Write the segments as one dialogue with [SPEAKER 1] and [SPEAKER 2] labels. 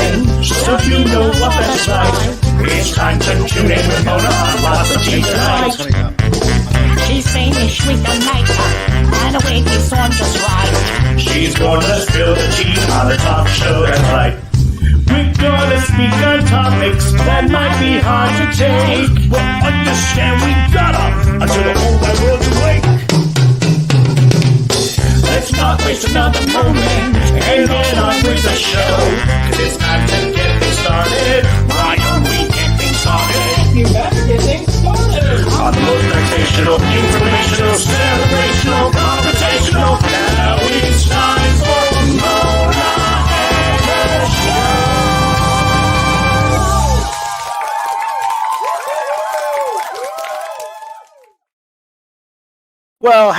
[SPEAKER 1] in, so you know what that's like. It's time to tune in with Mona on Lots of Tea tonight.
[SPEAKER 2] She's famous with the makeup and the way she's on just right.
[SPEAKER 1] She's gonna spill the tea on the talk show, that's right. We're gonna speak on topics that might be hard to take. But understand we gotta until the whole wide world's awake. Let's not waste another moment and get on with the show. Cause it's time to get things started. Why don't we get things started?
[SPEAKER 3] You better get things started.
[SPEAKER 1] On the most sensational, informational, celebrational, conversational. Now it's time for Mona and her show.
[SPEAKER 4] Well,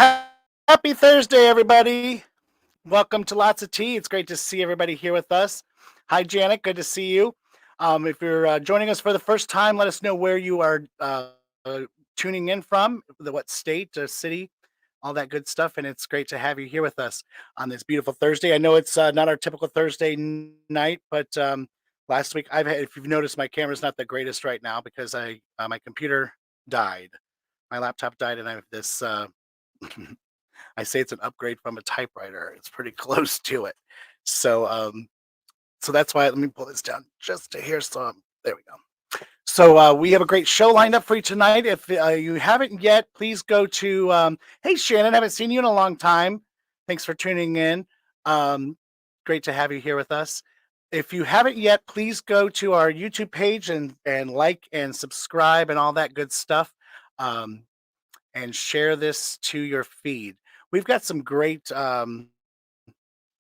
[SPEAKER 4] happy Thursday, everybody. Welcome to Lots of Tea. It's great to see everybody here with us. Hi, Janet. Good to see you. If you're joining us for the first time, let us know where you are tuning in from, what state, city, all that good stuff. And it's great to have you here with us on this beautiful Thursday. I know it's not our typical Thursday night, but last week if you've noticed, my camera's not the greatest right now because my computer died. My laptop died, and I have this. I say it's an upgrade from a typewriter. It's pretty close to it. So that's why, let me pull this down just to hear some. There we go. So we have a great show lined up for you tonight. If you haven't yet, please go to, hey, Shannon, haven't seen you in a long time. Thanks for tuning in. Great to have you here with us. If you haven't yet, please go to our YouTube page and like and subscribe and all that good stuff. And share this to your feed. We've got some great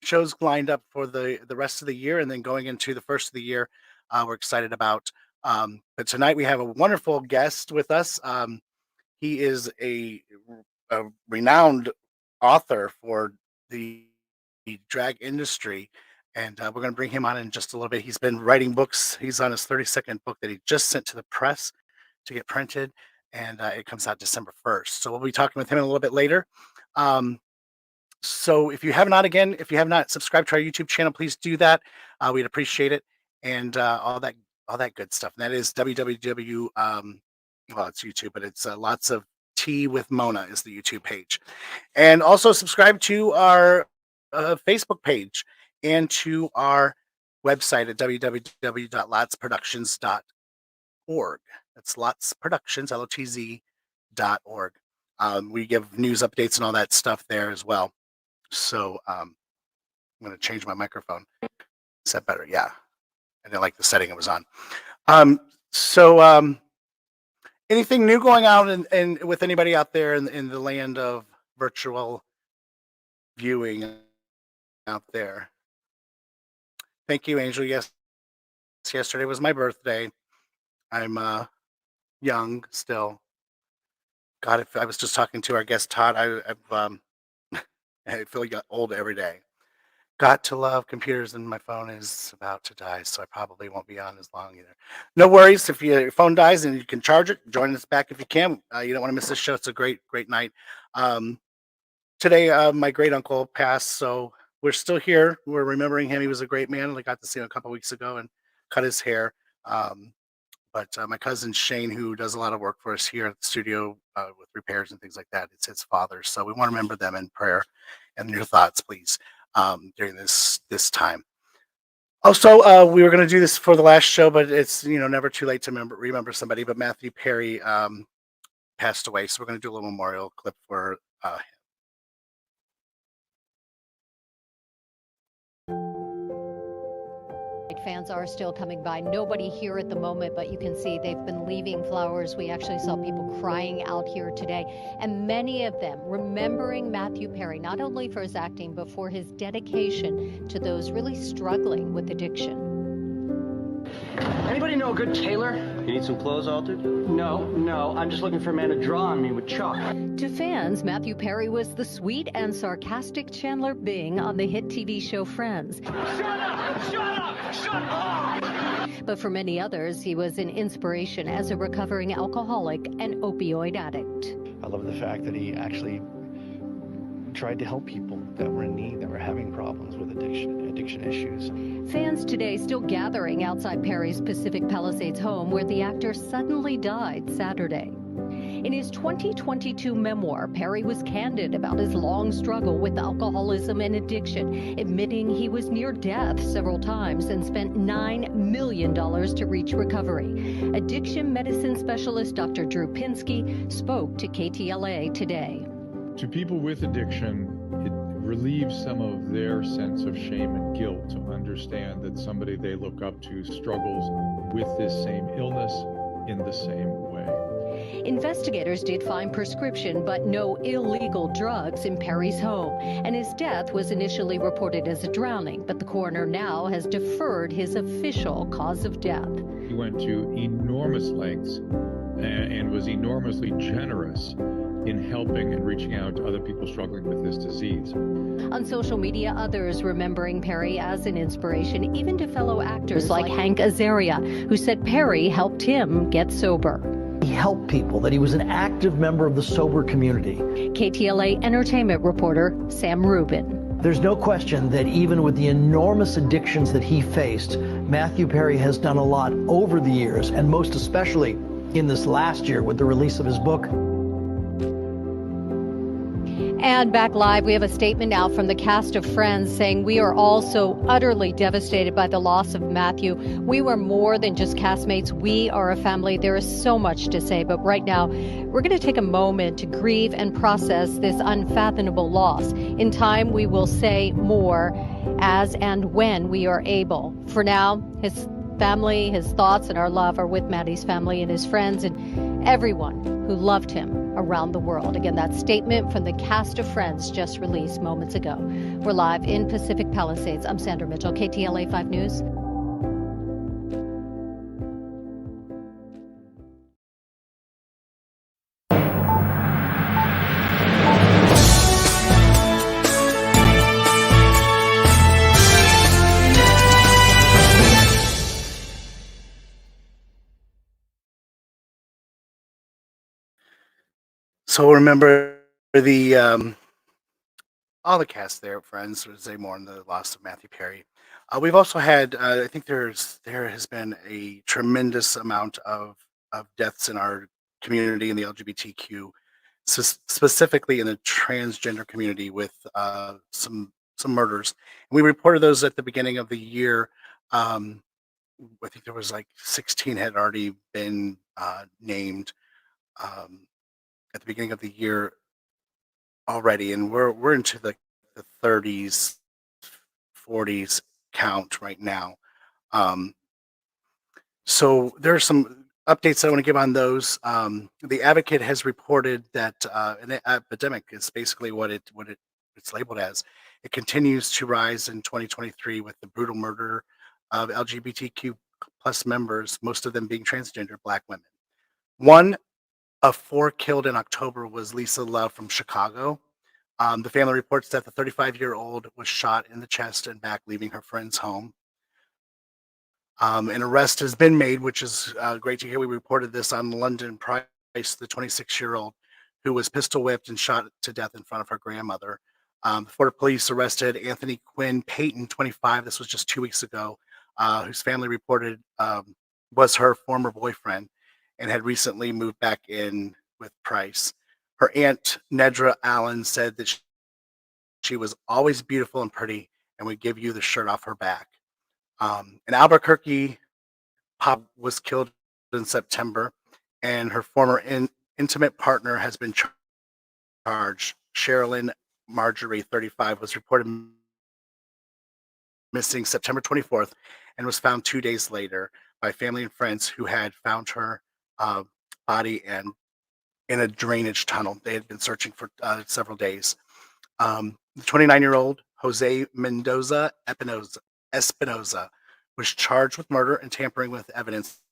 [SPEAKER 4] shows lined up for the rest of the year, and then going into the first of the year, we're excited about. But tonight we have a wonderful guest with us. He is a renowned author for the drag industry, and we're going to bring him on in just a little bit. He's been writing books. He's on his 32nd book that he just sent to the press to get printed. And it comes out December 1st. So we'll be talking with him a little bit later. So if you have not subscribed to our YouTube channel, please do that. We'd appreciate it. And all that good stuff. And that is www. Well, it's YouTube, but it's Lots of Tea with Mona is the YouTube page. And also subscribe to our Facebook page and to our website at www.lotzproductions.org. That's Lotz Productions, LOTZ.org. We give news updates and all that stuff there as well. So I'm going to change my microphone. Is that better? Yeah. I didn't like the setting it was on. Anything new going on and with anybody out there in the land of virtual viewing out there? Thank you, Angel. Yes, yesterday was my birthday. I'm young still. God, if I was just talking to our guest Todd, I feel old every day. Got to love computers, and my phone is about to die, so I probably won't be on as long either. No worries. If your phone dies and you can charge it, join us back if you can. You don't want to miss this show. It's a great night. Today, my great uncle passed, so we're still here. We're remembering him. He was a great man. I got to see him a couple weeks ago and cut his hair. But my cousin Shane, who does a lot of work for us here at the studio with repairs and things like that, it's his father. So we want to remember them in prayer and your thoughts, please, during this time. Also, we were going to do this for the last show, but it's never too late to remember somebody. But Matthew Perry passed away, so we're going to do a little memorial clip for him.
[SPEAKER 5] Fans are still coming by. Nobody here at the moment, but you can see they've been leaving flowers. We actually saw people crying out here today, and many of them remembering Matthew Perry, not only for his acting, but for his dedication to those really struggling with addiction.
[SPEAKER 6] Anybody know a good tailor?
[SPEAKER 7] You need some clothes altered?
[SPEAKER 6] No. I'm just looking for a man to draw on me with chalk.
[SPEAKER 5] To fans, Matthew Perry was the sweet and sarcastic Chandler Bing on the hit TV show Friends.
[SPEAKER 6] Shut up! Shut up! Shut up!
[SPEAKER 5] But for many others, he was an inspiration as a recovering alcoholic and opioid addict.
[SPEAKER 8] I love the fact that he actually
[SPEAKER 7] tried to help people that were in need, that were having problems with addiction issues.
[SPEAKER 5] Fans today still gathering outside Perry's Pacific Palisades home, where the actor suddenly died Saturday. In his 2022 memoir, Perry was candid about his long struggle with alcoholism and addiction, admitting he was near death several times and spent $9 million to reach recovery. Addiction medicine specialist Dr. Drew Pinsky spoke to KTLA today.
[SPEAKER 8] To people with addiction, it relieves some of their sense of shame and guilt to understand that somebody they look up to struggles with this same illness in the same way.
[SPEAKER 5] Investigators did find prescription but no illegal drugs in Perry's home, and his death was initially reported as a drowning, but the coroner now has deferred his official cause of death.
[SPEAKER 8] He went to enormous lengths and was enormously generous in helping and reaching out to other people struggling with this disease.
[SPEAKER 5] On social media, others remembering Perry as an inspiration, even to fellow actors like Hank Azaria, who said Perry helped him get sober.
[SPEAKER 9] He helped people, that he was an active member of the sober community.
[SPEAKER 5] KTLA entertainment reporter Sam Rubin.
[SPEAKER 9] There's no question that even with the enormous addictions that he faced, Matthew Perry has done a lot over the years, and most especially in this last year with the release of his book.
[SPEAKER 5] And back live, we have a statement now from the cast of Friends saying, "We are all so utterly devastated by the loss of Matthew. We were more than just castmates. We are a family." There is so much to say, but right now, we're going to take a moment to grieve and process this unfathomable loss. In time, we will say more as and when we are able. For now, his family, his thoughts, and our love are with Maddie's family and his friends and everyone who loved him around the world. Again, that statement from the cast of Friends just released moments ago. We're live in Pacific Palisades. I'm Sandra Mitchell, KTLA 5 News.
[SPEAKER 4] So remember the all the cast there, Friends, was they mourn the loss of Matthew Perry. We've also had, I think there has been a tremendous amount of deaths in our community in the LGBTQ, specifically in the transgender community, with some murders. We reported those at the beginning of the year. I think there was like 16 had already been named at the beginning of the year already, and we're into the 30s, 40s count right now. So there are some updates I want to give on those. The Advocate has reported that an epidemic is basically what it's labeled as. It continues to rise in 2023 with the brutal murder of LGBTQ plus members, most of them being transgender Black women. One of 4 killed in October was Lisa Love from Chicago. The family reports that the 35-year-old was shot in the chest and back, leaving her friend's home. An arrest has been made, which is great to hear. We reported this on London Price, the 26-year-old, who was pistol whipped and shot to death in front of her grandmother. The Florida police arrested Anthony Quinn Payton, 25. This was just 2 weeks ago, whose family reported was her former boyfriend and had recently moved back in with Price. Her aunt, Nedra Allen, said that she was always beautiful and pretty and would give you the shirt off her back. In Albuquerque, Pop was killed in September, and her former intimate partner has been charged. Sherilyn Marjorie, 35, was reported missing September 24th and was found 2 days later by family and friends who had found her body and in a drainage tunnel. They had been searching for several days. The 29-year-old Jose Mendoza Espinoza was charged with murder and tampering with evidence,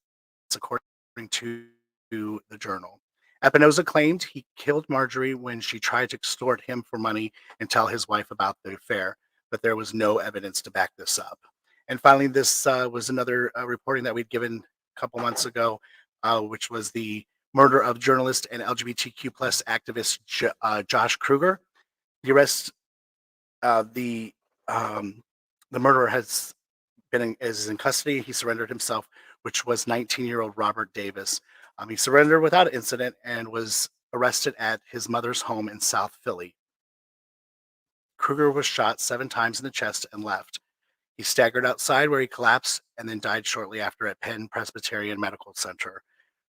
[SPEAKER 4] according to the Journal. Espinoza claimed he killed Marjorie when she tried to extort him for money and tell his wife about the affair, but there was no evidence to back this up. And finally, this was another reporting that we'd given a couple months ago, which was the murder of journalist and LGBTQ plus activist Josh Kruger. The arrest, the murderer is in custody. He surrendered himself, which was 19-year-old Robert Davis. He surrendered without incident and was arrested at his mother's home in South Philly. Kruger was shot 7 times in the chest and left. He staggered outside where he collapsed and then died shortly after at Penn Presbyterian Medical Center.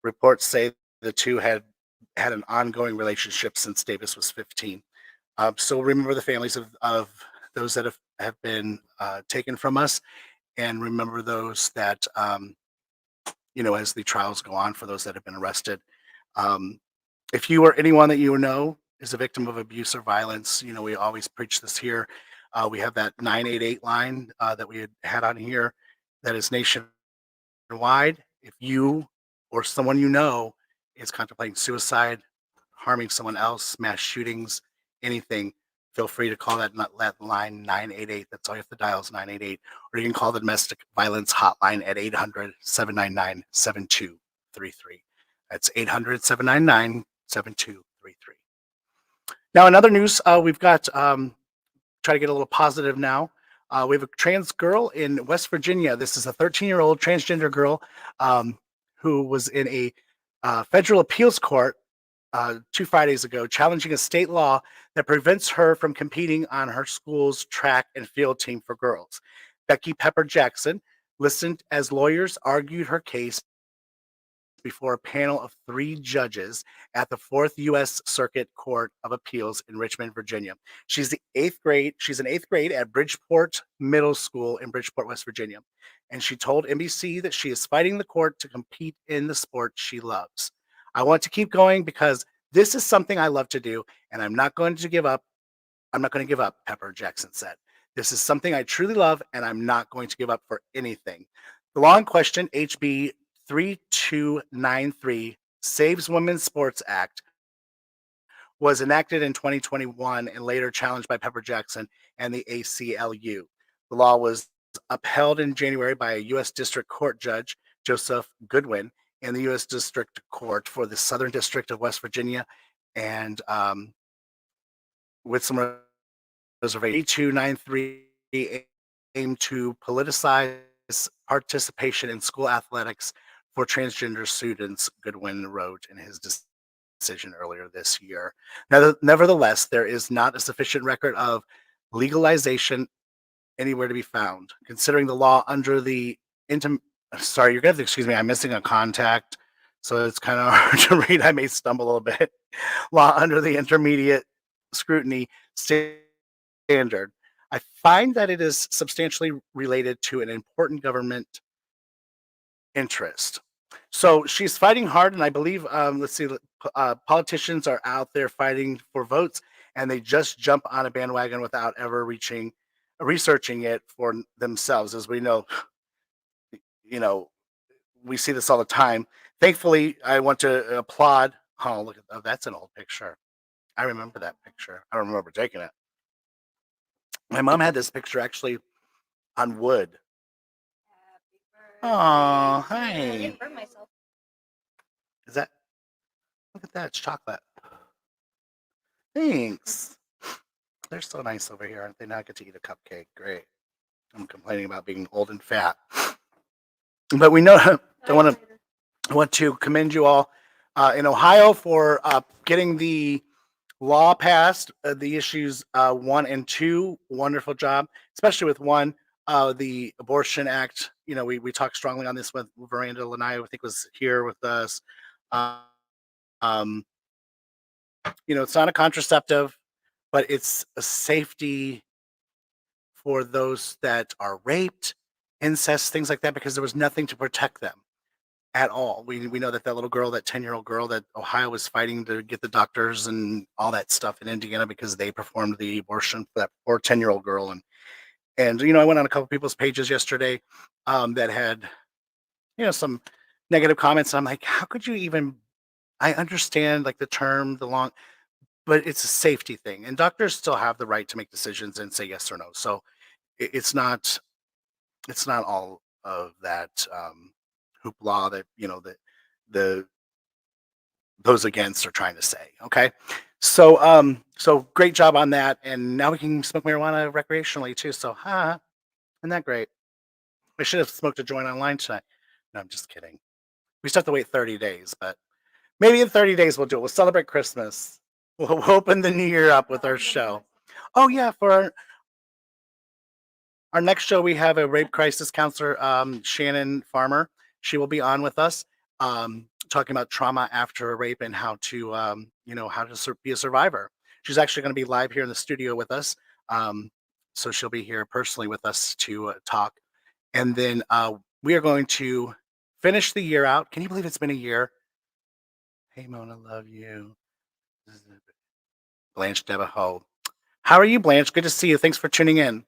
[SPEAKER 4] Reports say the two had an ongoing relationship since Davis was 15. So remember the families of those that have been taken from us, and remember those that, as the trials go on, for those that have been arrested. If you or anyone that you know is a victim of abuse or violence, we always preach this here. We have that 988 line that we had on here that is nationwide. If you or someone you know is contemplating suicide, harming someone else, mass shootings, anything, feel free to call that line 988. That's all you have to dial is 988. Or you can call the domestic violence hotline at 800-799-7233. That's 800-799-7233. Now, in other news, we've got, try to get a little positive now. We have a trans girl in West Virginia. This is a 13-year-old transgender girl who was in a federal appeals court 2 Fridays ago, challenging a state law that prevents her from competing on her school's track and field team for girls. Becky Pepper Jackson listened as lawyers argued her case before a panel of 3 judges at the 4th U.S. Circuit Court of Appeals in Richmond, Virginia. She's in 8th grade at Bridgeport Middle School in Bridgeport, West Virginia. And she told NBC that she is fighting the court to compete in the sport she loves. I want to keep going because this is something I love to do, and I'm not going to give up. I'm not going to give up, Pepper Jackson said. This is something I truly love, and I'm not going to give up for anything. The law in question, HB 3293, Saves Women's Sports Act, was enacted in 2021 and later challenged by Pepper Jackson and the ACLU. The law was upheld in January by a U.S. District Court Judge, Joseph Goodwin, in the U.S. District Court for the Southern District of West Virginia, and with some reservation, 3293 aimed to politicize participation in school athletics for transgender students, Goodwin wrote in his decision earlier this year. Now, nevertheless, there is not a sufficient record of legalization anywhere to be found, considering the law under the sorry, you're gonna have to excuse me, I'm missing a contact, so it's kind of hard to read. I may stumble a little bit. Law under the intermediate scrutiny standard. I find that it is substantially related to an important government interest. So she's fighting hard, and I believe, let's see, politicians are out there fighting for votes, and they just jump on a bandwagon without ever researching it for themselves. As we know, we see this all the time. Thankfully, I want to applaud. Oh, look at that's an old picture. I remember that picture. I don't remember taking it. My mom had this picture actually on wood. Oh, hi.
[SPEAKER 10] I didn't burn myself.
[SPEAKER 4] Is that? Look at that. It's chocolate. Thanks. They're so nice over here, aren't they? Now I get to eat a cupcake. Great. I'm complaining about being old and fat. But we know I want to commend you all in Ohio for getting the law passed, the issues 1 and 2. Wonderful job, especially with 1, the Abortion Act. We talked strongly on this with Veranda Lanai, I think was here with us. It's not a contraceptive, but it's a safety for those that are raped, incest, things like that, because there was nothing to protect them at all. We know that little girl, that 10-year-old girl that Ohio was fighting to get the doctors and all that stuff in Indiana because they performed the abortion for that poor 10-year-old girl. And I went on a couple people's pages yesterday that had, some negative comments. I'm like, how could you even, I understand like the term, but it's a safety thing, and doctors still have the right to make decisions and say yes or no. So it's not all of that hoopla that the those against are trying to say. Okay, so so great job on that, and now we can smoke marijuana recreationally too. So, isn't that great? We should have smoked a joint online tonight. No, I'm just kidding. We still have to wait 30 days, but maybe in 30 days we'll do it. We'll celebrate Christmas. We'll open the new year up with our show. Oh yeah, for our next show, we have a rape crisis counselor, Shannon Farmer. She will be on with us, talking about trauma after a rape and how to, how to be a survivor. She's actually going to be live here in the studio with us. So she'll be here personally with us to talk. And then we are going to finish the year out. Can you believe it's been a year? Hey, Mona, love you. Blanche Debaho. How are you, Blanche? Good to see you. Thanks for tuning in.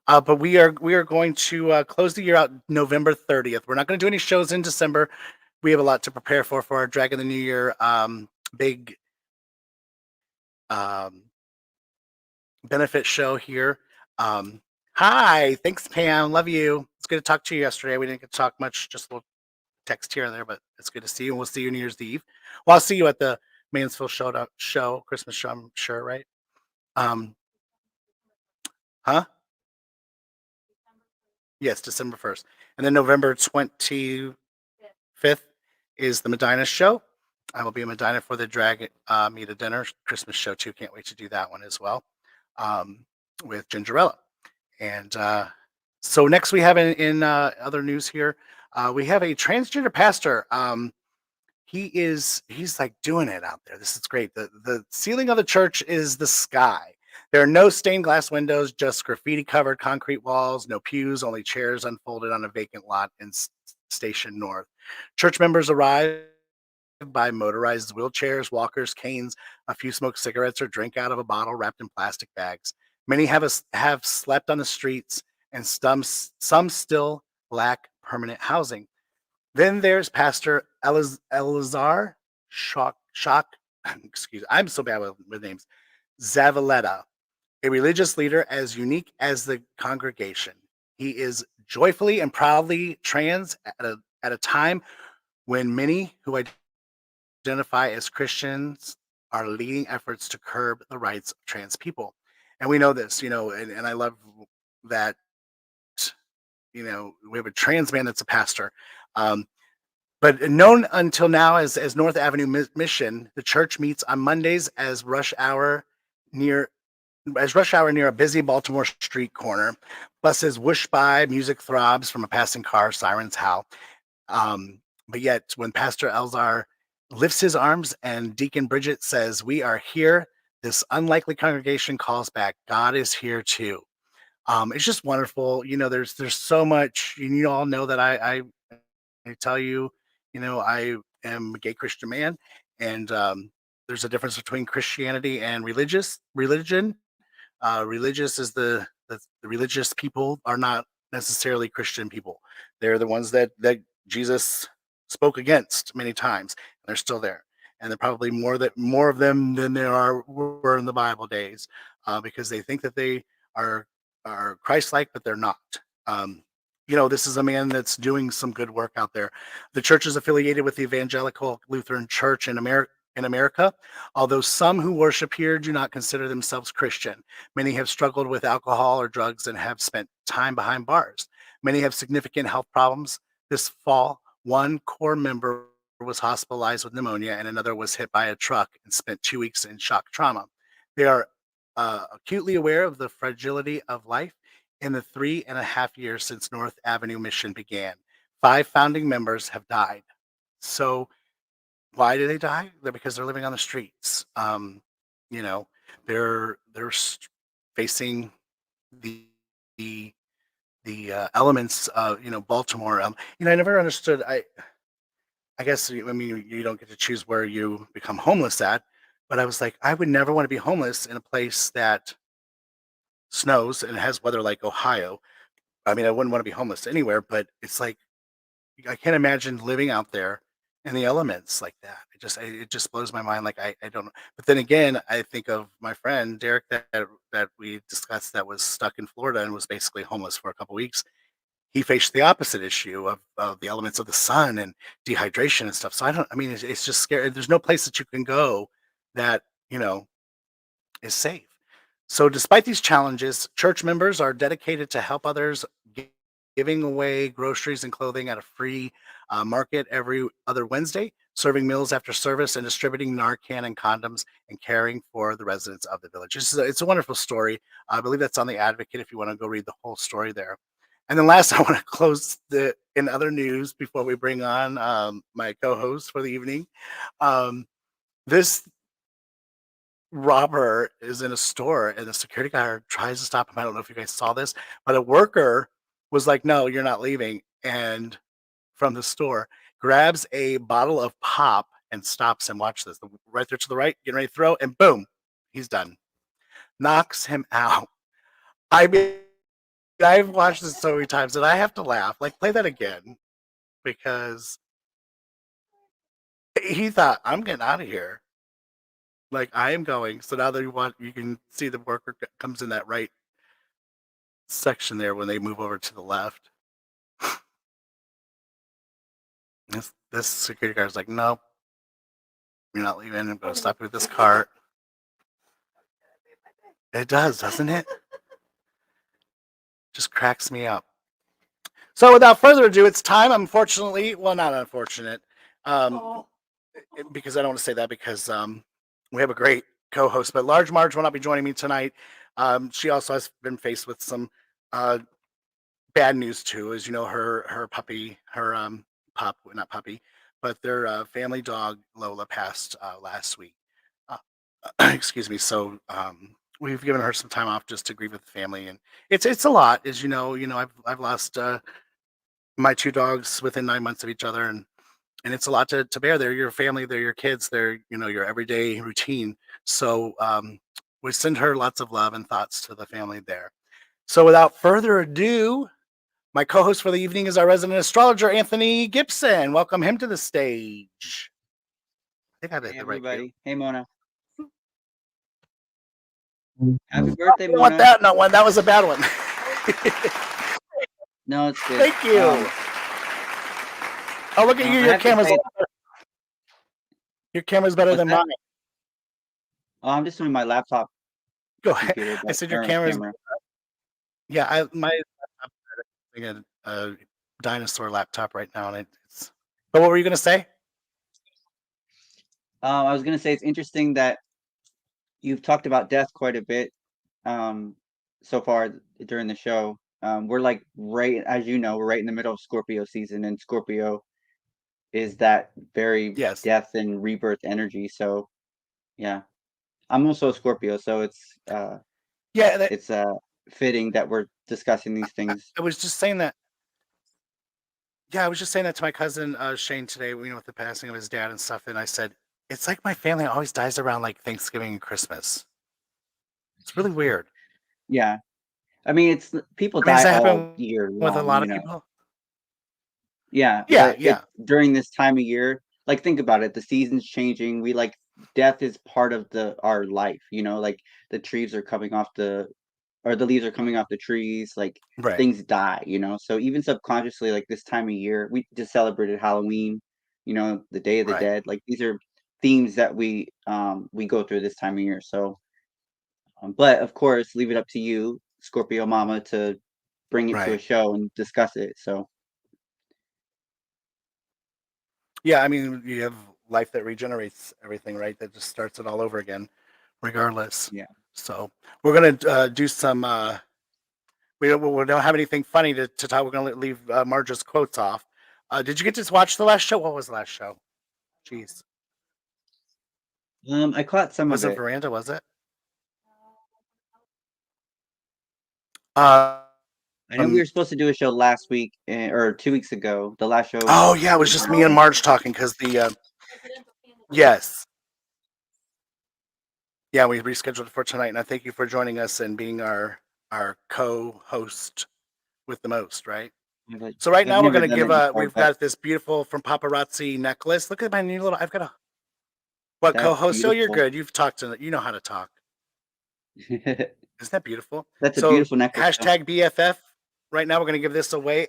[SPEAKER 4] But we are going to close the year out November 30th. We're not going to do any shows in December. We have a lot to prepare for our Dragon the New Year big benefit show here. Hi, thanks, Pam. Love you. It's good to talk to you yesterday. We didn't get to talk much, just a little text here and there, but it's good to see you. And we'll see you New Year's Eve. Well, I'll see you at the Mansfield show, Christmas show, I'm sure, right? Huh? Yes, December 1st. And then November 25th is the Medina show. I will be in Medina for the Drag Me to Dinner Christmas show too. Can't wait to do that one as well, with Gingerella. And so next we have in other news here, we have a transgender pastor. He's like doing it out there. This is great. The ceiling of the church is the sky. There are no stained glass windows, just graffiti covered concrete walls, no pews, only chairs unfolded on a vacant lot in Station North. Church members arrive by motorized wheelchairs, walkers, canes. A few smoke cigarettes or drink out of a bottle wrapped in plastic bags. Many have slept on the streets, and some still lack permanent housing. Then there's Pastor Elazar Shock. Excuse, I'm so bad with names. Zavaleta, a religious leader as unique as the congregation. He is joyfully and proudly trans at a time when many who identify as Christians are leading efforts to curb the rights of trans people. And we know this, and I love that, we have a trans man that's a pastor. But known until now as North Avenue Mission, the church meets on Mondays as rush hour near a busy Baltimore street corner. Buses whoosh by, music throbs from a passing car, sirens howl. But yet, when Pastor Elzar lifts his arms and Deacon Bridget says, "We are here," this unlikely congregation calls back, "God is here too." It's just wonderful. There's so much. You all know that I tell you, I am a gay Christian man, and there's a difference between Christianity and religion. Religious is the religious people are not necessarily Christian people. They're the ones that Jesus spoke against many times. And they're still there, and they're probably more of them than there were in the Bible days, because they think that they are Christ-like, but they're not. This is a man that's doing some good work out there. The church is affiliated with the Evangelical Lutheran Church in America, although some who worship here do not consider themselves Christian. Many have struggled with alcohol or drugs and have spent time behind bars. Many have significant health problems. This fall, one core member was hospitalized with pneumonia and another was hit by a truck and spent 2 weeks in shock trauma. They are acutely aware of the fragility of life in the 3.5 years since North Avenue Mission began. 5 founding members have died. So why do they die? Because they're living on the streets. They're facing the elements of Baltimore. I never understood. I guess you don't get to choose where you become homeless at, but I was like, I would never want to be homeless in a place that snows and has weather like Ohio. I mean, I wouldn't want to be homeless anywhere, but it's like I can't imagine living out there in the elements like that. It just blows my mind. Like I don't know. But then again, I think of my friend Derek that we discussed that was stuck in Florida and was basically homeless for a couple weeks. he faced the opposite issue of the elements of the sun and dehydration and stuff. So I mean, it's just scary. There's no place that you can go that, is safe. So, despite these challenges, church members are dedicated to help others, giving away groceries and clothing at a free market every other Wednesday, serving meals after service, and distributing Narcan and condoms and caring for the residents of the village. It's a wonderful story. I believe that's on the Advocate if you want to go read the whole story there. And then last, I want to close in other news before we bring on my co-host for the evening. This robber is in a store and the security guard tries to stop him. I don't know if you guys saw this, but a worker was like, "No, you're not leaving." And from the store, grabs a bottle of pop and stops him. Watch this. Right there to the right, getting ready to throw, and boom, he's done. Knocks him out. I mean, I've watched this so many times and I have to laugh. Like, play that again because he thought, "I'm getting out of here. Like, I am going." So now that you can see the worker comes in that right section there when they move over to the left. This security guard's like, "No, you're not leaving. I'm going to stop you with this cart." It does, doesn't it? Just cracks me up. So without further ado, it's time. Unfortunately, well, not unfortunate, because I don't want to say that because we have a great co-host, but Marge will not be joining me tonight. She also has been faced with some bad news too. As you know, her puppy, her not puppy, but their family dog Lola passed last week. Excuse me. So we've given her some time off just to grieve with the family, and it's a lot. As you know, I've lost my two dogs within 9 months of each other, and it's a lot to bear. They're your family, they're your kids, they're your everyday routine. So we send her lots of love and thoughts to the family there. So without further ado, my co-host for the evening is our resident astrologer, Anthony Gibson. Welcome him to the stage. I think I did
[SPEAKER 10] Hey
[SPEAKER 4] the right
[SPEAKER 10] everybody.
[SPEAKER 4] view.
[SPEAKER 10] Hey Mona. Happy birthday,
[SPEAKER 4] I don't want
[SPEAKER 10] Mona.
[SPEAKER 4] that. No, one. That was a bad one.
[SPEAKER 10] No, it's good.
[SPEAKER 4] Thank you. Oh, look at you.
[SPEAKER 10] I
[SPEAKER 4] Your
[SPEAKER 10] have to
[SPEAKER 4] camera's
[SPEAKER 10] say-
[SPEAKER 4] your camera's better
[SPEAKER 10] What's
[SPEAKER 4] than
[SPEAKER 10] that?
[SPEAKER 4] mine.
[SPEAKER 10] Oh, I'm just doing my laptop
[SPEAKER 4] Go ahead.
[SPEAKER 10] computer.
[SPEAKER 4] I said your
[SPEAKER 10] current
[SPEAKER 4] camera's.
[SPEAKER 10] camera.
[SPEAKER 4] Yeah, my laptop, a dinosaur laptop right now, and it's. But what were you gonna say?
[SPEAKER 10] I was gonna say it's interesting that you've talked about death quite a bit so far during the show. We're like right, as you know, we're right in the middle of Scorpio season, and Scorpio is that very
[SPEAKER 4] Yes.
[SPEAKER 10] death and rebirth energy. So yeah. I'm also a Scorpio, so it's
[SPEAKER 4] Yeah,
[SPEAKER 10] it's fitting that we're discussing these things.
[SPEAKER 4] I was just saying that. Yeah, I was just saying that to my cousin Shane today. With the passing of his dad and stuff, and I said it's like my family always dies around like Thanksgiving and Christmas. It's really weird.
[SPEAKER 10] Yeah. I mean, it's people
[SPEAKER 4] Does
[SPEAKER 10] die
[SPEAKER 4] that
[SPEAKER 10] all
[SPEAKER 4] happen
[SPEAKER 10] year
[SPEAKER 4] with a
[SPEAKER 10] long,
[SPEAKER 4] lot of people?
[SPEAKER 10] Yeah,
[SPEAKER 4] Yeah,
[SPEAKER 10] but
[SPEAKER 4] yeah.
[SPEAKER 10] during this time of year, like think about it, the season's changing. Death is part of our life, like the trees are coming off the leaves are coming off the trees, like
[SPEAKER 4] Right.
[SPEAKER 10] things die, So even subconsciously, like this time of year, we just celebrated Halloween, the Day of the
[SPEAKER 4] Right.
[SPEAKER 10] Dead. Like these are themes that we go through this time of year. So, but of course, leave it up to you, Scorpio Mama, to bring it to a
[SPEAKER 4] Right.
[SPEAKER 10] show and discuss it. So.
[SPEAKER 4] Yeah, I mean, you have life that regenerates everything, right? That just starts it all over again, regardless.
[SPEAKER 10] Yeah.
[SPEAKER 4] So we're gonna do some. We don't have anything funny to talk. We're gonna leave Marge's quotes off. Did you get to watch the last show? What was the last show? Jeez.
[SPEAKER 10] I caught some
[SPEAKER 4] Was
[SPEAKER 10] of
[SPEAKER 4] it
[SPEAKER 10] it.
[SPEAKER 4] Veranda? Was it?
[SPEAKER 10] I know we were supposed to do a show last week or 2 weeks ago. The last show.
[SPEAKER 4] Oh yeah, it was just me and Marge talking because the. Yes. Yeah, we rescheduled it for tonight, and I thank you for joining us and being our co-host with the most, right? So right now we're gonna give we've got this beautiful from paparazzi necklace. Look at my new little. I've got a. What co-host? Oh, you're good. You've talked to. You know how to talk. Isn't that beautiful?
[SPEAKER 10] That's a beautiful necklace.
[SPEAKER 4] Hashtag BFF. Right now we're gonna give this away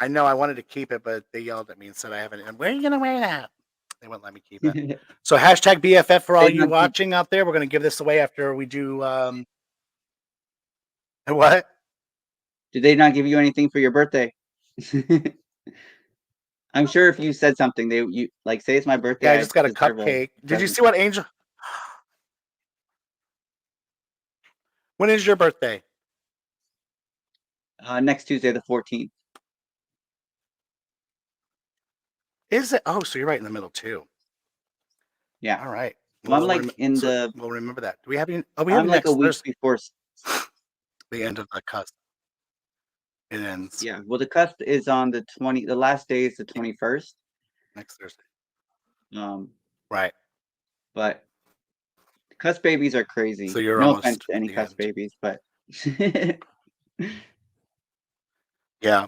[SPEAKER 4] I know I wanted to keep it, but they yelled at me and said I haven't. And where are you gonna wear that? They wouldn't let me keep it. So hashtag BFF for all
[SPEAKER 10] They
[SPEAKER 4] you
[SPEAKER 10] not give-
[SPEAKER 4] watching out there. We're gonna give this away after we do. What?
[SPEAKER 10] Did they not give you anything for your birthday? I'm sure if you said something, you like say it's my birthday.
[SPEAKER 4] Yeah, I just got a
[SPEAKER 10] deserve
[SPEAKER 4] cupcake. Did you
[SPEAKER 10] present.
[SPEAKER 4] see what Angel? When is your birthday?
[SPEAKER 10] Next Tuesday, the 14th.
[SPEAKER 4] Is it? Oh, so you're right in the middle too.
[SPEAKER 10] Yeah.
[SPEAKER 4] All right.
[SPEAKER 10] Well, I'm like in the.
[SPEAKER 4] We'll remember that. Do we have you? Oh, we have
[SPEAKER 10] I'm
[SPEAKER 4] you
[SPEAKER 10] like
[SPEAKER 4] next
[SPEAKER 10] a week
[SPEAKER 4] Thursday.
[SPEAKER 10] before.
[SPEAKER 4] The end of the cusp. It ends.
[SPEAKER 10] Yeah. Well, the cusp is on the 20. The last day is the 21st.
[SPEAKER 4] Next Thursday.
[SPEAKER 10] Right. But cusp babies are crazy.
[SPEAKER 4] So you're
[SPEAKER 10] no
[SPEAKER 4] almost
[SPEAKER 10] offense to any
[SPEAKER 4] the
[SPEAKER 10] cusp
[SPEAKER 4] end.
[SPEAKER 10] babies, but.
[SPEAKER 4] Yeah.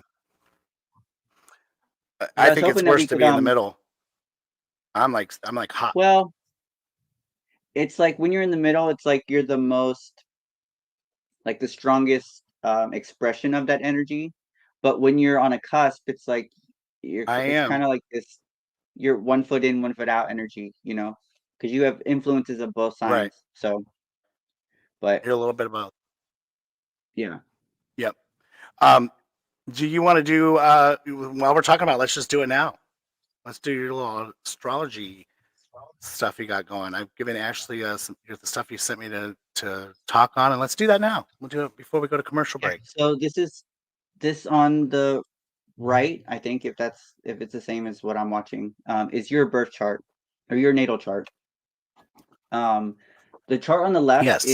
[SPEAKER 10] I
[SPEAKER 4] I
[SPEAKER 10] was
[SPEAKER 4] think it's
[SPEAKER 10] hoping that
[SPEAKER 4] worse
[SPEAKER 10] we
[SPEAKER 4] to
[SPEAKER 10] could,
[SPEAKER 4] be in the middle. I'm like hot.
[SPEAKER 10] Well, it's like when you're in the middle, it's like you're the most, like the strongest expression of that energy. But when you're on a cusp, it's like it's
[SPEAKER 4] am.
[SPEAKER 10] kind of like this. You're 1 foot in, 1 foot out energy, because you have influences of both signs.
[SPEAKER 4] Right.
[SPEAKER 10] So, but
[SPEAKER 4] You're a little bit of both.
[SPEAKER 10] yeah.
[SPEAKER 4] Yep. Do you want to do while we're talking about? Let's just do it now. Let's do your little astrology stuff you got going. I've given Ashley the stuff you sent me to talk on, and let's do that now. We'll do it before we go to commercial break.
[SPEAKER 10] So this on the right, I think if it's the same as what I'm watching, is your birth chart or your natal chart. The chart on the left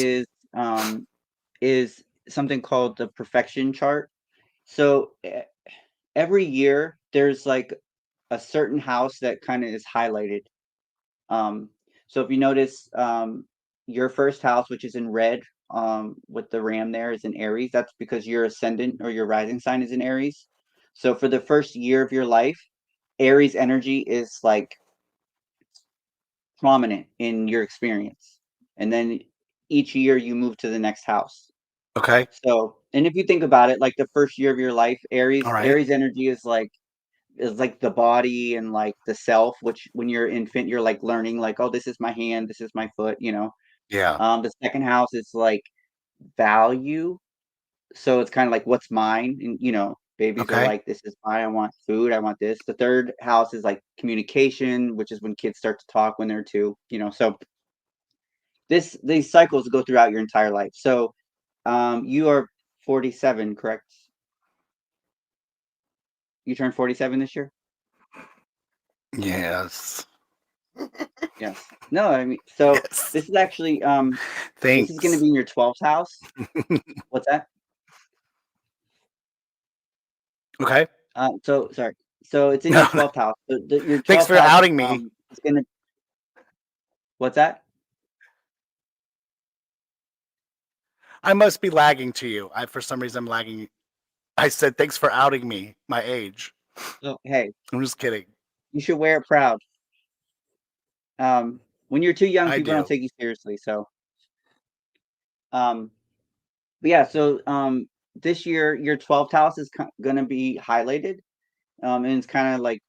[SPEAKER 10] is something called the perfection chart. So every year there's like a certain house that kind of is highlighted. So if you notice, your first house, which is in red, with the ram there, is in Aries. That's because your ascendant or your rising sign is in Aries. So for the first year of your life, Aries energy is like prominent in your experience, and then each year you move to the next house.
[SPEAKER 4] Okay.
[SPEAKER 10] So, and if you think about it, like the first year of your life, Aries
[SPEAKER 4] All right.
[SPEAKER 10] Aries energy is like the body and like the self, which when you're infant, you're like learning, like, oh, this is my hand, this is my foot,
[SPEAKER 4] Yeah.
[SPEAKER 10] The second house is like value. So it's kind of like what's mine. And babies are
[SPEAKER 4] Okay.
[SPEAKER 10] like, this is mine, I want food, I want this. The third house is like communication, which is when kids start to talk when they're two, so these cycles go throughout your entire life. So you are 47, correct? You turned 47 this year?
[SPEAKER 4] Yes.
[SPEAKER 10] Yes. No, I mean, so
[SPEAKER 4] Yes.
[SPEAKER 10] this is actually this
[SPEAKER 4] Thanks.
[SPEAKER 10] is going to be in your 12th house. What's that?
[SPEAKER 4] Okay.
[SPEAKER 10] So sorry. So it's in your 12th house. So your 12th
[SPEAKER 4] Thanks for
[SPEAKER 10] house,
[SPEAKER 4] outing me.
[SPEAKER 10] is gonna. What's that?
[SPEAKER 4] I must be lagging to you. For some reason I'm lagging. I said thanks for outing me, my age.
[SPEAKER 10] Oh, hey,
[SPEAKER 4] I'm just kidding.
[SPEAKER 10] you should wear it proud. When you're too young,
[SPEAKER 4] I
[SPEAKER 10] people
[SPEAKER 4] do.
[SPEAKER 10] don't take you seriously. So, but yeah. So this year your 12th house is gonna be highlighted, and it's kind of like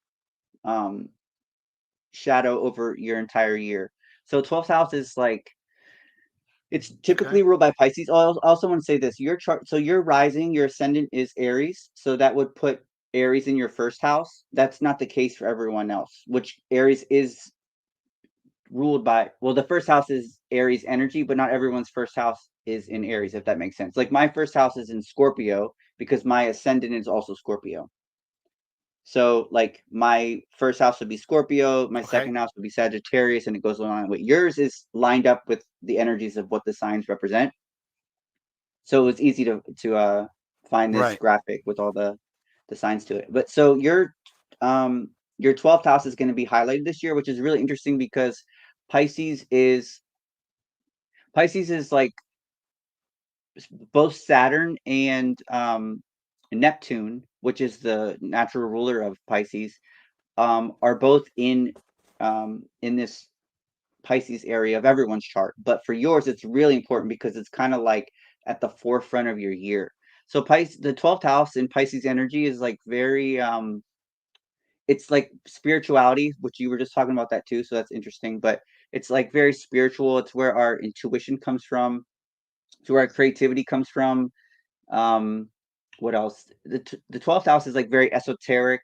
[SPEAKER 10] shadow over your entire year. So 12th house is like, it's typically ruled by Pisces. I also want to say this: your chart, so your rising, your ascendant is Aries, so that would put Aries in your first house. That's not the case for everyone else, which Aries is ruled by. Well, the first house is Aries energy, but not everyone's first house is in Aries, if that makes sense. Like my first house is in Scorpio because my ascendant is also Scorpio. So like my first house would be Scorpio, my second house would be Sagittarius, and it goes along with yours is lined up with the energies of what the signs represent. So it's easy to find this graphic with all the signs to it. But so your 12th house is going to be highlighted this year, which is really interesting because Pisces is like both Saturn and Neptune, which is the natural ruler of Pisces, are both in this Pisces area of everyone's chart. But for yours, it's really important because it's kind of like at the forefront of your year. So Pisces, the 12th house in Pisces energy is like very it's like spirituality, which you were just talking about that too, so that's interesting. But it's like very spiritual. It's where our intuition comes from. It's where our creativity comes from. What else? The 12th house is like very esoteric,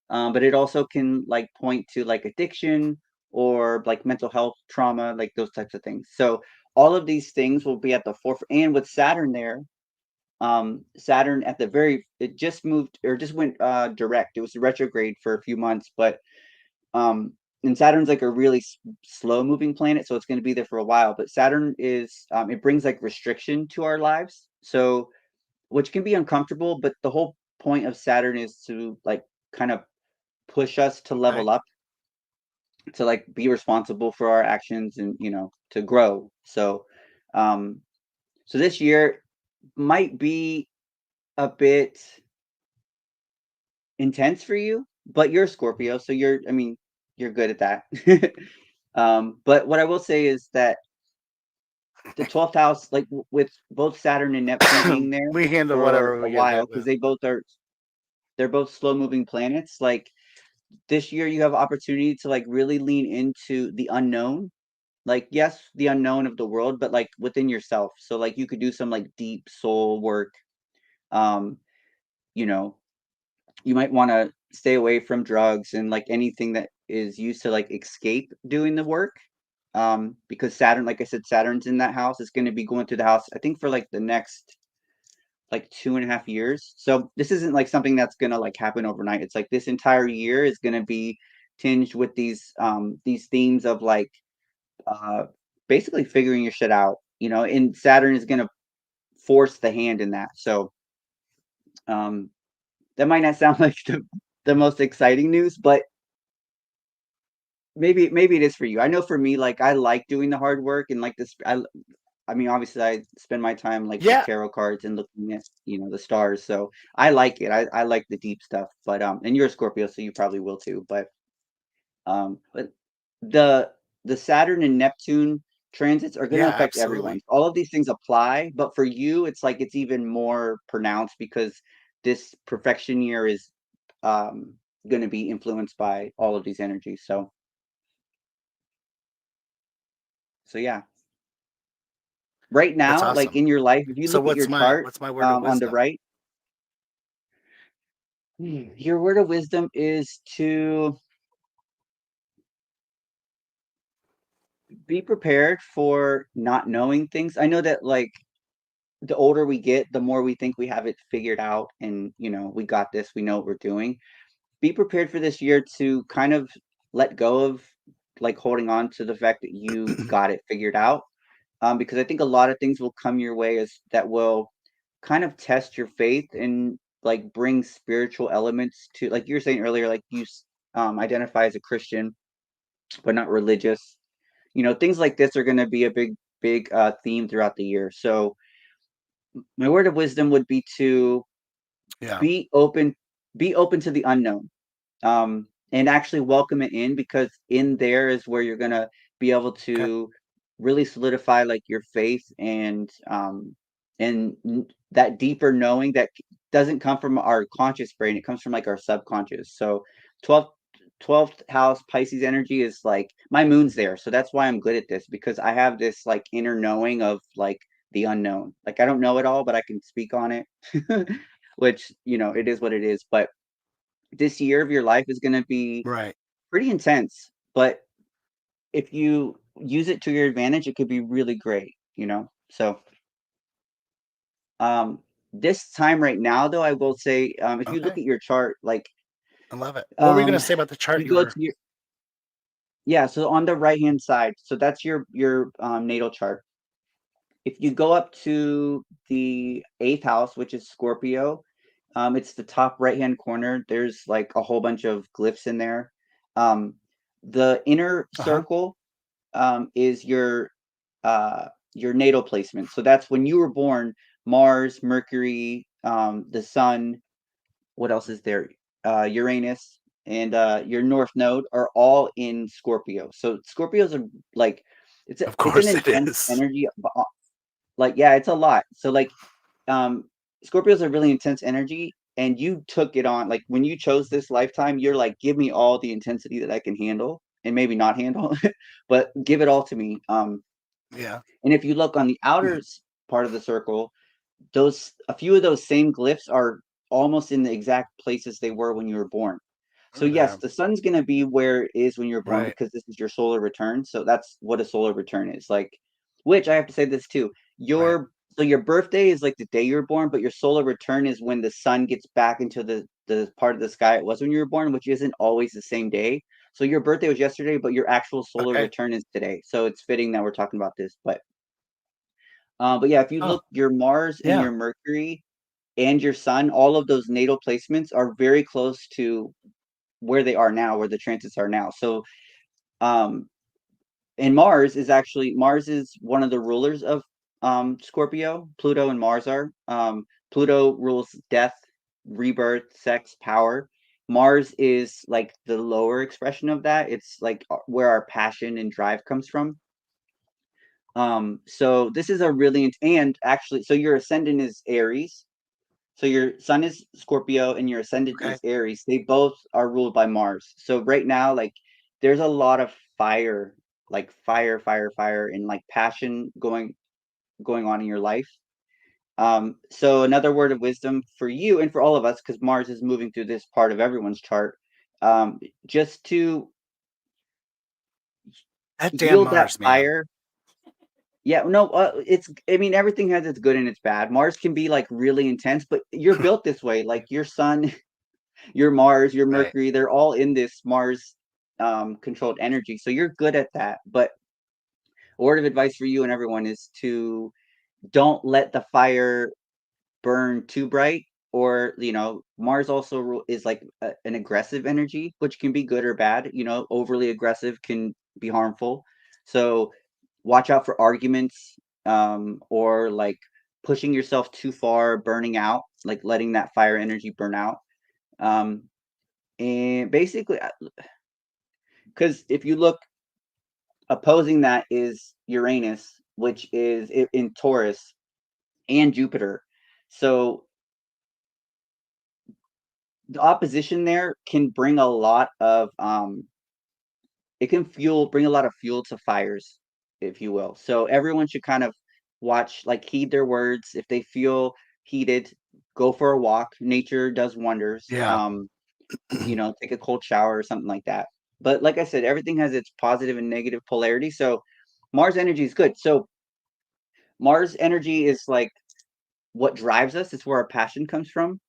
[SPEAKER 10] but it also can like point to like addiction or like mental health trauma, like those types of things. So all of these things will be at the forefront. And with Saturn there, Saturn at the it just moved or just went direct. It was retrograde for a few months, but and Saturn's like a really slow moving planet, so it's going to be there for a while. But Saturn is it brings like restriction to our lives, so which can be uncomfortable. But the whole point of Saturn is to like kind of push us to level up, to like be responsible for our actions, and to grow. So so this year might be a bit intense for you, but you're a Scorpio, so you're good at that. But what I will say is that the 12th house, like with both Saturn and Neptune being there
[SPEAKER 4] we handle
[SPEAKER 10] for
[SPEAKER 4] whatever
[SPEAKER 10] a
[SPEAKER 4] we get
[SPEAKER 10] while,
[SPEAKER 4] hit
[SPEAKER 10] because
[SPEAKER 4] with.
[SPEAKER 10] they're both slow moving planets. Like this year you have opportunity to like really lean into the unknown. Like, yes, the unknown of the world, but like within yourself. So like you could do some like deep soul work. Um, you know, you might want to stay away from drugs and like anything that is used to like escape doing the work. Because Saturn, like I said, Saturn's in that house. It's going to be going through the house, I think, for like the next like 2.5 years. So this isn't like something that's going to like happen overnight. It's like this entire year is going to be tinged with these themes of like basically figuring your shit out, and Saturn is going to force the hand in that. So that might not sound like the most exciting news, but maybe it is for you. I know for me, like I like doing the hard work and like this. I mean, obviously, I spend my time like with tarot cards and looking at the stars. So I like it. I like the deep stuff. But and you're a Scorpio, so you probably will too. But the Saturn and Neptune transits are going to affect everyone. All of these things apply, but for you, it's like it's even more pronounced because this perfection year is going to be influenced by all of these energies. So yeah. Right now,
[SPEAKER 4] awesome.
[SPEAKER 10] like in your life, if you look at your chart
[SPEAKER 4] what's my word of wisdom?
[SPEAKER 10] on the right, your word of wisdom is to be prepared for not knowing things. I know that like the older we get, the more we think we have it figured out and we got this, we know what we're doing. Be prepared for this year to kind of let go of like holding on to the fact that you got it figured out. Because I think a lot of things will come your way as that will kind of test your faith and like bring spiritual elements to, like you were saying earlier, like you identify as a Christian but not religious. Things like this are going to be a big theme throughout the year. So my word of wisdom would be to be open to the unknown, and actually welcome it in, because in there is where you're going to be able to really solidify like your faith and that deeper knowing that doesn't come from our conscious brain. It comes from like our subconscious. So 12th house Pisces energy is like my moon's there. So that's why I'm good at this, because I have this like inner knowing of like the unknown. Like I don't know it all, but I can speak on it, which, it is what it is. But this year of your life is going to be pretty intense, but if you use it to your advantage, it could be really great, So this time right now, though, I will say, if you look at your chart, like
[SPEAKER 4] I love it. What were you going to say about the chart?
[SPEAKER 10] Yeah, so on the right hand side, so that's your natal chart. If you go up to the 8th house, which is Scorpio, it's the top right hand corner. There's like a whole bunch of glyphs in there. The inner circle is your natal placement. So that's when you were born. Mars, Mercury, the Sun. What else is there? Uranus and your North Node are all in Scorpio. So Scorpios are like it's an intense energy. Like yeah, it's a lot. So like Scorpio's a really intense energy, and you took it on. Like when you chose this lifetime, you're like, give me all the intensity that I can handle, and maybe not handle, but give it all to me.
[SPEAKER 4] Yeah.
[SPEAKER 10] And if you look on the outer part of the circle, a few of those same glyphs are almost in the exact places they were when you were born. So yes,
[SPEAKER 4] Yeah.
[SPEAKER 10] the sun's going to be where it is when you're born
[SPEAKER 4] Right.
[SPEAKER 10] because this is your solar return. So that's what a solar return is like. Which I have to say this too.
[SPEAKER 4] Right.
[SPEAKER 10] So your birthday is like the day you're born, but your solar return is when the sun gets back into the part of the sky it was when you were born, which isn't always the same day. So your birthday was yesterday, but your actual solar
[SPEAKER 4] Okay.
[SPEAKER 10] return is today. So it's fitting that we're talking about this. But yeah, if you
[SPEAKER 4] Oh,
[SPEAKER 10] look, your Mars and
[SPEAKER 4] yeah.
[SPEAKER 10] your Mercury and your Sun, all of those natal placements are very close to where they are now, where the transits are now. So, um, and Mars is one of the rulers of Scorpio. Pluto and Mars are. Pluto rules death, rebirth, sex, power. Mars is like the lower expression of that. It's like where our passion and drive comes from. So this is a really and actually, so your ascendant is Aries. So your sun is Scorpio and your ascendant
[SPEAKER 4] Okay.
[SPEAKER 10] is Aries. They both are ruled by Mars. So right now, like there's a lot of fire, like fire, and like passion going on in your life. So another word of wisdom for you and for all of us, because Mars is moving through this part of everyone's chart, just to
[SPEAKER 4] That damn
[SPEAKER 10] yield that
[SPEAKER 4] Mars, man.
[SPEAKER 10] fire. Yeah, no, I mean, everything has its good and its bad. Mars can be like really intense, but you're built this way. Like your sun, your Mars, your
[SPEAKER 4] Right.
[SPEAKER 10] Mercury, they're all in this Mars controlled energy. So you're good at that. But a word of advice for you and everyone is to don't let the fire burn too bright. Or, Mars also is like an aggressive energy, which can be good or bad. Overly aggressive can be harmful. So watch out for arguments, or like pushing yourself too far, burning out, like letting that fire energy burn out. And basically, because if you look, opposing that is Uranus, which is in Taurus, and Jupiter. So the opposition there can bring a lot of it can bring a lot of fuel to fires, if you will. So everyone should kind of watch, like heed their words. If they feel heated, go for a walk. Nature does wonders.
[SPEAKER 4] Yeah.
[SPEAKER 10] Take a cold shower or something like that. But like I said, everything has its positive and negative polarity. So Mars energy is good. So Mars energy is like what drives us. It's where our passion comes from.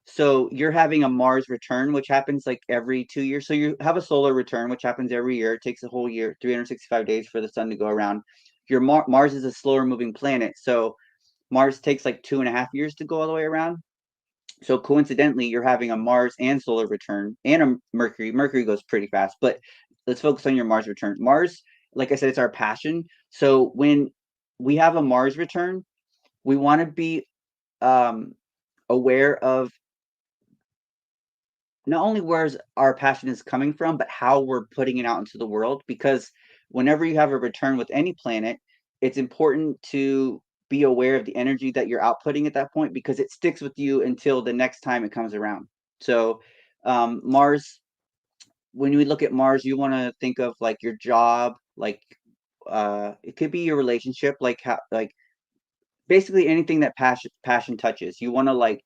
[SPEAKER 10] So you're having a Mars return, which happens like every 2 years. So you have a solar return, which happens every year. It takes a whole year, 365 days for the sun to go around. Your Mars is a slower moving planet. So Mars takes like 2.5 years to go all the way around. So coincidentally, you're having a Mars and solar return and a Mercury. Mercury goes pretty fast, but let's focus on your Mars return. Mars, like I said, it's our passion. So when we have a Mars return, we want to be um, aware of not only where our passion is coming from, but how we're putting it out into the world. Because whenever you have a return with any planet, it's important to be aware of the energy that you're outputting at that point because it sticks with you until the next time it comes around. So, Mars, when we look at Mars, you want to think of like your job, like it could be your relationship, like how, like basically anything that passion touches. You want to like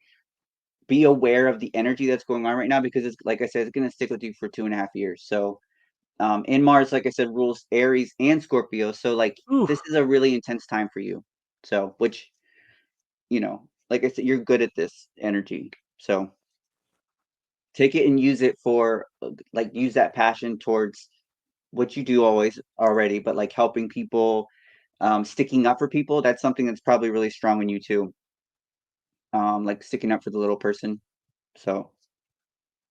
[SPEAKER 10] be aware of the energy that's going on right now because it's like I said, it's going to stick with you for 2.5 years. So, in Mars, like I said, rules Aries and Scorpio. So, like
[SPEAKER 4] Ooh.
[SPEAKER 10] this is a really intense time for you. So, which like I said, you're good at this energy. So, take it and use it for like use that passion towards what you do always already, but like helping people, sticking up for people. That's something that's probably really strong in you too. Like sticking up for the little person. So.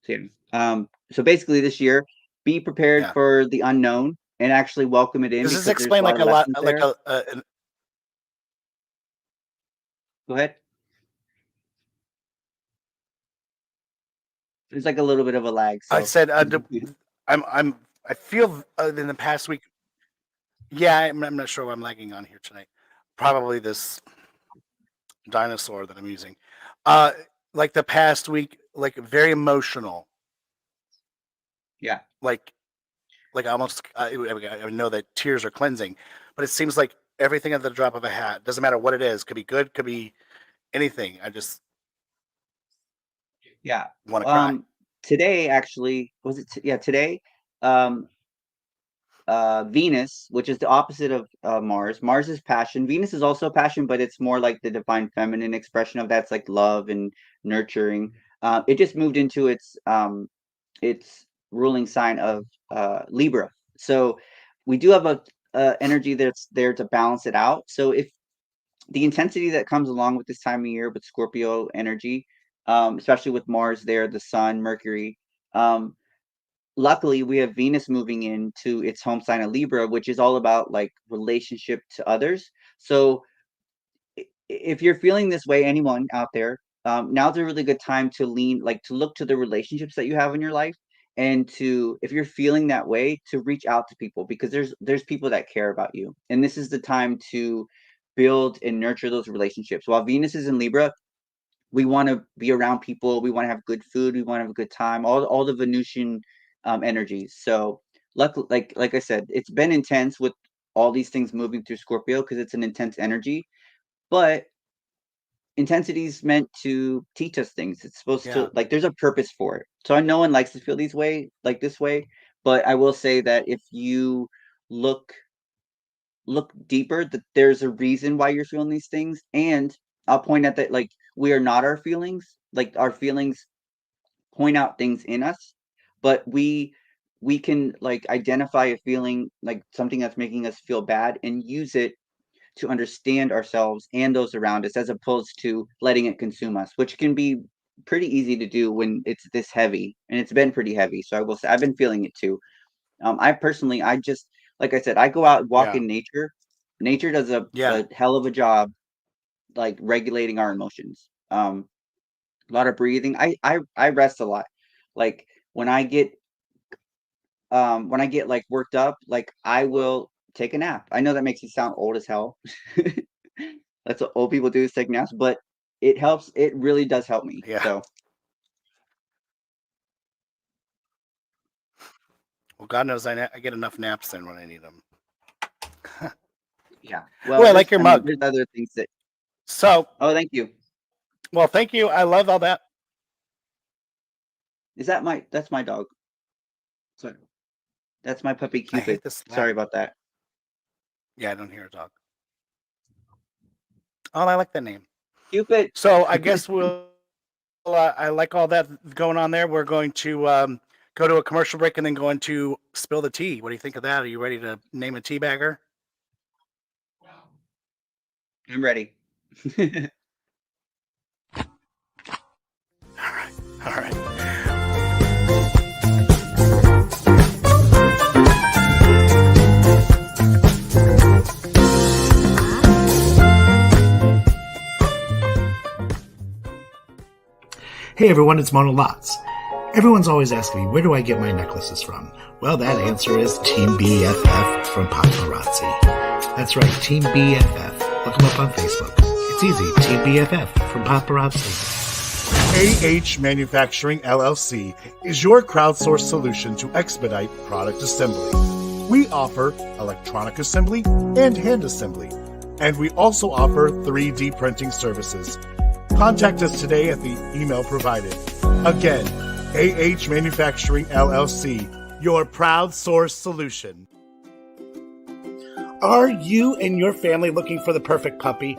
[SPEAKER 10] So, yeah. So basically this year, be prepared
[SPEAKER 4] Yeah.
[SPEAKER 10] for the unknown and actually welcome it in
[SPEAKER 4] Does this
[SPEAKER 10] because there's a
[SPEAKER 4] explain
[SPEAKER 10] lot
[SPEAKER 4] like
[SPEAKER 10] of
[SPEAKER 4] a lot,
[SPEAKER 10] lessons
[SPEAKER 4] like
[SPEAKER 10] there. Go ahead. There's like a little bit of a lag,
[SPEAKER 4] I
[SPEAKER 10] so
[SPEAKER 4] said, I feel in the past week. Yeah, I'm not sure what I'm lagging on here tonight. Probably this dinosaur that I'm using. Like the past week, like very emotional.
[SPEAKER 10] Yeah.
[SPEAKER 4] Like almost, I know that tears are cleansing, but it seems like everything at the drop of a hat. Doesn't matter what it is. Could be good. Could be anything. I just
[SPEAKER 10] Yeah.
[SPEAKER 4] want to cry.
[SPEAKER 10] Today actually was it? Today. Venus, which is the opposite of Mars. Mars is passion. Venus is also passion, but it's more like the divine feminine expression of that's like love and nurturing. It just moved into its ruling sign of Libra. So we do have a energy that's there to balance it out. So if the intensity that comes along with this time of year with Scorpio energy, especially with Mars there, the Sun, Mercury. Luckily, we have Venus moving into its home sign of Libra, which is all about like relationship to others. So if you're feeling this way, anyone out there, now's a really good time to look to the relationships that you have in your life, and if you're feeling that way, to reach out to people, because there's people that care about you, and this is the time to build and nurture those relationships. While Venus is in Libra, we want to be around people. We want to have good food. We want to have a good time. All the Venusian energies. So, luckily, like I said, it's been intense with all these things moving through Scorpio because it's an intense energy. But intensity is meant to teach us things. It's supposed to there's a purpose for it. So no one likes to feel this way, but I will say that if you look deeper, that there's a reason why you're feeling these things. And I'll point out that like we are not our feelings. Like our feelings point out things in us, but we can like identify a feeling, like something that's making us feel bad, and use it to understand ourselves and those around us, as opposed to letting it consume us, which can be pretty easy to do when it's this heavy, and it's been pretty heavy. So I will say I've been feeling it too. I personally, I just, like I said, I go out and walk in nature. Nature does a hell of a job, like regulating our emotions. A lot of breathing. I rest a lot. Like when I get like worked up, like I will take a nap. I know that makes you sound old as hell. That's what old people do, is take naps, but it helps. It really does help me.
[SPEAKER 4] Yeah.
[SPEAKER 10] So.
[SPEAKER 4] Well, God knows I get enough naps in when I need them.
[SPEAKER 10] Yeah.
[SPEAKER 4] Well, I like your mug.
[SPEAKER 10] There's other things that.
[SPEAKER 4] So.
[SPEAKER 10] Oh, thank you.
[SPEAKER 4] Well, thank you. I love all that.
[SPEAKER 10] That's my dog. Sorry. That's my puppy Cupid. Sorry about that.
[SPEAKER 4] Yeah, I don't hear a dog. Oh, I like that name.
[SPEAKER 10] Cupid.
[SPEAKER 4] So I guess I like all that going on there. We're going to go to a commercial break and then go into Spill the Tea. What do you think of that? Are you ready to name a tea bagger?
[SPEAKER 10] I'm ready.
[SPEAKER 4] All right.
[SPEAKER 11] Hey everyone, it's Mona Lotz. Everyone's always asking me, where do I get my necklaces from? Well, that answer is Team BFF from Paparazzi. That's right, Team BFF. Look them up on Facebook. It's easy, Team BFF from Paparazzi.
[SPEAKER 12] AH Manufacturing LLC is your crowdsourced solution to expedite product assembly. We offer electronic assembly and hand assembly, and we also offer 3D printing services. Contact us today at the email provided. Again, AH Manufacturing LLC, your proud source solution.
[SPEAKER 11] Are you and your family looking for the perfect puppy?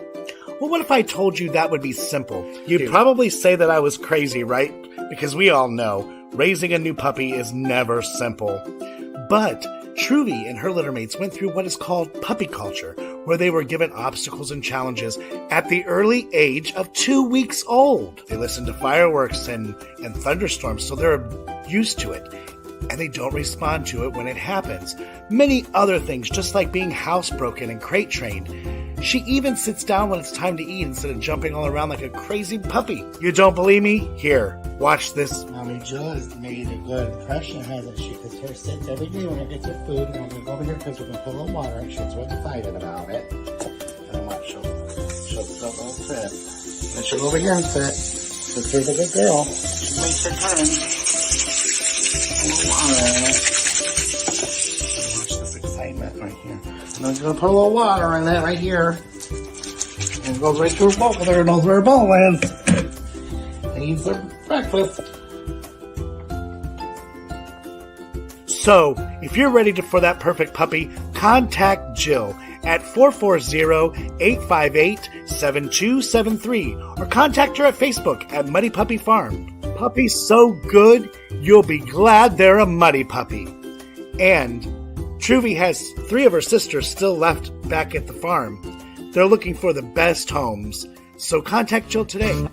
[SPEAKER 11] Well, what if I told you that would be simple? You'd probably say that I was crazy, right? Because we all know raising a new puppy is never simple. But Trudy and her littermates went through what is called puppy culture, where they were given obstacles and challenges at the early age of 2 weeks old. They listen to fireworks and thunderstorms, so they're used to it, and they don't respond to it when it happens. Many other things, just like being housebroken and crate trained. She even sits down when it's time to eat instead of jumping all around like a crazy puppy. You don't believe me? Here, watch this.
[SPEAKER 13] Mommy Jill has made a good impression, hasn't she? Because her sits every day when I get her food, and I'm going to go over here because we're going to put a little water, and she's real excited about it. And then what? She'll go sit. Let her go over here and sit. Sister's a good girl. She makes her turn. A little water in it. Watch this excitement right here. And I'm gonna put a little water in that right here. And it goes right to her bowl. There knows where her bowl is. And eats her breakfast.
[SPEAKER 11] So, if you're ready for that perfect puppy, contact Jill at 440-858-7273 or contact her at Facebook at Muddy Puppy Farm. Puppy's so good, you'll be glad they're a muddy puppy. And Truvy has 3 of her sisters still left back at the farm. They're looking for the best homes, so contact Jill today.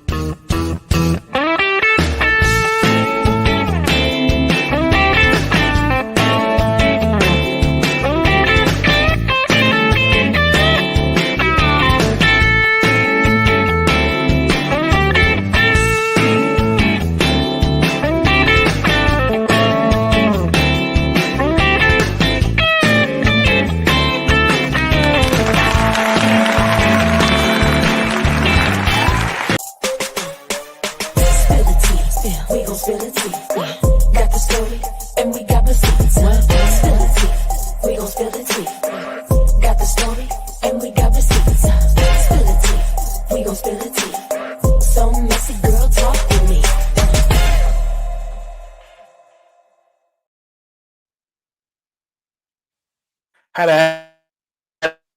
[SPEAKER 11] Had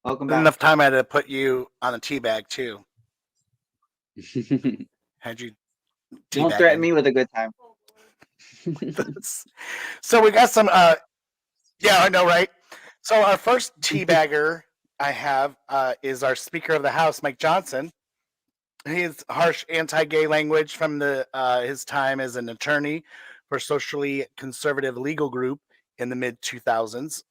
[SPEAKER 10] Welcome back.
[SPEAKER 11] enough time I had to put you on a tea bag too. Had you
[SPEAKER 10] Don't threaten me with a good time.
[SPEAKER 11] So we got some yeah, I know, right? So our first teabagger I have is our Speaker of the House, Mike Johnson. His harsh anti-gay language from his time as an attorney for a socially conservative legal group in the mid-2000s.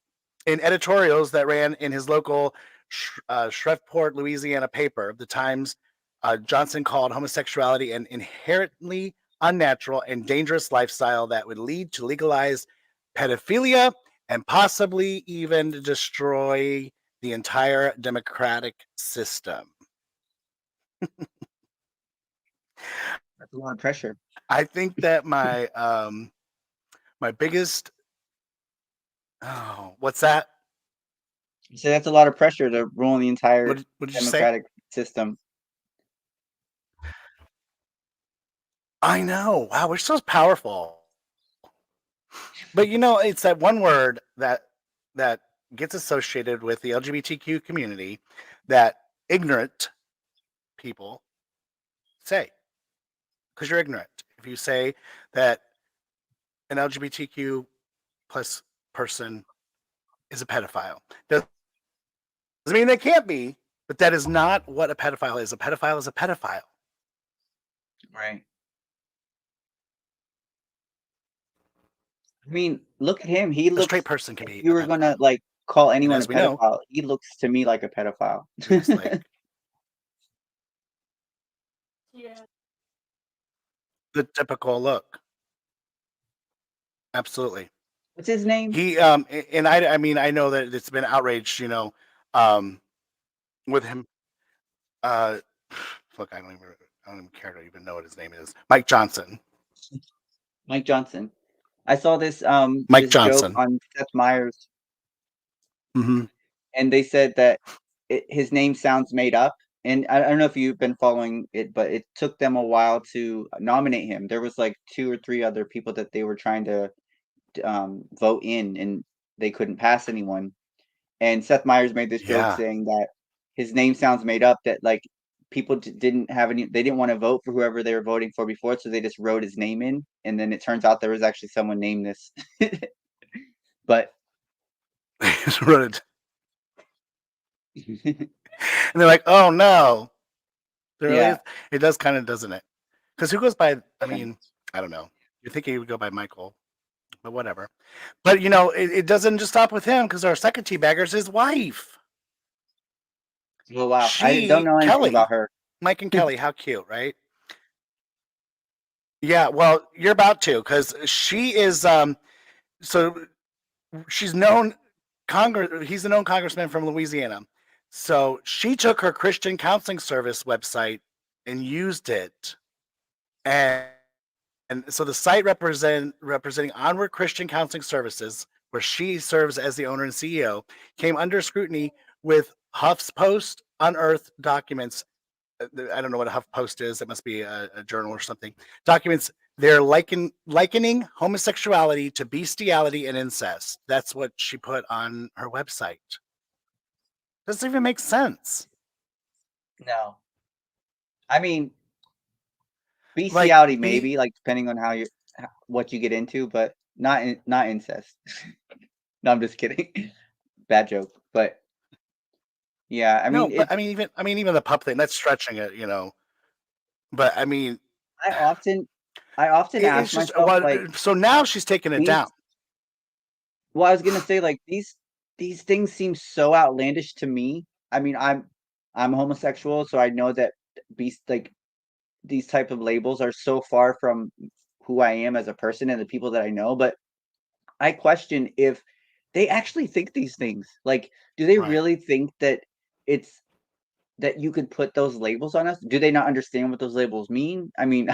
[SPEAKER 11] In editorials that ran in his local Shreveport, Louisiana paper, The Times, Johnson called homosexuality an inherently unnatural and dangerous lifestyle that would lead to legalized pedophilia and possibly even destroy the entire democratic system.
[SPEAKER 10] That's a lot of pressure.
[SPEAKER 11] I think that my my biggest what's that?
[SPEAKER 10] So that's a lot of pressure to ruin the entire
[SPEAKER 11] What did you say?
[SPEAKER 10] democratic system.
[SPEAKER 11] I know. Wow, we're so powerful. But it's that one word that gets associated with the LGBTQ community that ignorant people say. Because you're ignorant. If you say that an LGBTQ plus person is a pedophile, doesn't mean they can't be, but that is not what a pedophile is. A pedophile is a pedophile.
[SPEAKER 10] Right. I mean, look at him. He looks.
[SPEAKER 11] A straight person can be.
[SPEAKER 10] If you were gonna call anyone a
[SPEAKER 11] as we know-
[SPEAKER 10] pedophile, he looks to me like a pedophile.
[SPEAKER 11] It's like the typical look. Absolutely.
[SPEAKER 10] What's his name?
[SPEAKER 11] He and I mean I know that it's been outraged, with him. Look, I don't even care to even know what his name is. Mike Johnson.
[SPEAKER 10] Mike Johnson. I saw this
[SPEAKER 11] Mike
[SPEAKER 10] this
[SPEAKER 11] Johnson.
[SPEAKER 10] joke on Seth Meyers,
[SPEAKER 11] Mm-hmm.
[SPEAKER 10] and they said that his name sounds made up. And I don't know if you've been following it, but it took them a while to nominate him. There was like 2 or 3 other people that they were trying to vote in, and they couldn't pass anyone. And Seth Meyers made this joke
[SPEAKER 11] Yeah.
[SPEAKER 10] saying that his name sounds made up. That people didn't have any. They didn't want to vote for whoever they were voting for before, so they just wrote his name in. And then it turns out there was actually someone named this. But
[SPEAKER 11] Just wrote it. And they're like, oh no. There really
[SPEAKER 10] Yeah.
[SPEAKER 11] is? It does kind of, doesn't it? Because who goes by, I mean, I don't know. You're thinking he would go by Michael, but whatever. But it doesn't just stop with him, because our second teabagger is his wife.
[SPEAKER 10] well, wow, I don't know anything
[SPEAKER 11] Kelly.
[SPEAKER 10] about her.
[SPEAKER 11] Mike and Kelly, how cute, right? Yeah, well, you're about to, because she is so she's known he's a known congressman from Louisiana.
[SPEAKER 4] So she took her Christian counseling service website and used it, and so the site representing Onward Christian Counseling Services, where she serves as the owner and CEO, came under scrutiny with HuffPost unearthed documents. I don't know what a HuffPost is. It must be a journal or something. Documents they're likening homosexuality to bestiality and incest. That's what she put on her website. Doesn't even make sense.
[SPEAKER 10] No. I mean, bestiality maybe, like depending on what you get into, but not incest. No, I'm just kidding. Bad joke, but yeah, I
[SPEAKER 4] No,
[SPEAKER 10] mean,
[SPEAKER 4] but even the pup thing, that's stretching it, But I mean,
[SPEAKER 10] I often ask
[SPEAKER 4] it's just
[SPEAKER 10] myself, like,
[SPEAKER 4] so now she's taking it down.
[SPEAKER 10] Well, I was gonna say, like, these things seem so outlandish to me. I mean, I'm homosexual, so I know that these type of labels are so far from who I am as a person and the people that I know, but I question if they actually think these things. Like, do they really think that you could put those labels on us? Do they not understand what those labels mean? I mean,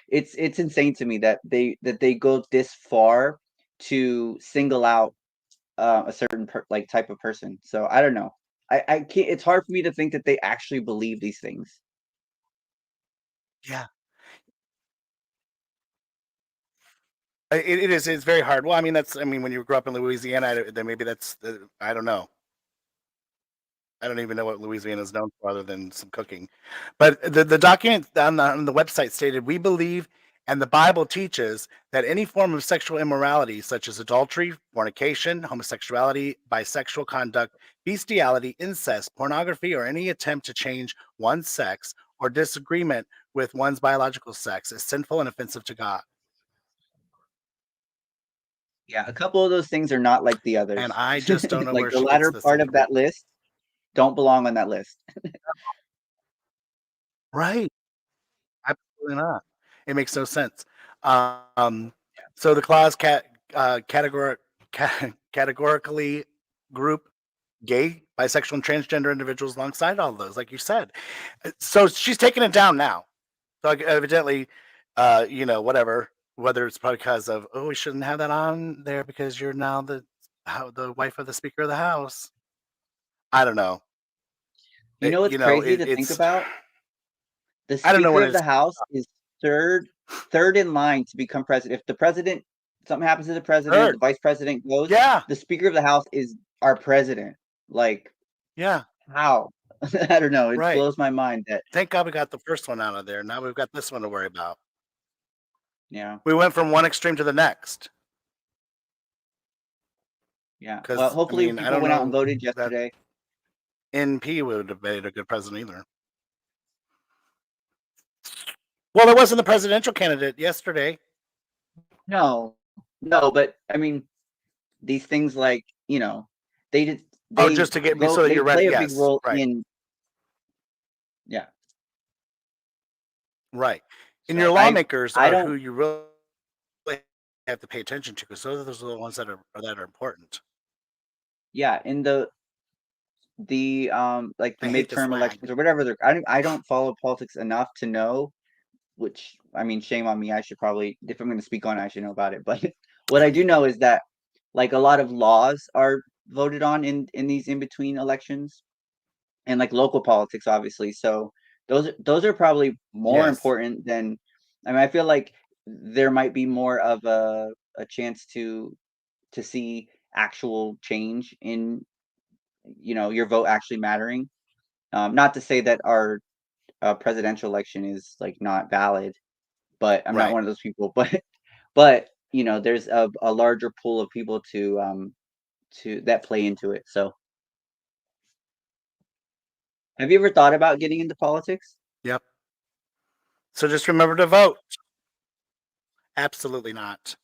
[SPEAKER 10] it's insane to me that they go this far to single out a certain type of person. So I don't know. I can't. It's hard for me to think that they actually believe these things.
[SPEAKER 4] Yeah. It is. It's very hard. Well, I mean, when you grew up in Louisiana, then maybe I don't know. I don't even know what Louisiana is known for other than some cooking. But the document on the website stated, we believe and the Bible teaches that any form of sexual immorality, such as adultery, fornication, homosexuality, bisexual conduct, bestiality, incest, pornography, or any attempt to change one's sex or disagreement with one's biological sex, is sinful and offensive to God.
[SPEAKER 10] Yeah, a couple of those things are not like the others.
[SPEAKER 4] And I just don't know
[SPEAKER 10] like
[SPEAKER 4] where
[SPEAKER 10] the
[SPEAKER 4] she gets
[SPEAKER 10] latter
[SPEAKER 4] this
[SPEAKER 10] part of that
[SPEAKER 4] information.
[SPEAKER 10] list don't belong on that list.
[SPEAKER 4] Right. Absolutely not. It makes no sense. So the clause categorically group gay, bisexual, and transgender individuals alongside all of those, like you said. So she's taking it down now. So evidently, whatever, whether it's probably because of, we shouldn't have that on there because you're now the wife of the Speaker of the House. I don't know.
[SPEAKER 10] You know what's crazy to think about? The
[SPEAKER 4] I don't know
[SPEAKER 10] Speaker
[SPEAKER 4] when
[SPEAKER 10] of the House is third in line to become president. If something happens to the president, the vice president goes.
[SPEAKER 4] Yeah.
[SPEAKER 10] The Speaker of the House is our president. Like,
[SPEAKER 4] yeah.
[SPEAKER 10] How? I don't know. It
[SPEAKER 4] Right.
[SPEAKER 10] blows my mind that.
[SPEAKER 4] Thank God we got the first one out of there. Now we've got this one to worry about.
[SPEAKER 10] Yeah.
[SPEAKER 4] We went from one extreme to the next.
[SPEAKER 10] Yeah. Well, hopefully people went out and voted yesterday.
[SPEAKER 4] NP would have made a good president either. Well, it wasn't the presidential candidate yesterday.
[SPEAKER 10] No, but I mean, these things like, they
[SPEAKER 4] just to get me so that you're ready.
[SPEAKER 10] They play a big role in. Yeah.
[SPEAKER 4] Right. And your lawmakers are who you really have to pay attention to, because those are the ones that are important.
[SPEAKER 10] Yeah, in the like the midterm elections or whatever I don't follow politics enough to know, which, I mean, shame on me. I should probably, if I'm going to speak on it, I should know about it. But what I do know is that, like, a lot of laws are voted on in these in-between elections, and like local politics, obviously. So those are probably more important than, I mean, I feel like there might be more of a chance to see actual change in, your vote actually mattering. Not to say that our presidential election is like not valid, but I'm not one of those people. But there's a larger pool of people to that play into it. So, have you ever thought about getting into politics?
[SPEAKER 4] Yep. So just remember to vote. Absolutely not.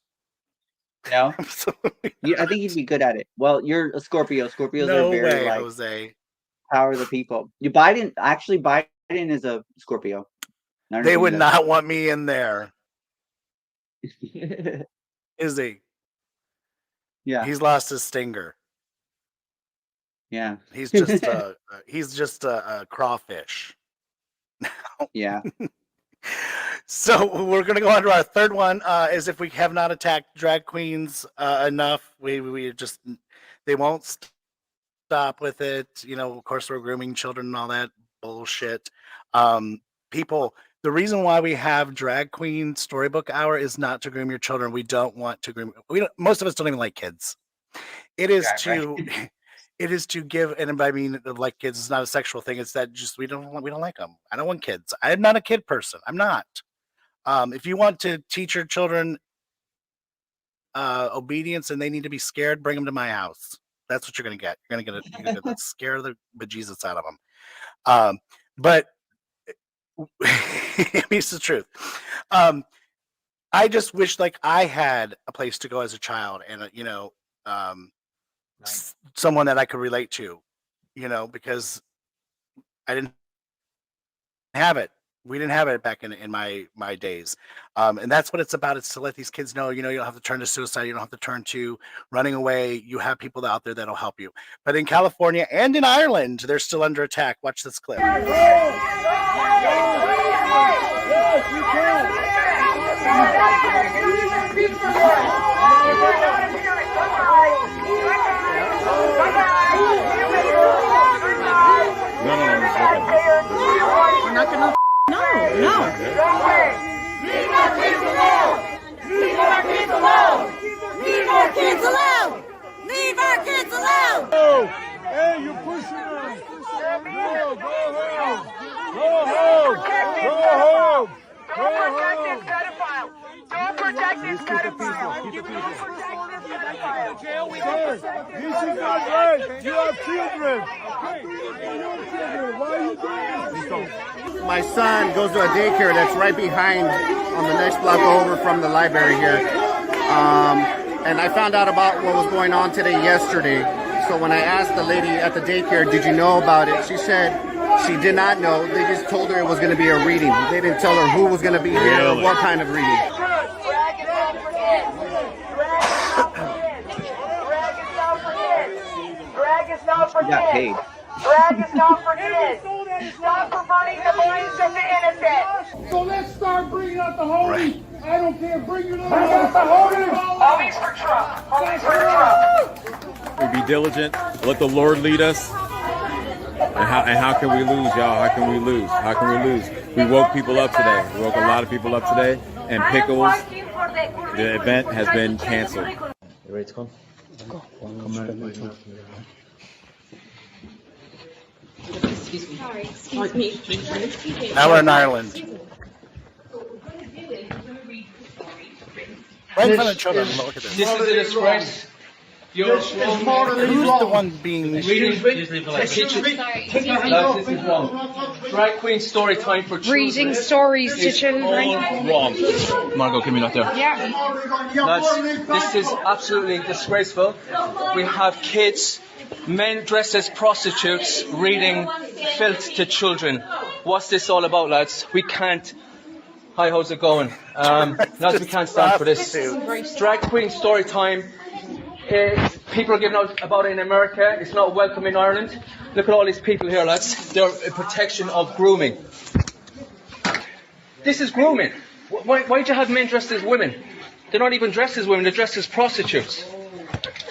[SPEAKER 10] No,
[SPEAKER 4] absolutely.
[SPEAKER 10] I think you'd be good at it. Well, you're a Scorpio. Scorpios are very like
[SPEAKER 4] Jose.
[SPEAKER 10] Power of the people. Biden is a Scorpio.
[SPEAKER 4] They would not want me in there. Is he?
[SPEAKER 10] Yeah.
[SPEAKER 4] He's lost his stinger.
[SPEAKER 10] Yeah.
[SPEAKER 4] He's just a crawfish.
[SPEAKER 10] Yeah.
[SPEAKER 4] So we're gonna go on to our third one. Is if we have not attacked drag queens enough, we just they won't stop with it. You know, of course, we're grooming children and all that bullshit. People, the reason why we have drag queen storybook hour is not to groom your children. We don't want to groom. Most of us don't even like kids. It is to. Right. It is to give, and by mean like kids, it's not a sexual thing. It's that just we don't like them. I don't want kids. I'm not a kid person. I'm not. If you want to teach your children obedience and they need to be scared, bring them to my house. That's what you're gonna get. You're gonna scare the bejesus out of them. But it's the truth. I just wish like I had a place to go as a child, and someone that I could relate to, because I didn't have it. We didn't have it back in my days. And that's what it's about. It's to let these kids know, you don't have to turn to suicide. You don't have to turn to running away. You have people out there that'll help you. But in California and in Ireland, they're still under attack. Watch this clip.
[SPEAKER 6] We're not gonna. No. Leave our kids alone! Leave our kids alone! Leave our kids alone! Leave our kids alone!
[SPEAKER 1] Oh, hey, you're pushing us! Go home! Go home! Go home!
[SPEAKER 6] Don't protect this pedophile! Don't protect this pedophile!
[SPEAKER 1] This is not right! You have children! Why are you doing this?
[SPEAKER 14] My son goes to a daycare that's right behind on the next block over from the library here. And I found out about what was going on today yesterday. So when I asked the lady at the daycare, did you know about it? She said she did not know. They just told her it was going to be a reading. They didn't tell her who was going to be here or what kind of reading.
[SPEAKER 6] Drag is not for kids.
[SPEAKER 10] You got paid.
[SPEAKER 6] Drag is not for kids. Stop promoting the minds of the innocent.
[SPEAKER 1] So let's start bringing out the homies. I don't care. Bring it out.
[SPEAKER 6] Bring out the homies. Homies for Trump. Homies for Trump.
[SPEAKER 15] We be diligent. Let the Lord lead us. And how can we lose, y'all? How can we lose? How can we lose? We woke people up today. We woke a lot of people up today. And Pickles, the event has been canceled.
[SPEAKER 16] You ready to come? Go.
[SPEAKER 17] Excuse me. Sorry, excuse me.
[SPEAKER 4] Now we're in Ireland. Right in front of children. Look at this.
[SPEAKER 3] This is a disgrace.
[SPEAKER 4] Who's the one being...
[SPEAKER 3] This is wrong. Drag queen story time for children.
[SPEAKER 17] Reading stories to children.
[SPEAKER 3] All wrong. Margot, give me that there.
[SPEAKER 17] Yeah.
[SPEAKER 3] Lads, this is absolutely disgraceful. We have kids, men dressed as prostitutes, reading filth to children. What's this all about, lads? We can't... Hi, how's it going? Lads, we can't stand for this. Drag queen story time. People are giving out about it in America. It's not welcome in Ireland. Look at all these people here, lads. They're a protection of grooming. This is grooming. Why'd you have men dressed as women? They're not even dressed as women. They're dressed as prostitutes.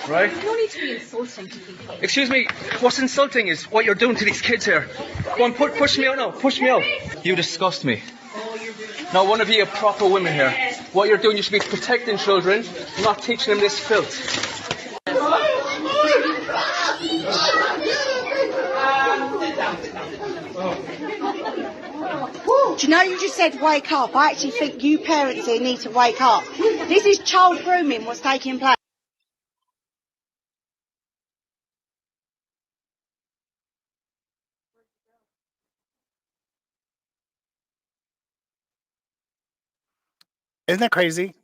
[SPEAKER 3] Right?
[SPEAKER 17] You don't need to be insulting to people.
[SPEAKER 3] Excuse me. What's insulting is what you're doing to these kids here. Go on, push me out now. Push me out. You disgust me. Now, one of you are proper women here. What you're doing, you should be protecting children, not teaching them this filth.
[SPEAKER 18] Do you know you just said wake up? I actually think you parents here need to wake up. This is child grooming what's taking place.
[SPEAKER 4] Isn't that crazy?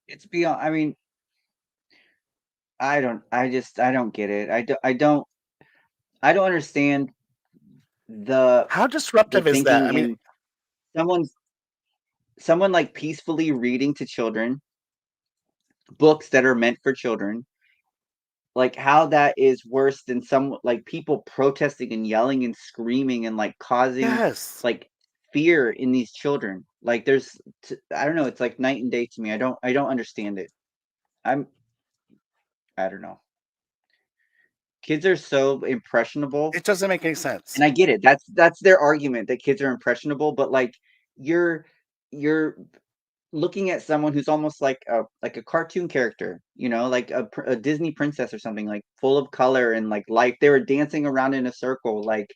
[SPEAKER 10] It's beyond. I mean, I don't get it. I don't understand
[SPEAKER 4] how disruptive is that? I mean,
[SPEAKER 10] someone like peacefully reading to children books that are meant for children, like how that is worse than some like people protesting and yelling and screaming and like causing like fear in these children. Like there's I don't know, it's like night and day to me. I don't understand it. I don't know. Kids are so impressionable.
[SPEAKER 4] It doesn't make any sense.
[SPEAKER 10] And I get it. That's their argument, that kids are impressionable, but like you're looking at someone who's almost like a cartoon character, you know, like a Disney princess or something, like full of color and like life. They were dancing around in a circle. Like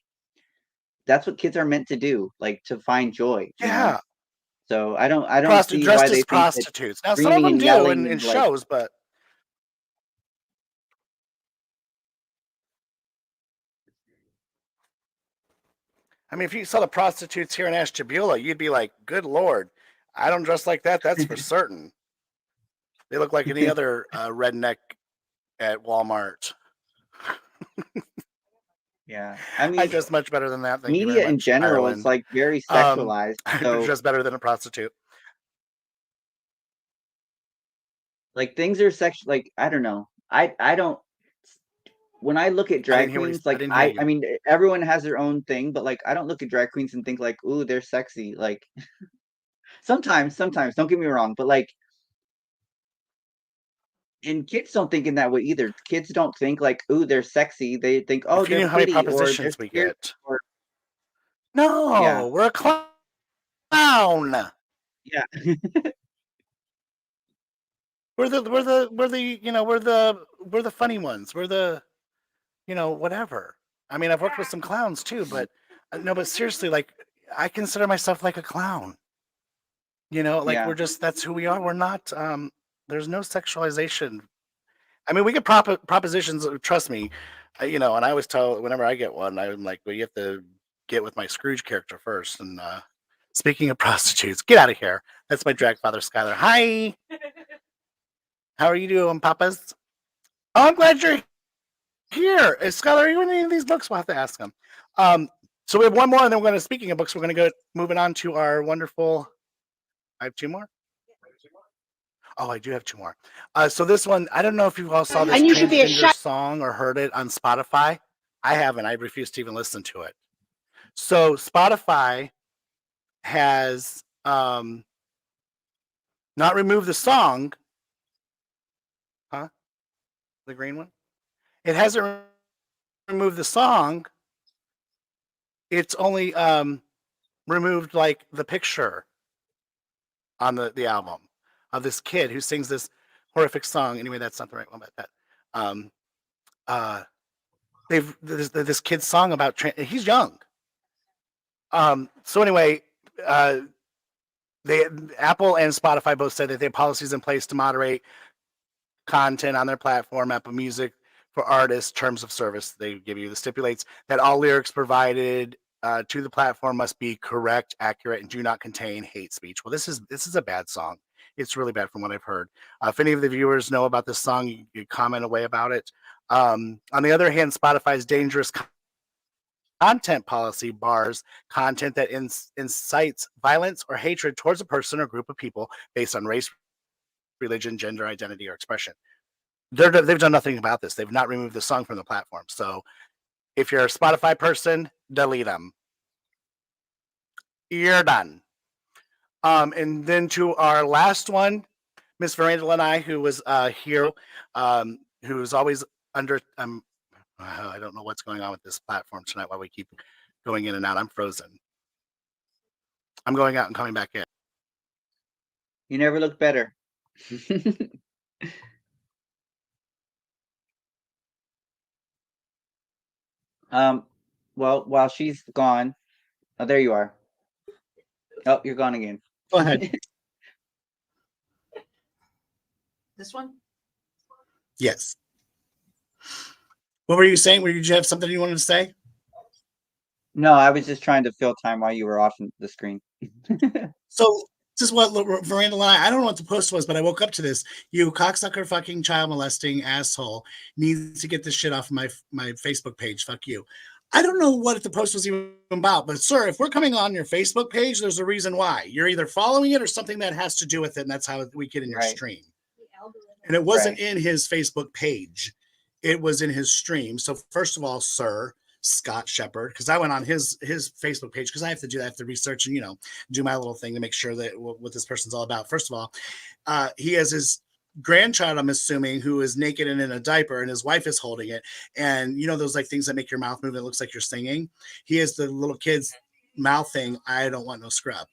[SPEAKER 10] that's what kids are meant to do, like to find joy. You know? So I don't see
[SPEAKER 4] dressed
[SPEAKER 10] why
[SPEAKER 4] as
[SPEAKER 10] they think
[SPEAKER 4] prostitutes.
[SPEAKER 10] that
[SPEAKER 4] Now some of
[SPEAKER 10] screaming
[SPEAKER 4] them
[SPEAKER 10] and
[SPEAKER 4] do
[SPEAKER 10] yelling
[SPEAKER 4] in
[SPEAKER 10] and, like,
[SPEAKER 4] shows, but I mean, if you saw the prostitutes here in Ashtabula, you'd be like, "Good Lord, I don't dress like that. That's for certain." They look like any other redneck at Walmart.
[SPEAKER 10] Yeah, I mean,
[SPEAKER 4] I dress much better than that. Thank you very
[SPEAKER 10] media in
[SPEAKER 4] much,
[SPEAKER 10] general
[SPEAKER 4] Ireland.
[SPEAKER 10] is like very sexualized.
[SPEAKER 4] I
[SPEAKER 10] So
[SPEAKER 4] dress better than a prostitute.
[SPEAKER 10] like things are sexual. Like I don't know. I don't. When I look at drag queens, like I mean, everyone has their own thing, but like I don't look at drag queens and think like, ooh, they're sexy. Like sometimes, don't get me wrong, but like, and kids don't think in that way either. Kids don't think like, ooh, they're sexy. They think, oh,
[SPEAKER 4] If you
[SPEAKER 10] they're
[SPEAKER 4] knew how many
[SPEAKER 10] pretty or they're
[SPEAKER 4] propositions we
[SPEAKER 10] scary
[SPEAKER 4] get.
[SPEAKER 10] or
[SPEAKER 4] No,
[SPEAKER 10] yeah,
[SPEAKER 4] we're a clown.
[SPEAKER 10] yeah.
[SPEAKER 4] We're the funny ones. We're the, whatever. I mean, I've worked with some clowns too, but no, but seriously, like I consider myself like a clown. Like
[SPEAKER 10] Yeah.
[SPEAKER 4] we're just, that's who we are. We're not, there's no sexualization. I mean, we get propositions, trust me, and I always tell, whenever I get one, I'm like, well, you have to get with my Scrooge character first. And speaking of prostitutes, get out of here. That's my drag father, Skylar. Hi. How are you doing, papas? Oh, I'm glad you're here. Skylar, are you in any of these books? We'll have to ask him. So we have one more, and then we're going to, speaking of books, we're going to go moving on to our wonderful, I have two more? Oh, I do have two more. So this one, I don't know if you all saw this
[SPEAKER 18] And you should be
[SPEAKER 4] transgender
[SPEAKER 18] ashamed.
[SPEAKER 4] song or heard it on Spotify. I haven't. I refuse to even listen to it. So Spotify has not removed the song. Huh? The green one? It hasn't removed the song. It's only removed like the picture on the album of this kid who sings this horrific song. Anyway, that's not the right one, but that this kid's song about he's young. So anyway, Apple and Spotify both said that they have policies in place to moderate content on their platform. Apple Music for artists, terms of service they give you, that stipulates that all lyrics provided to the platform must be correct, accurate, and do not contain hate speech. Well, this is a bad song. It's really bad from what I've heard. If any of the viewers know about this song, you comment away about it. On the other hand, Spotify's dangerous content policy bars content that incites violence or hatred towards a person or group of people based on race, religion, gender identity, or expression. They've done nothing about this. They've not removed the song from the platform. So if you're a Spotify person, delete them. You're done. And then to our last one, Miss Verandel and I, who was here, who is always under. I don't know what's going on with this platform tonight. Why we keep going in and out. I'm frozen. I'm going out and coming back in.
[SPEAKER 10] You never look better. Well, while she's gone, oh, there you are. Oh, you're gone again.
[SPEAKER 4] Go ahead.
[SPEAKER 6] This one?
[SPEAKER 4] Yes. What were you saying? Did you have something you wanted to say?
[SPEAKER 10] No, I was just trying to fill time while you were off the screen.
[SPEAKER 4] So this is what Verandel and I don't know what the post was, but I woke up to this. You cocksucker, fucking child molesting asshole needs to get this shit off my Facebook page. Fuck you. I don't know what the post was even about, but sir, if we're coming on your Facebook page, there's a reason why. You're either following it or something that has to do with it, and that's how we get in your stream. And it wasn't in his Facebook page.
[SPEAKER 11] it was in his stream. So first of all, Sir Scott Shepard, because I went on his Facebook page because I have to do that, I have to research and do my little thing to make sure that what this person's all about. First of all, he has his grandchild, I'm assuming, who is naked and in a diaper, and his wife is holding it. And those like things that make your mouth move, it looks like you're singing. He has the little kid's mouth thing. I don't want no scrub.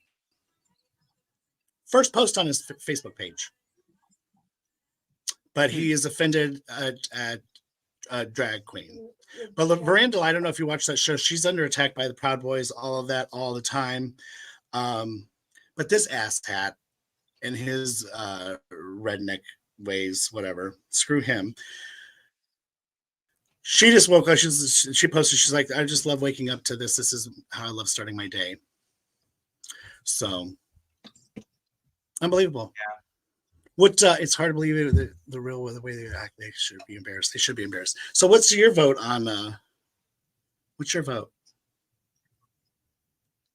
[SPEAKER 11] First post on his Facebook page. But he is offended at a drag queen. But Verandel, I don't know if you watch that show. She's under attack by the Proud Boys, all of that, all the time. But this asshat and his redneck ways, whatever, screw him. She just woke up. She posted, she's like, I just love waking up to this. This is how I love starting my day. So, unbelievable.
[SPEAKER 10] Yeah.
[SPEAKER 11] It's hard to believe it, the way they act. They should be embarrassed. They should be embarrassed. So what's your vote on, what's your vote?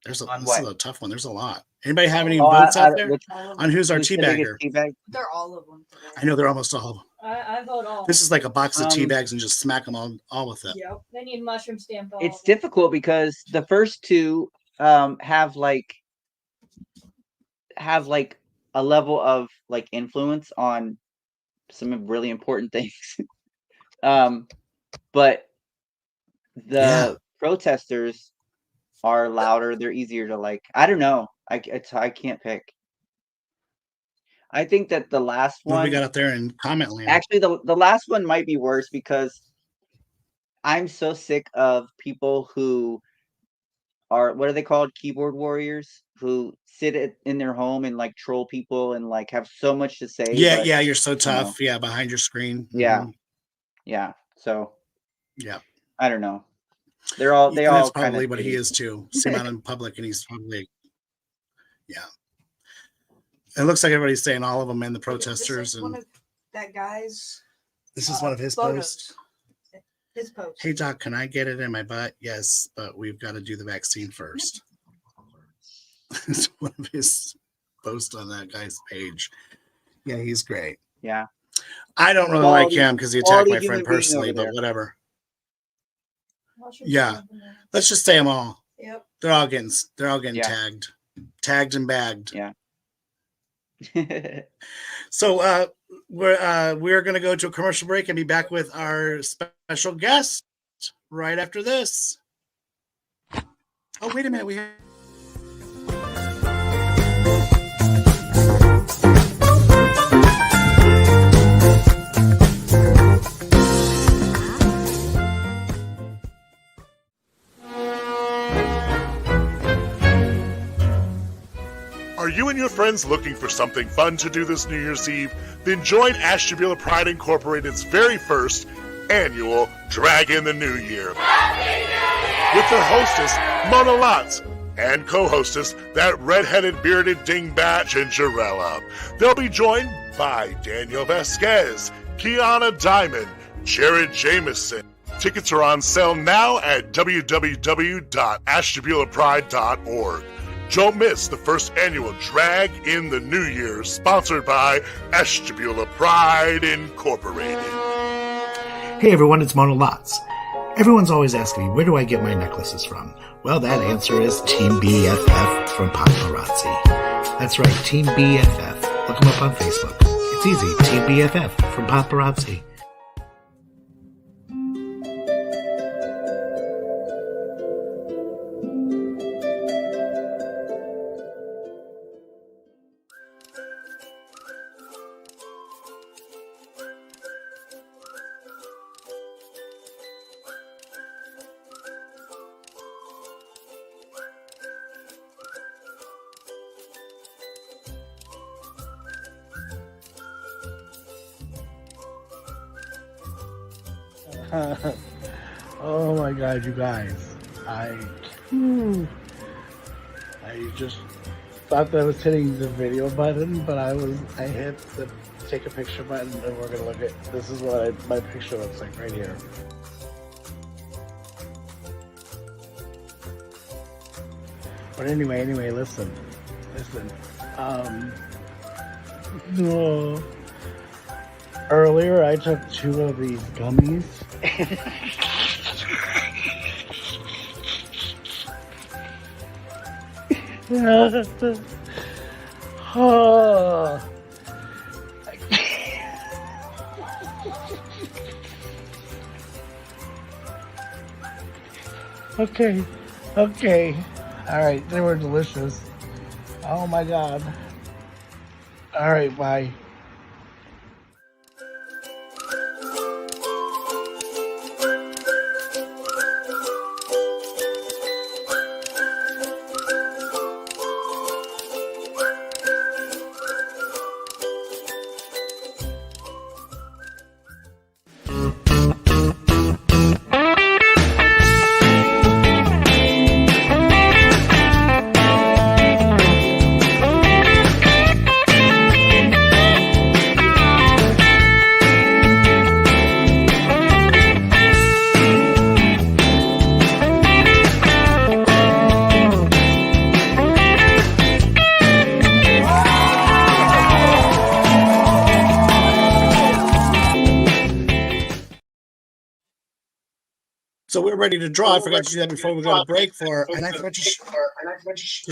[SPEAKER 11] This is a tough one. There's a lot. Anybody have any votes out there on who's our teabagger?
[SPEAKER 17] They're all of them.
[SPEAKER 11] I know they're almost all of them.
[SPEAKER 17] I vote all.
[SPEAKER 11] This is like a box of tea bags and just smack them all with it.
[SPEAKER 17] Yep. They need mushroom stamp.
[SPEAKER 10] It's difficult because the first two have like a level of like influence on some really important things. But the protesters are louder. They're easier to like. I don't know. I can't pick. I think that the last one
[SPEAKER 11] we got up there in comment land.
[SPEAKER 10] Actually, the last one might be worse because I'm so sick of people who are, what are they called? Keyboard warriors who sit in their home and like troll people and like have so much to say.
[SPEAKER 11] Yeah, you're so tough. Yeah, behind your screen.
[SPEAKER 10] Yeah.
[SPEAKER 11] Mm-hmm.
[SPEAKER 10] Yeah. So
[SPEAKER 11] yeah.
[SPEAKER 10] I don't know. They all
[SPEAKER 11] that's probably what he is too. See him out in public and he's probably It looks like everybody's saying all of them and the protesters.
[SPEAKER 6] One of that guy's.
[SPEAKER 11] This is one of his
[SPEAKER 6] photos.
[SPEAKER 11] posts.
[SPEAKER 6] His post.
[SPEAKER 11] Hey doc, can I get it in my butt? Yes, but we've got to do the vaccine first. It's one of his posts on that guy's page. Yeah, he's great.
[SPEAKER 10] Yeah.
[SPEAKER 11] I don't really like him because he attacked my friend personally, but whatever. Yeah. Let's just say them all.
[SPEAKER 6] Yep.
[SPEAKER 11] They're all getting tagged and bagged.
[SPEAKER 10] Yeah.
[SPEAKER 11] So we're going to go to a commercial break and be back with our special guest right after this. Oh, wait a minute. We have.
[SPEAKER 12] Are you and your friends looking for something fun to do this New Year's Eve? Then join Ashtabula Pride Incorporated's very first annual Drag in the New Year. With their hostess, Mona Lotz, and co-hostess, that red-headed bearded dingbat, Gingerella. They'll be joined by Daniel Vasquez, Kiana Diamond, Jared Jameson. Tickets are on sale now at www.ashtabulapride.org. Don't miss the first annual Drag in the New Year, sponsored by Ashtabula Pride Incorporated.
[SPEAKER 11] Hey everyone, it's Mona Lotz. Everyone's always asking me, where do I get my necklaces from? Well, that answer is Team BFF from Paparazzi. That's right, Team BFF. Look them up on Facebook. It's easy, Team BFF from Paparazzi.
[SPEAKER 13] Oh my god, you guys. I just thought that I was hitting the video button, but I hit the take a picture button, and we're gonna look at, this is what my picture looks like right here. But anyway, listen.
[SPEAKER 11] Earlier, I took 2 of these gummies. Oh. Okay. All right, they were delicious. Oh my God. All right, bye.
[SPEAKER 4] So we're ready to draw. I forgot to do that before we go to break and I forgot to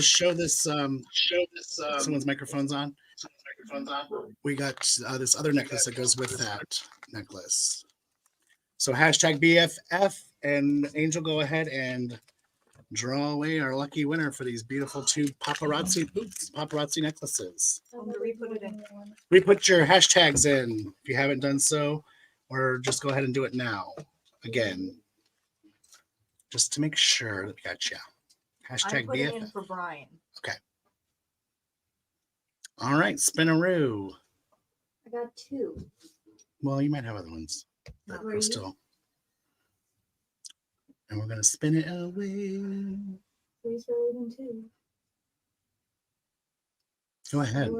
[SPEAKER 4] show this. Someone's microphone's on. We got this other necklace that goes with that necklace. So hashtag BFF and Angel, go ahead and draw away our lucky winner for these beautiful 2 paparazzi necklaces. Re-put your hashtags in if you haven't done so, or just go ahead and do it now. Again, just to make sure that we got you. Hashtag
[SPEAKER 17] I put it
[SPEAKER 4] BFF.
[SPEAKER 17] in for Brian.
[SPEAKER 4] Okay. All right, spinaroo.
[SPEAKER 17] I got 2.
[SPEAKER 4] Well, you might have other ones. But
[SPEAKER 17] Where are you?
[SPEAKER 4] still. And we're going to spin it away.
[SPEAKER 17] Please roll in 2.
[SPEAKER 4] Go ahead.
[SPEAKER 17] I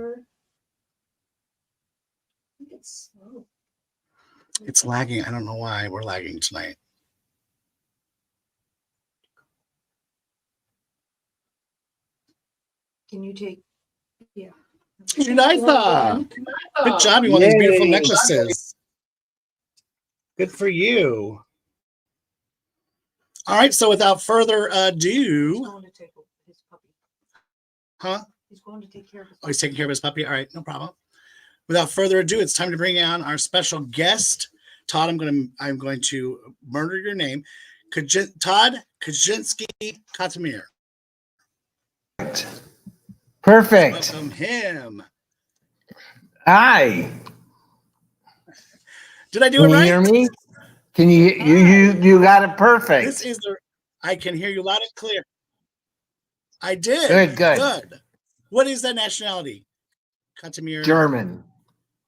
[SPEAKER 17] think it's slow.
[SPEAKER 4] It's lagging. I don't know why we're lagging tonight.
[SPEAKER 17] Can you take? Yeah.
[SPEAKER 4] Judaitha. Good job. You won these beautiful necklaces. Good for you. All right. So without further ado.
[SPEAKER 17] He's going to take his puppy.
[SPEAKER 4] Huh?
[SPEAKER 17] He's going to take care of his puppy.
[SPEAKER 4] Oh, he's taking care of his puppy. All right. No problem. Without further ado, it's time to bring on our special guest. Todd, I'm going to murder your name. Todd Kachinski Kottmeier.
[SPEAKER 19] Perfect.
[SPEAKER 4] Welcome him.
[SPEAKER 19] Hi.
[SPEAKER 4] Did I do it right?
[SPEAKER 19] Can you hear me? Can you got it perfect.
[SPEAKER 4] This is I can hear you loud and clear. I did. Good. What is that nationality? Kottmeier.
[SPEAKER 19] German.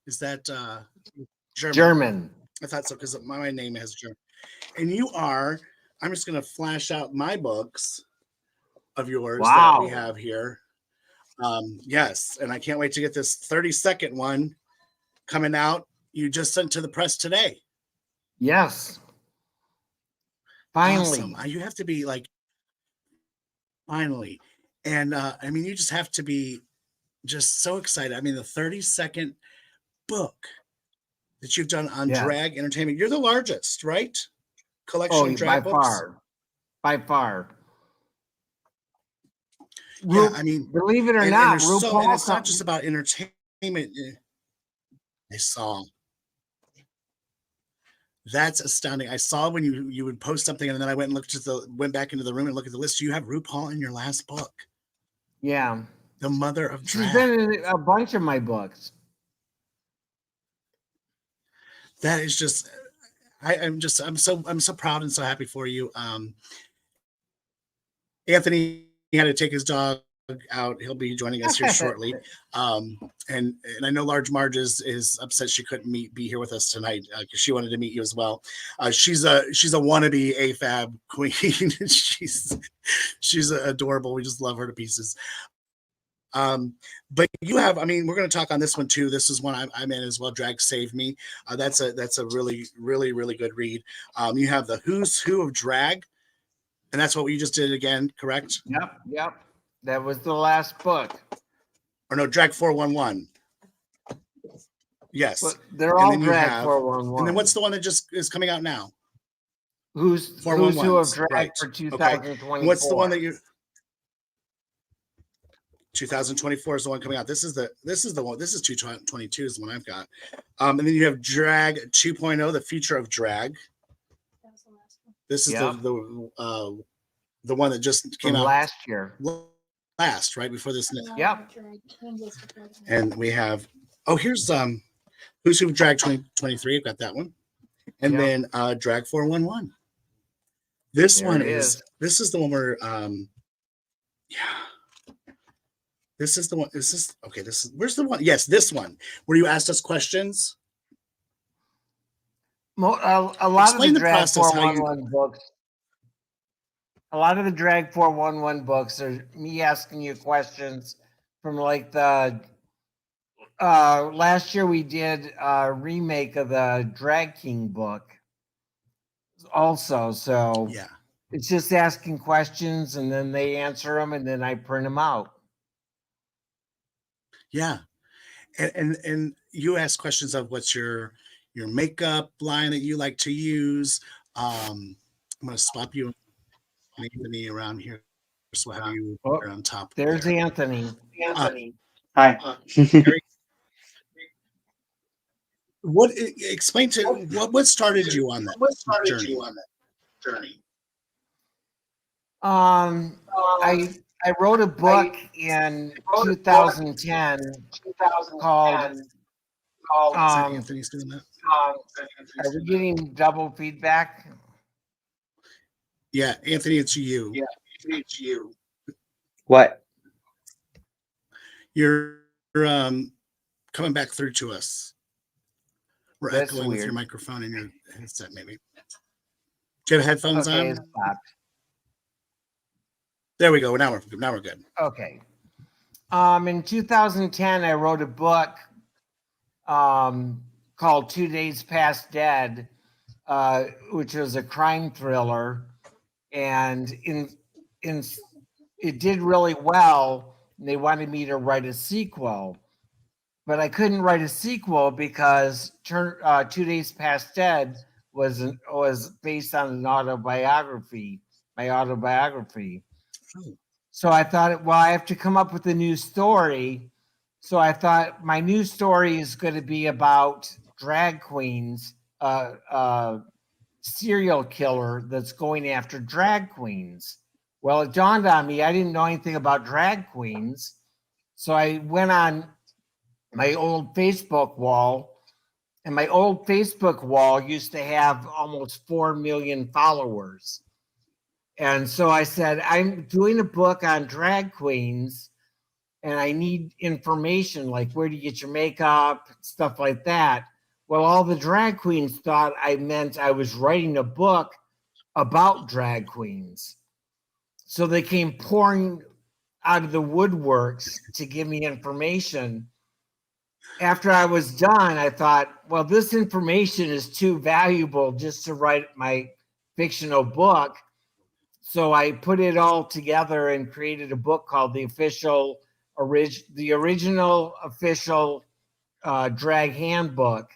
[SPEAKER 4] Is that German?
[SPEAKER 19] German.
[SPEAKER 4] I thought so because my name has German. And you are, I'm just going to flash out my books of yours that we have here. Yes, and I can't wait to get this 30-second one coming out. You just sent to the press today.
[SPEAKER 19] Yes. Finally.
[SPEAKER 4] Awesome. You have to be like, finally. And I mean, you just have to be just so excited. I mean, the 30-second book that you've done on drag entertainment. You're the largest, right? Collection of drag books.
[SPEAKER 19] By far.
[SPEAKER 4] Yeah, I mean,
[SPEAKER 19] believe it or not, RuPaul.
[SPEAKER 4] And it's not just about entertainment. I saw. That's astounding. I saw when you would post something, and then I went and went back into the room and looked at the list. You have RuPaul in your last book.
[SPEAKER 19] Yeah.
[SPEAKER 4] The mother of drag.
[SPEAKER 19] She's been in a bunch of my books.
[SPEAKER 4] That is just, I'm so proud and so happy for you. Anthony had to take his dog out. He'll be joining us here shortly. And I know Marge is upset she couldn't be here with us tonight because she wanted to meet you as well. She's a wannabe AFAB queen. she's adorable. We just love her to pieces. But you have, I mean, we're going to talk on this one too. This is one I'm in as well. Drag Save Me. That's a really, really, really good read. You have the Who's Who of Drag, and that's what we just did again, correct?
[SPEAKER 19] Yep. That was the last book.
[SPEAKER 4] Or no, Drag 411.
[SPEAKER 12] Yes.
[SPEAKER 19] But they're
[SPEAKER 12] And
[SPEAKER 19] all
[SPEAKER 12] then you
[SPEAKER 19] drag
[SPEAKER 12] have,
[SPEAKER 19] 411.
[SPEAKER 12] and then what's the one that just is coming out now?
[SPEAKER 19] Who's who have
[SPEAKER 12] 411s,
[SPEAKER 19] dragged
[SPEAKER 12] right.
[SPEAKER 19] for
[SPEAKER 12] Okay.
[SPEAKER 19] 2024?
[SPEAKER 12] And what's the one that you 2024 is the one coming out. This is the one. This is 2022 is the one I've got. And then you have Drag 2.0, the future of drag. This is the one that just came
[SPEAKER 19] From
[SPEAKER 12] out
[SPEAKER 19] last year.
[SPEAKER 12] Last, right before this.
[SPEAKER 19] Yep.
[SPEAKER 12] And we have here's Who's Who Drag 2023. I've got that one. And then Drag 411. This
[SPEAKER 19] There
[SPEAKER 12] one
[SPEAKER 19] it is.
[SPEAKER 12] this is the one where this is the one. Is this okay? This is where's the one? Yes, this one where you asked us questions.
[SPEAKER 19] A lot of the Drag 411 books. A lot of the Drag 411 books are me asking you questions from like the last year we did a remake of the Drag King book also. So
[SPEAKER 12] yeah,
[SPEAKER 19] it's just asking questions and then they answer them and then I print them out.
[SPEAKER 12] Yeah. And you ask questions of what's your makeup line that you like to use. I'm going to swap you Anthony around here. So we'll have you on top.
[SPEAKER 19] There's
[SPEAKER 12] there.
[SPEAKER 19] Anthony.
[SPEAKER 10] Hi.
[SPEAKER 12] What explain to what started you on that journey?
[SPEAKER 19] I wrote a book in 2010 called
[SPEAKER 12] Anthony's doing that.
[SPEAKER 19] Are we getting double feedback?
[SPEAKER 12] Yeah, Anthony, it's you.
[SPEAKER 19] Yeah, it's you.
[SPEAKER 10] What?
[SPEAKER 12] You're coming back through to us. We're
[SPEAKER 19] That's
[SPEAKER 12] echoing with your
[SPEAKER 19] weird.
[SPEAKER 12] microphone and your headset, maybe. Do you have headphones
[SPEAKER 19] Okay,
[SPEAKER 12] on?
[SPEAKER 19] it stopped.
[SPEAKER 12] There we go. Now we're good.
[SPEAKER 19] Okay. In 2010, I wrote a book called 2 Days Past Dead, which was a crime thriller, and it did really well. And they wanted me to write a sequel, but I couldn't write a sequel because 2 Days Past Dead was based on an autobiography, my autobiography. So I thought, well, I have to come up with a new story. So I thought my new story is going to be about drag queens, serial killer that's going after drag queens. Well, it dawned on me, I didn't know anything about drag queens. So I went on my old Facebook wall, and my old Facebook wall used to have almost 4 million followers. And so I said, I'm doing a book on drag queens and I need information like where do you get your makeup, stuff like that. Well, all the drag queens thought I meant I was writing a book about drag queens. So they came pouring out of the woodworks to give me information. After I was done, I thought, well, this information is too valuable just to write my fictional book. So I put it all together and created a book called the original official drag handbook,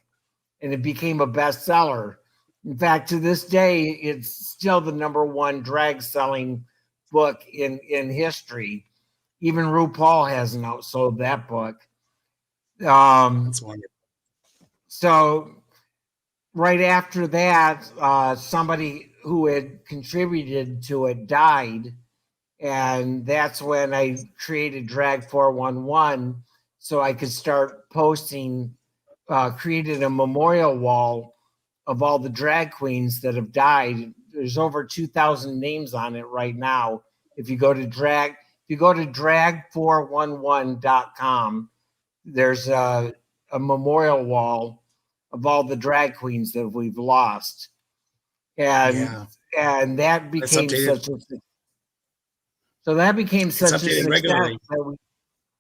[SPEAKER 19] and it became a bestseller. In fact, to this day, it's still the #1 drag selling book in history. Even RuPaul hasn't outsold that book.
[SPEAKER 12] That's wonderful.
[SPEAKER 19] So right after that, somebody who had contributed to it died. And that's when I created Drag 411 so I could start posting, created a memorial wall of all the drag queens that have died. There's over 2,000 names on it right now. If you go to drag411.com, there's a memorial wall of all the drag queens that we've lost. And that became such a success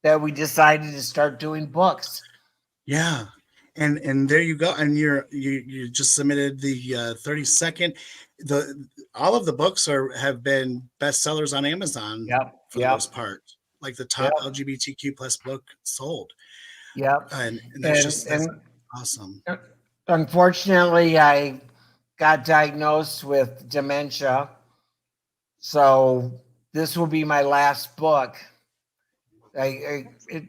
[SPEAKER 19] that we decided to start doing books.
[SPEAKER 12] Yeah. And there you go. And you just submitted the 32nd. All of the books have been bestsellers on Amazon for the most part. Like the top LGBTQ plus book sold.
[SPEAKER 19] Yep.
[SPEAKER 12] And that's just Awesome.
[SPEAKER 19] Unfortunately, I got diagnosed with dementia. So this will be my last book. It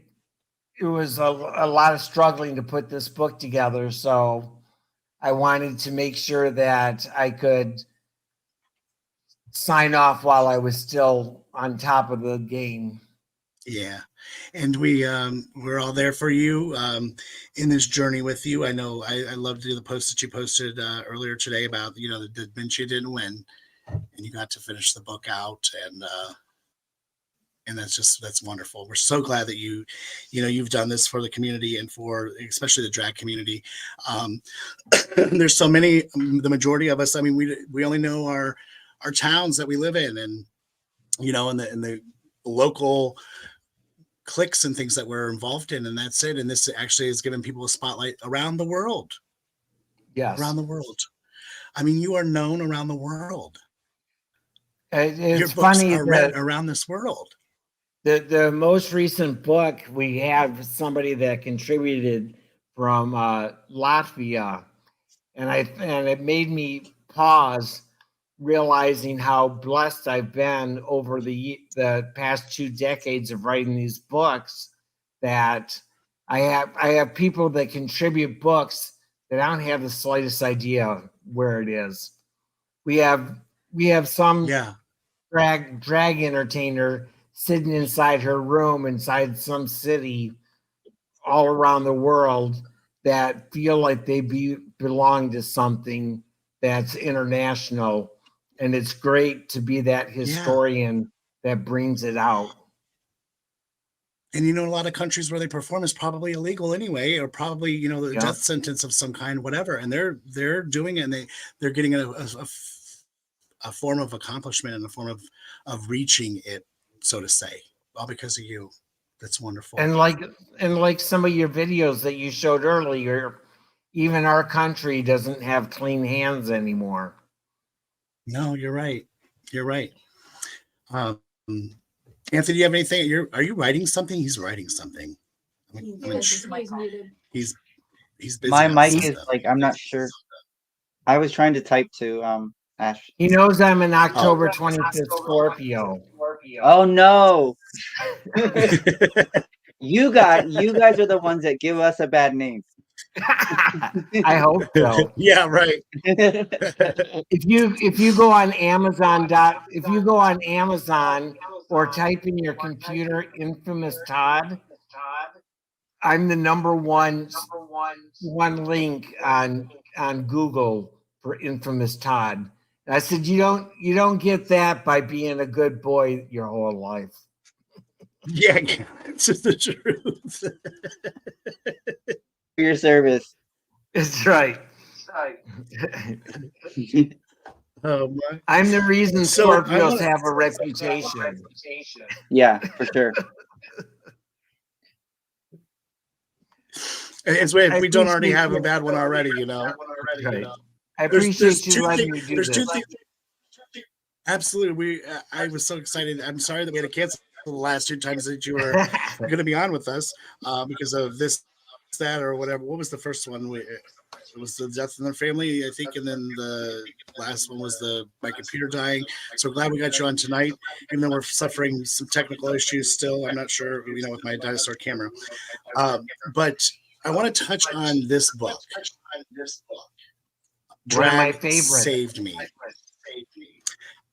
[SPEAKER 19] was a lot of struggling to put this book together. So I wanted to make sure that I could sign off while I was still on top of the game.
[SPEAKER 12] Yeah. And we're all there for you in this journey with you. I know I love to do the post that you posted earlier today about, the dementia didn't win and you got to finish the book out. And that's wonderful. We're so glad that you've done this for the community and for especially the drag community. There's so many, the majority of us, I mean, we only know our towns that we live in and, in the local cliques and things that we're involved in, and that's it. And this actually has given people a spotlight around the world.
[SPEAKER 19] Yes.
[SPEAKER 12] Around the world. I mean, you are known around the world.
[SPEAKER 19] It's
[SPEAKER 12] Your books
[SPEAKER 19] funny
[SPEAKER 12] are read around this world.
[SPEAKER 19] The most recent book, we have somebody that contributed from Latvia, and it made me pause, realizing how blessed I've been over the past 2 decades of writing these books, that I have people that contribute books that I don't have the slightest idea where it is. We have some drag entertainer sitting inside her room inside some city all around the world that feel like they belong to something that's international. And it's great to be that historian that brings it out.
[SPEAKER 12] And a lot of countries where they perform is probably illegal anyway, or probably, the death sentence of some kind, whatever. And they're doing it, and they're getting a form of accomplishment and a form of reaching it, so to say, all because of you. That's wonderful.
[SPEAKER 19] And like some of your videos that you showed earlier, even our country doesn't have clean hands anymore.
[SPEAKER 12] No, you're right. You're right. Anthony, do you have anything? Are you writing something? He's writing something. He's busy.
[SPEAKER 10] My mic is I'm not sure. I was trying to type to Ash.
[SPEAKER 19] He knows I'm an October 25th Scorpio.
[SPEAKER 10] Oh no. You guys are the ones that give us a bad name.
[SPEAKER 19] I hope so.
[SPEAKER 12] Yeah, right.
[SPEAKER 19] If you go on Amazon or type in your computer Infamous Todd, I'm the number one link on Google for Infamous Todd. And I said, you don't get that by being a good boy your whole life.
[SPEAKER 12] Yeah, it's just the truth.
[SPEAKER 10] For your service.
[SPEAKER 19] That's right. I'm the reason Scorpios have a reputation.
[SPEAKER 10] Yeah, for sure.
[SPEAKER 12] It's weird if we don't already have a bad one already,
[SPEAKER 19] Right. I appreciate you letting me do this.
[SPEAKER 12] Absolutely. I was so excited. I'm sorry that we had to cancel the last 2 times that you were going to be on with us because of this, that, or whatever. What was the first one? It was the death in the family, I think, and then the last one was my computer dying. So glad we got you on tonight, even though we're suffering some technical issues still. I'm not sure, with my dinosaur camera. But I want to touch on this book.
[SPEAKER 19] One of my
[SPEAKER 12] Drag
[SPEAKER 19] favorites.
[SPEAKER 12] Saved Me.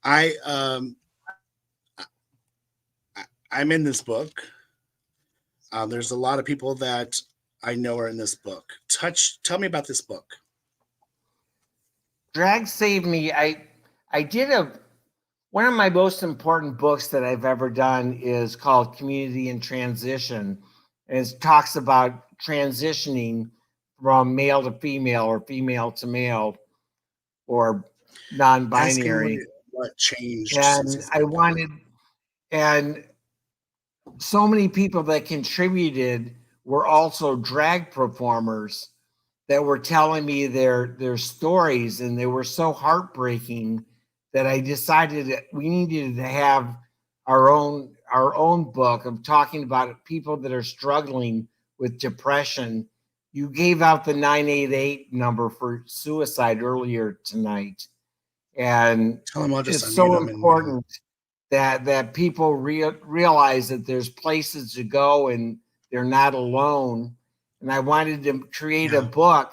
[SPEAKER 12] I'm in this book. There's a lot of people that I know are in this book. Tell me about this book.
[SPEAKER 19] Drag Saved Me. I did one of my most important books that I've ever done is called Community in Transition. And it talks about transitioning from male to female or female to male or non-binary.
[SPEAKER 12] What changed?
[SPEAKER 19] And so many people that contributed were also drag performers that were telling me their stories, and they were so heartbreaking that I decided that we needed to have our own book of talking about people that are struggling with depression you gave out the 988 number for suicide earlier tonight. And
[SPEAKER 11] Tell them I'll just
[SPEAKER 19] it's
[SPEAKER 11] unmute
[SPEAKER 19] so
[SPEAKER 11] them
[SPEAKER 19] important that people realize that there's places to go and they're not alone. And I wanted to create a book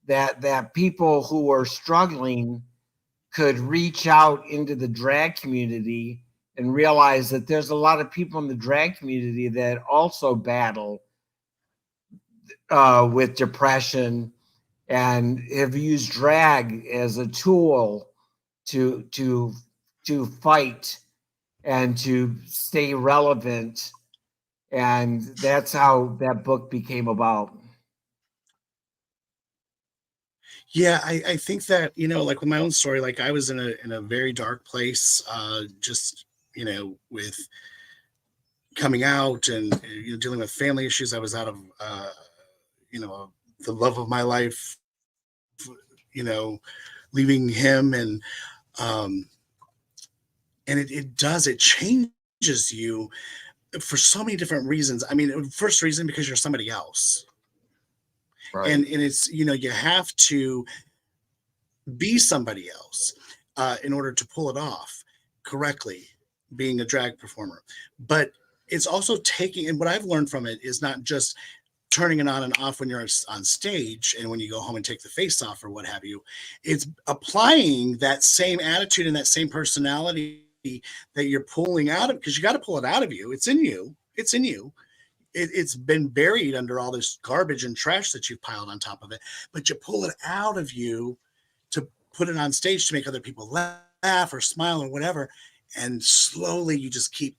[SPEAKER 19] that people who are struggling could reach out into the drag community and realize that there's a lot of people in the drag community that also battle with depression and have used drag as a tool to fight and to stay relevant. And that's how that book became about.
[SPEAKER 11] Yeah, I think that, like with my own story, like I was in a very dark place, just, with coming out and dealing with family issues. I was out of, the love of my life, leaving him, and it changes you for so many different reasons. I mean, first reason, because you're somebody else.
[SPEAKER 19] Right.
[SPEAKER 11] And it's, you have to be somebody else in order to pull it off correctly, being a drag performer. But it's also taking, and what I've learned from it is not just turning it on and off when you're on stage and when you go home and take the face off or what have you. It's applying that same attitude and that same personality that you're pulling out of, because you got to pull it out of you. It's in you. It's in you. It's been buried under all this garbage and trash that you've piled on top of it, but you pull it out of you to put it on stage to make other people laugh or smile or whatever. And slowly you just keep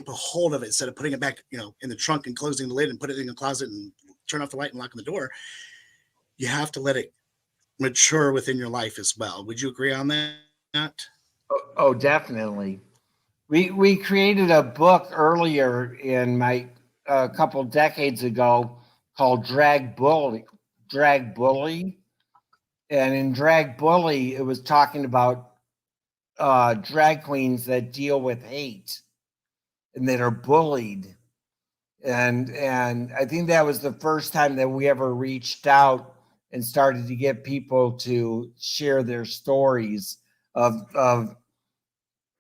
[SPEAKER 11] a hold of it instead of putting it back, in the trunk and closing the lid and put it in the closet and turn off the light and locking the door. You have to let it mature within your life as well. Would you agree on that?
[SPEAKER 19] Oh, definitely. We created a book earlier in a couple decades ago called Drag Bully. And in Drag Bully, it was talking about drag queens that deal with hate and that are bullied. And I think that was the first time that we ever reached out and started to get people to share their stories of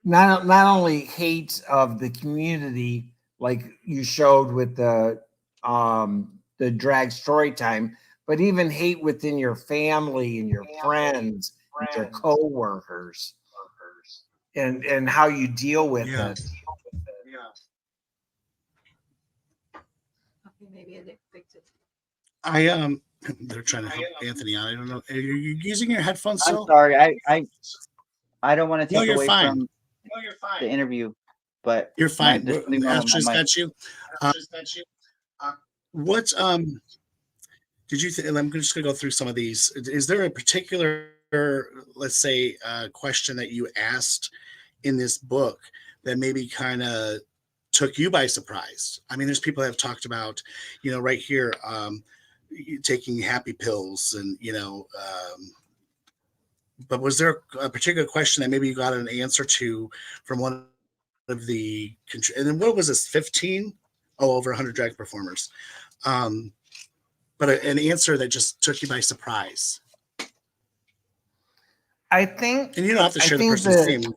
[SPEAKER 19] not only hate of the community, like you showed with the drag story time, but even hate within your family and your friends, and your co-workers, and how you deal with it.
[SPEAKER 17] Maybe I fix it.
[SPEAKER 11] They're trying to help Anthony out. I don't know. Are you using your headphones still?
[SPEAKER 10] I'm sorry. I don't want to
[SPEAKER 11] No,
[SPEAKER 10] take
[SPEAKER 11] you're
[SPEAKER 10] away
[SPEAKER 11] fine.
[SPEAKER 10] from the interview, but
[SPEAKER 11] You're fine.
[SPEAKER 10] Ashley's
[SPEAKER 11] got you. What did you think? I'm just gonna go through some of these. Is there a particular, let's say, question that you asked in this book that maybe kind of took you by surprise? I mean, there's people that have talked about, right here, taking happy pills and, but was there a particular question that maybe you got an answer to from one of the, and then what was this, 15? Oh, over 100 drag performers. But an answer that just took you by surprise.
[SPEAKER 19] I think,
[SPEAKER 11] and you don't have to share the person's name.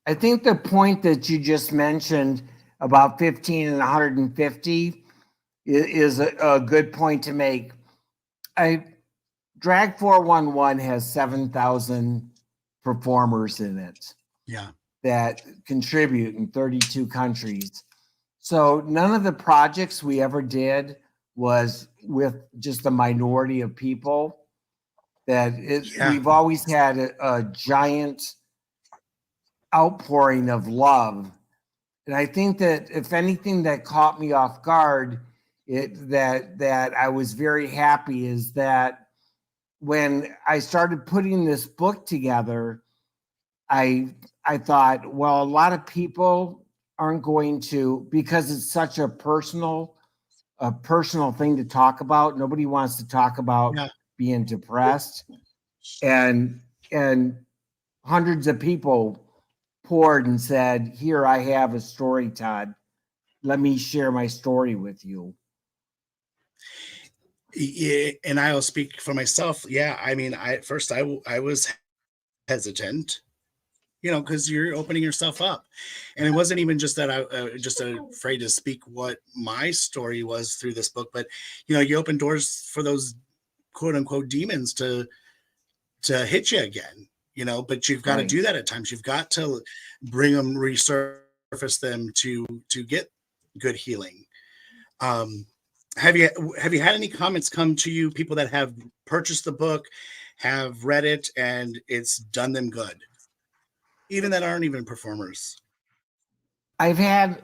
[SPEAKER 19] I think the point that you just mentioned about 15 and 150 is a good point to make. Drag 411 has 7,000 performers in it.
[SPEAKER 11] Yeah.
[SPEAKER 19] That contribute in 32 countries. So none of the projects we ever did was with just a minority of people. We've always had a giant outpouring of love. And I think that if anything that caught me off guard, that I was very happy is that when I started putting this book together, I thought, well, a lot of people aren't going to, because it's such a personal thing to talk about. Nobody wants to talk about being depressed, and hundreds of people poured and said, "Here, I have a story, Todd. Let me share my story with you."
[SPEAKER 11] And I'll speak for myself. Yeah, I mean, at first I was hesitant, because you're opening yourself up, and it wasn't even just that I just afraid to speak what my story was through this book, but you open doors for those quote unquote demons to hit you again, but you've got to do that at times. You've got to bring them, resurface them to get good healing. Have you had any comments come to you, people that have purchased the book, have read it, and it's done them good, even that aren't even performers?
[SPEAKER 19] I've had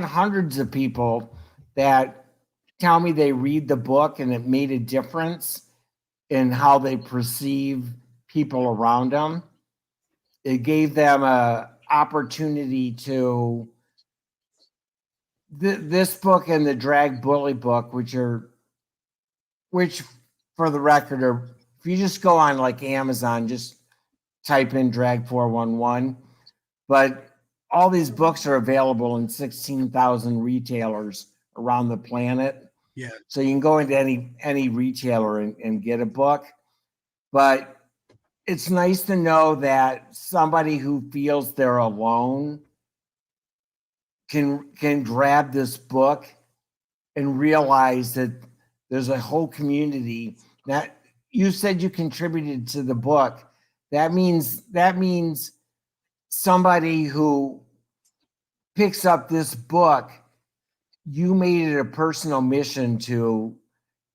[SPEAKER 19] hundreds of people that tell me they read the book and it made a difference in how they perceive people around them. It gave them a opportunity to this book and the Drag Bully book, which for the record are, if you just go on like Amazon, just type in Drag 411, but all these books are available in 16,000 retailers around the planet.
[SPEAKER 11] Yeah.
[SPEAKER 19] So you can go into any retailer and get a book. But it's nice to know that somebody who feels they're alone can grab this book and realize that there's a whole community. That you said you contributed to the book. That means somebody who picks up this book, you made it a personal mission to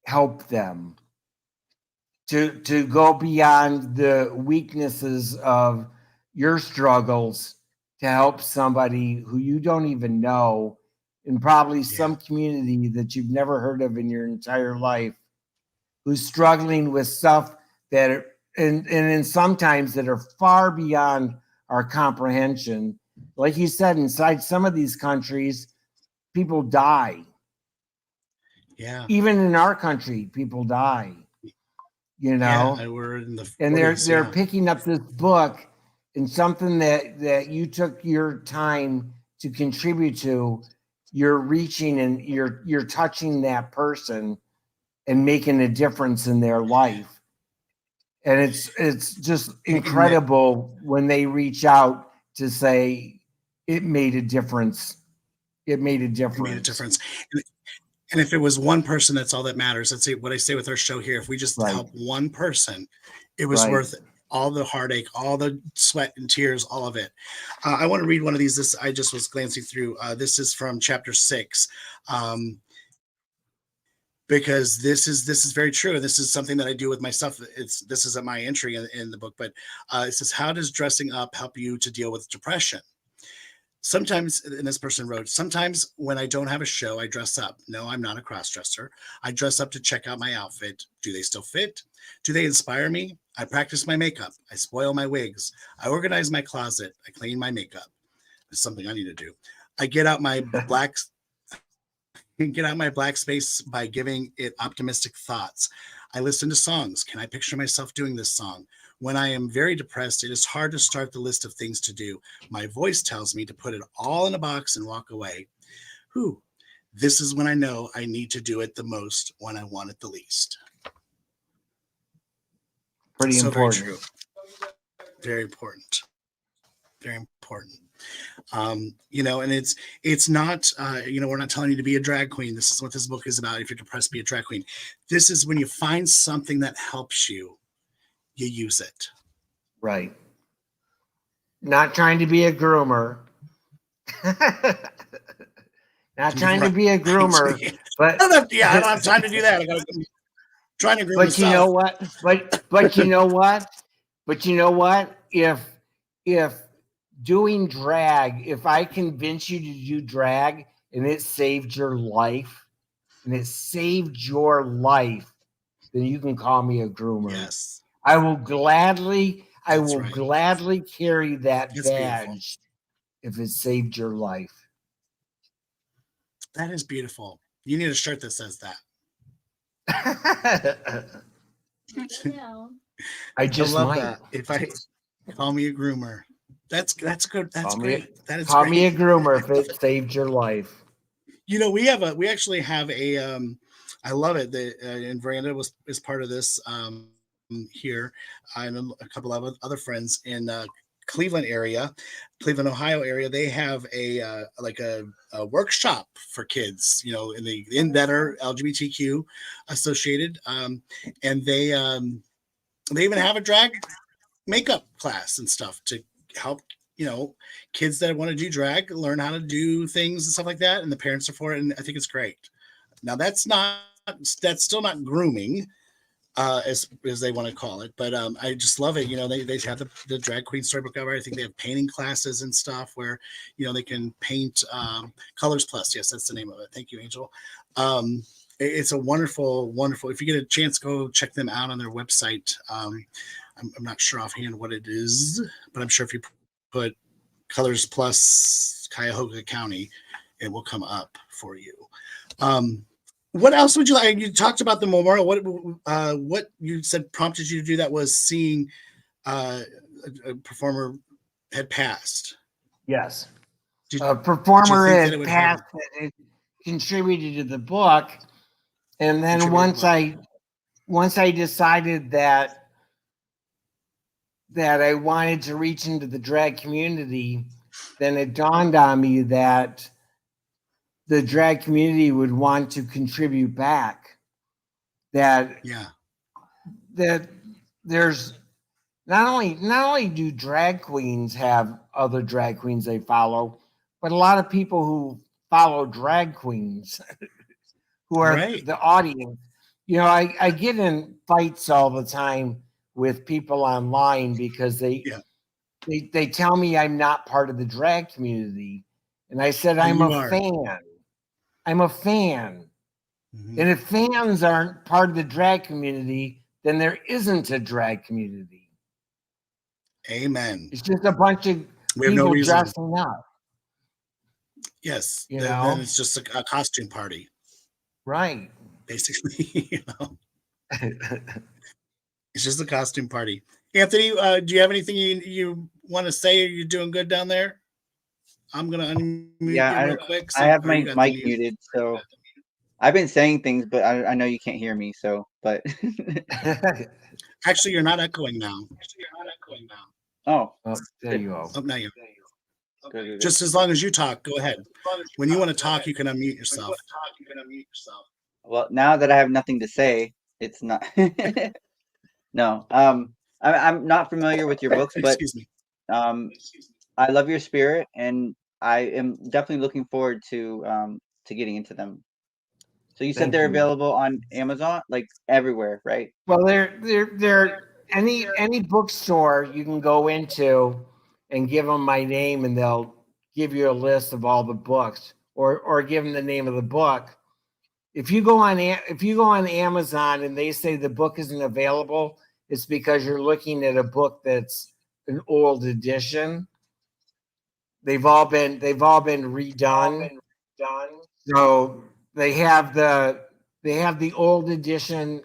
[SPEAKER 19] help them, to go beyond the weaknesses of your struggles to help somebody who you don't even know in probably some community that you've never heard of in your entire life, who's struggling with stuff that and sometimes that are far beyond our comprehension. Like you said, inside some of these countries, people die.
[SPEAKER 11] Yeah.
[SPEAKER 19] Even in our country, people die.
[SPEAKER 11] Yeah, we're in the
[SPEAKER 19] and
[SPEAKER 11] 40s,
[SPEAKER 19] they're picking up this book and something that you took your time to contribute to. You're reaching and you're touching that person and making a difference in their life. And it's just incredible when they reach out to say it made a difference. It made a difference.
[SPEAKER 11] It made a difference. And if it was one person, that's all that matters. That's what I say with our show here. If we just help one person, it was worth it. All the heartache, all the sweat and tears, all of it. I want to read one of these. I just was glancing through. This is from chapter 6. Because this is very true. This is something that I do with myself. This isn't my entry in the book, but it says, how does dressing up help you to deal with depression? Sometimes, and this person wrote, sometimes when I don't have a show, I dress up. No, I'm not a cross-dresser. I dress up to check out my outfit. Do they still fit? Do they inspire me? I practice my makeup. I spoil my wigs. I organize my closet. I clean my makeup. It's something I need to do. I get out my black space by giving it optimistic thoughts. I listen to songs. Can I picture myself doing this song? When I am very depressed, it is hard to start the list of things to do. My voice tells me to put it all in a box and walk away. This is when I know I need to do it the most, when I want it the least.
[SPEAKER 19] Pretty important.
[SPEAKER 11] Very true. Very important. Very important. And it's not, we're not telling you to be a drag queen. This is what this book is about. If you're depressed, be a drag queen. This is when you find something that helps you, you use it.
[SPEAKER 19] Right. Not trying to be a groomer. Not trying to be a groomer, but
[SPEAKER 11] I don't have time to do that. Trying to groom
[SPEAKER 19] but you know what? But you know what? But you know what? If doing drag, if I convince you to do drag and it saved your life, then you can call me a groomer.
[SPEAKER 11] Yes.
[SPEAKER 19] I will gladly carry that
[SPEAKER 11] That's
[SPEAKER 19] badge
[SPEAKER 11] beautiful.
[SPEAKER 19] if it saved your life.
[SPEAKER 11] That is beautiful. You need a shirt that says that.
[SPEAKER 19] I just
[SPEAKER 11] love
[SPEAKER 19] might.
[SPEAKER 11] that. If I call me a groomer, that's good. That's great.
[SPEAKER 19] Call me a groomer if it saved your life.
[SPEAKER 11] We actually have a
[SPEAKER 4] I love it. And Veranda is part of this here. I know a couple of other friends in Cleveland area, Cleveland, Ohio area. They have a workshop for kids, in that are LGBTQ associated, and they even have a drag makeup class and stuff to help kids that want to do drag learn how to do things and stuff like that, and the parents are for it, and I think it's great. Now that's still not grooming, as they want to call it, but I just love it. They have the drag queen storybook cover. I think they have painting classes and stuff where they can paint. Colors Plus, yes, that's the name of it. Thank you, Angel. It's a wonderful if you get a chance, go check them out on their website. I'm not sure offhand what it is, but I'm sure if you put Colors Plus Cuyahoga County, it will come up for you. What else would you like? You talked about the memorial. What you said prompted you to do that was seeing a performer had passed.
[SPEAKER 19] Yes. A performer had passed that contributed to the book. And then once I decided that I wanted to reach into the drag community, then it dawned on me that the drag community would want to contribute back. That there's not only do drag queens have other drag queens they follow, but a lot of people who follow drag queens who are the audience. I get in fights all the time with people online because they tell me I'm not part of the drag community. And I said, I'm a fan. I'm a fan. Mm-hmm. And if fans aren't part of the drag community, then there isn't a drag community.
[SPEAKER 4] Amen.
[SPEAKER 19] It's just a bunch of people dressing up.
[SPEAKER 4] Yes. Then it's just a costume party.
[SPEAKER 19] Right.
[SPEAKER 4] Basically, it's just a costume party. Anthony, do you have anything you want to say? Are you doing good down there? I'm going to unmute you real quick.
[SPEAKER 10] I have my mic muted, so I've been saying things, but I know you can't hear me, but.
[SPEAKER 4] Actually, you're not echoing now.
[SPEAKER 10] Oh,
[SPEAKER 19] there you go.
[SPEAKER 4] Oh, now you. Just as long as you talk, go ahead. When you want to talk, you can unmute yourself.
[SPEAKER 10] Well, now that I have nothing to say, it's not. No, I'm not familiar with your books, but
[SPEAKER 4] excuse me.
[SPEAKER 10] I love your spirit, and I am definitely looking forward to getting into them. So you said they're available on Amazon, like everywhere, right?
[SPEAKER 19] Well, they're any bookstore you can go into and give them my name, and they'll give you a list of all the books, or give them the name of the book. If you go on Amazon and they say the book isn't available, it's because you're looking at a book that's an old edition. They've all been redone. So they have the old edition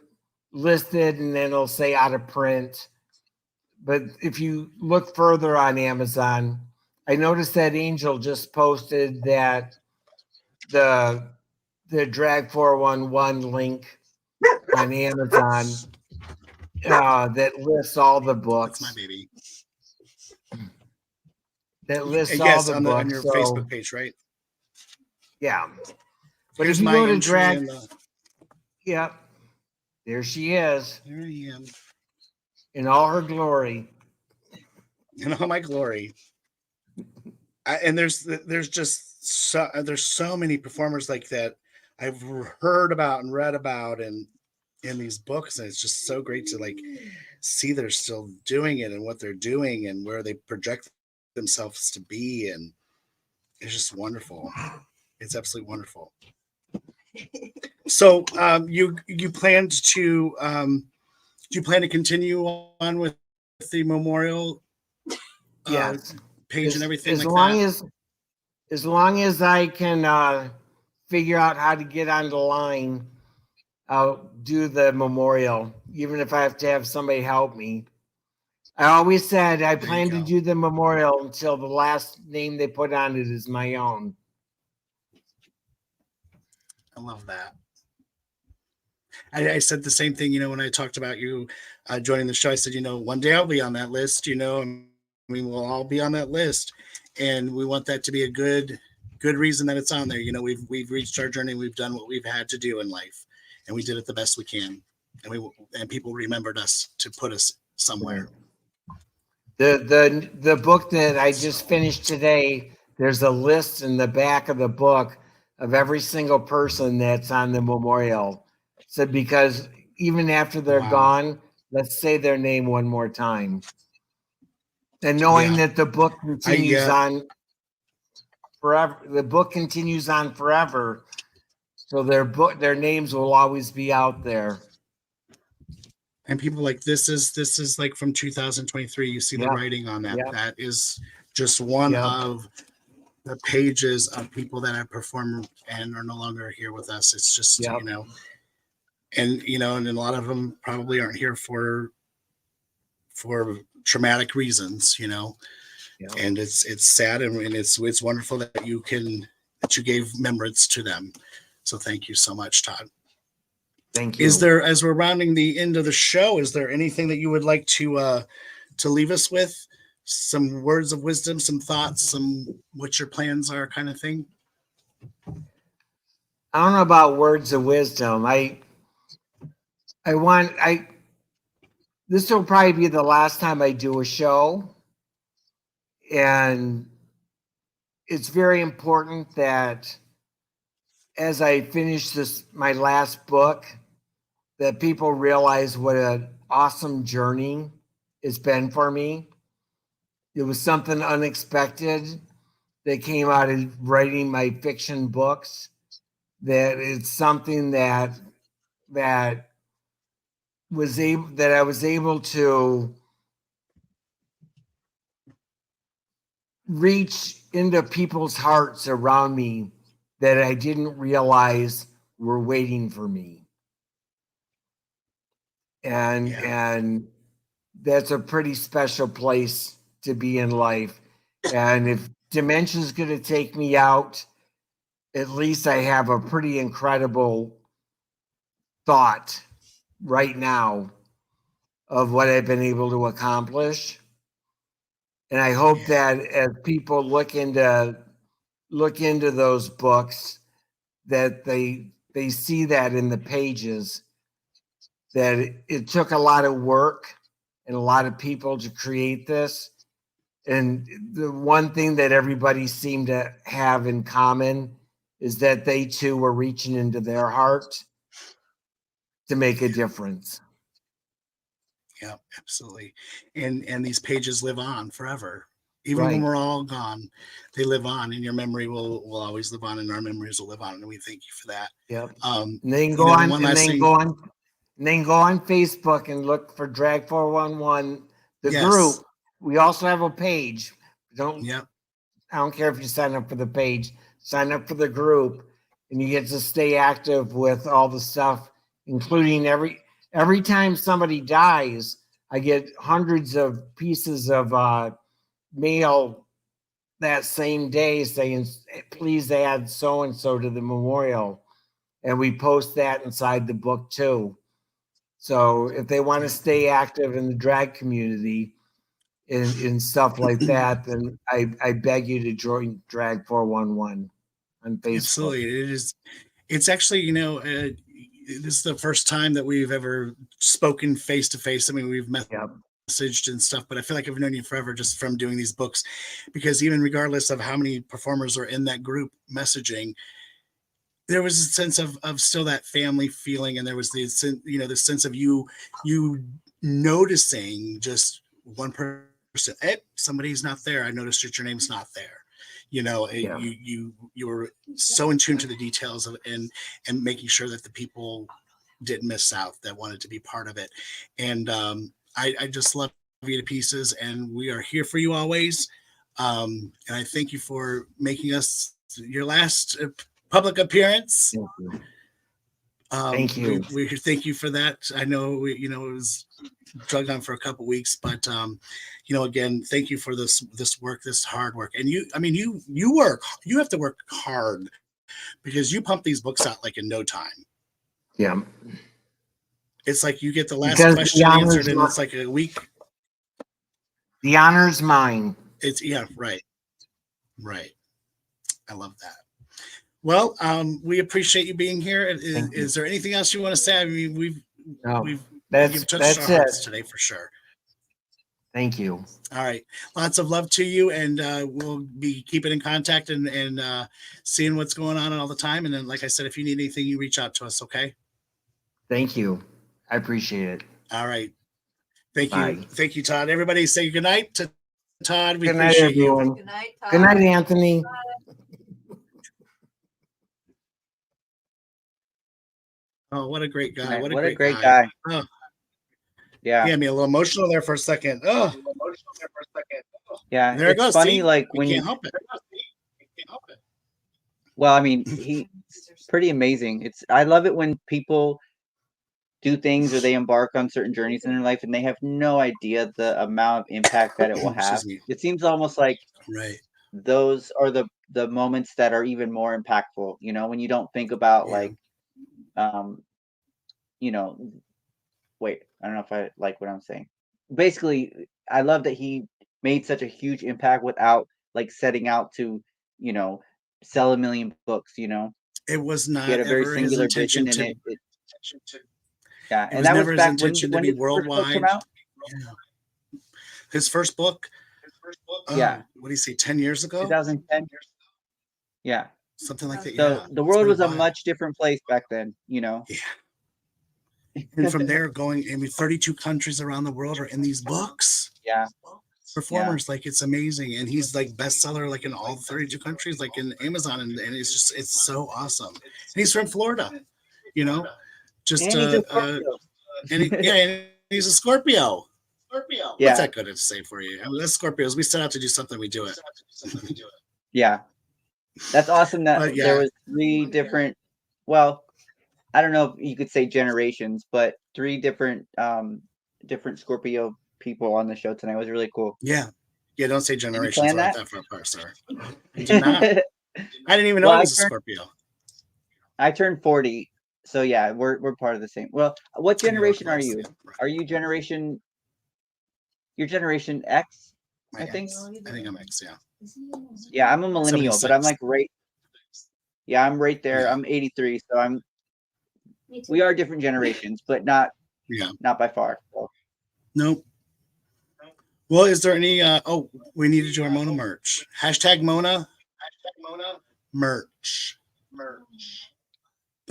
[SPEAKER 19] listed, and then it'll say out of print. But if you look further on Amazon, I noticed that Angel just posted that the Drag 411 link on Amazon that lists all the books.
[SPEAKER 4] That's my baby.
[SPEAKER 19] That lists all the books
[SPEAKER 4] on your Facebook page, right?
[SPEAKER 19] Yeah. But
[SPEAKER 4] Here's
[SPEAKER 19] if you go to
[SPEAKER 4] entry
[SPEAKER 19] drag, yep, there she is.
[SPEAKER 4] There I am.
[SPEAKER 19] In all her glory.
[SPEAKER 4] In all my glory. And there's so many performers like that I've heard about and read about and in these books, and it's just so great to like see they're still doing it and what they're doing and where they project themselves to be, and it's just wonderful. It's absolutely wonderful. So you plan to do you plan to continue on with the memorial page and everything
[SPEAKER 19] as long as I can figure out how to get on the line, I'll do the memorial, even if I have to have somebody help me. I always said I plan to do the memorial until the last name they put on it is my own.
[SPEAKER 4] I love that. I said the same thing, when I talked about you joining the show. I said, one day I'll be on that list, we'll all be on that list, and we want that to be a good reason that it's on there. We've reached our journey. We've done what we've had to do in life, and we did it the best we can. And people remembered us to put us somewhere.
[SPEAKER 19] The book that I just finished today, there's a list in the back of the book of every single person that's on the memorial. So because even after they're gone, let's say their name one more time. And knowing that the book continues on forever, the book continues on forever. So their names will always be out there.
[SPEAKER 4] And people like, this is like from 2023. You see the writing on that. That is just one of the pages of people that have performed and are no longer here with us. It's just, and a lot of them probably aren't here for traumatic reasons, and it's sad, and it's wonderful that you gave remembrance to them. So thank you so much, Todd.
[SPEAKER 19] Thank you.
[SPEAKER 4] Is there, as we're rounding the end of the show, is there anything that you would like to leave us with? Some words of wisdom, some thoughts, what your plans are, kind of thing?
[SPEAKER 19] I don't know about words of wisdom. This will probably be the last time I do a show. And it's very important that as I finish my last book, that people realize what an awesome journey it's been for me. It was something unexpected that came out of writing my fiction books. That it's something that I was able to reach into people's hearts around me that I didn't realize were waiting for me. And that's a pretty special place to be in life. And if dementia's going to take me out, at least I have a pretty incredible thought right now of what I've been able to accomplish. And I hope that as people look into those books, that they see that in the pages, that it took a lot of work and a lot of people to create this. And the one thing that everybody seemed to have in common is that they too were reaching into their heart to make a difference.
[SPEAKER 4] Yeah, absolutely. And these pages live on forever. Even when we're all gone, they live on, and your memory will always live on, and our memories will live on. And we thank you for that.
[SPEAKER 19] Yep. And they can go on Facebook and look for Drag 411, the group. We also have a page. I don't care if you sign up for the page, sign up for the group, and you get to stay active with all the stuff, including every time somebody dies, I get hundreds of pieces of mail that same day saying, please add so-and-so to the memorial. And we post that inside the book too. So if they want to stay active in the drag community in stuff like that, then I beg you to join Drag 411 on Facebook.
[SPEAKER 4] Absolutely. It's actually, this is the first time that we've ever spoken face to face. I mean, we've messaged and stuff, but I feel like I've known you forever just from doing these books, because even regardless of how many performers are in that group messaging, there was a sense of still that family feeling, and there was the sense of you noticing just one person. Hey, somebody's not there. I noticed that your name's not there. You were so in tune to the details of and making sure that the people didn't miss out that wanted to be part of it. And I just love you to pieces, and we are here for you always. And I thank you for making us your last public appearance.
[SPEAKER 19] Thank you.
[SPEAKER 4] We thank you for that. I know it was drug on for a couple weeks, but again, thank you for this work, this hard work. And you have to work hard, because you pump these books out like in no time.
[SPEAKER 19] Yeah.
[SPEAKER 11] It's like you get the last
[SPEAKER 19] Because
[SPEAKER 11] question answered, and it's like a week.
[SPEAKER 19] The honor's mine.
[SPEAKER 11] It's right. I love that. Well, we appreciate you being here. Is there anything else you want to say? I mean, you've touched our hearts today for sure.
[SPEAKER 19] Thank you.
[SPEAKER 11] All right. Lots of love to you, and we'll be keeping in contact and seeing what's going on all the time. And then, like I said, if you need anything, you reach out to us, okay?
[SPEAKER 19] Thank you. I appreciate it.
[SPEAKER 11] All right. Thank
[SPEAKER 19] Bye.
[SPEAKER 11] you. Thank you, Todd. Everybody say good night to Todd. We
[SPEAKER 19] Good night,
[SPEAKER 11] appreciate
[SPEAKER 19] everyone.
[SPEAKER 11] you.
[SPEAKER 19] Good night, Todd. Good night, Anthony.
[SPEAKER 11] Oh, what a great guy.
[SPEAKER 10] What a great guy.
[SPEAKER 11] Oh.
[SPEAKER 10] Yeah.
[SPEAKER 11] He had me a little emotional there for a second. Oh.
[SPEAKER 10] Yeah.
[SPEAKER 11] There it goes.
[SPEAKER 10] Funny,
[SPEAKER 11] See?
[SPEAKER 10] like
[SPEAKER 11] We
[SPEAKER 10] when
[SPEAKER 11] can't
[SPEAKER 10] you
[SPEAKER 11] help it.
[SPEAKER 10] Well, I mean, he's pretty amazing. I love it when people do things or they embark on certain journeys in their life and they have no idea the amount of impact that it will have. It seems almost like those are the moments that are even more impactful, you know, when you don't think about like, you know, wait, I don't know if I like what I'm saying. Basically, I love that he made such a huge impact without like setting out to, you know, sell 1 million books, you know.
[SPEAKER 11] It was not
[SPEAKER 10] He had a very
[SPEAKER 11] ever his
[SPEAKER 10] singular
[SPEAKER 11] intention
[SPEAKER 10] vision,
[SPEAKER 11] to.
[SPEAKER 10] and yeah,
[SPEAKER 11] It
[SPEAKER 10] and
[SPEAKER 11] was
[SPEAKER 10] that was
[SPEAKER 11] never his
[SPEAKER 10] back
[SPEAKER 11] intention
[SPEAKER 10] when
[SPEAKER 11] to be
[SPEAKER 10] did his first book
[SPEAKER 11] worldwide.
[SPEAKER 10] come out?
[SPEAKER 11] Yeah. His first book.
[SPEAKER 10] Yeah.
[SPEAKER 11] What do you say? 10 years ago.
[SPEAKER 10] 2010. Yeah.
[SPEAKER 11] Something like that.
[SPEAKER 10] So
[SPEAKER 11] Yeah.
[SPEAKER 10] the world
[SPEAKER 11] It's
[SPEAKER 10] was
[SPEAKER 11] been
[SPEAKER 10] a
[SPEAKER 11] while.
[SPEAKER 10] much different place back then, you know.
[SPEAKER 11] Yeah. And from there, going, I mean, 32 countries around the world are in these books.
[SPEAKER 10] Yeah.
[SPEAKER 11] Performers, like, it's amazing. And he's like bestseller, like in all 32 countries, like in Amazon. And it's so awesome. And he's from Florida, you know, just,
[SPEAKER 10] And he's a Scorpio.
[SPEAKER 11] and he's a Scorpio.
[SPEAKER 10] Yeah.
[SPEAKER 11] What's that good to say for you? I mean, that's Scorpios. We set out to do something, we do it.
[SPEAKER 10] Yeah. That's awesome that
[SPEAKER 11] But, yeah.
[SPEAKER 10] there was 3 different, well, I don't know if you could say generations, but 3 different Scorpio people on the show tonight. It was really cool.
[SPEAKER 11] Yeah. Yeah, don't say
[SPEAKER 10] Did you
[SPEAKER 11] generations
[SPEAKER 10] plan
[SPEAKER 11] like
[SPEAKER 10] that?
[SPEAKER 11] that for a part, sir. I did not. I didn't even know
[SPEAKER 10] Well,
[SPEAKER 11] he was a Scorpio.
[SPEAKER 10] I turned 40, so yeah, we're part of the same. Well, what generation are you? Are you generation? You're Generation X, I think.
[SPEAKER 11] I think I'm X, yeah.
[SPEAKER 10] Yeah, I'm a millennial, but I'm
[SPEAKER 11] 76.
[SPEAKER 10] like right. Yeah, I'm right there.
[SPEAKER 11] Yeah.
[SPEAKER 10] I'm 83, so we are different generations, but not by far. So.
[SPEAKER 11] Nope. Well, is there any we need to do our Mona merch. Hashtag Mona merch.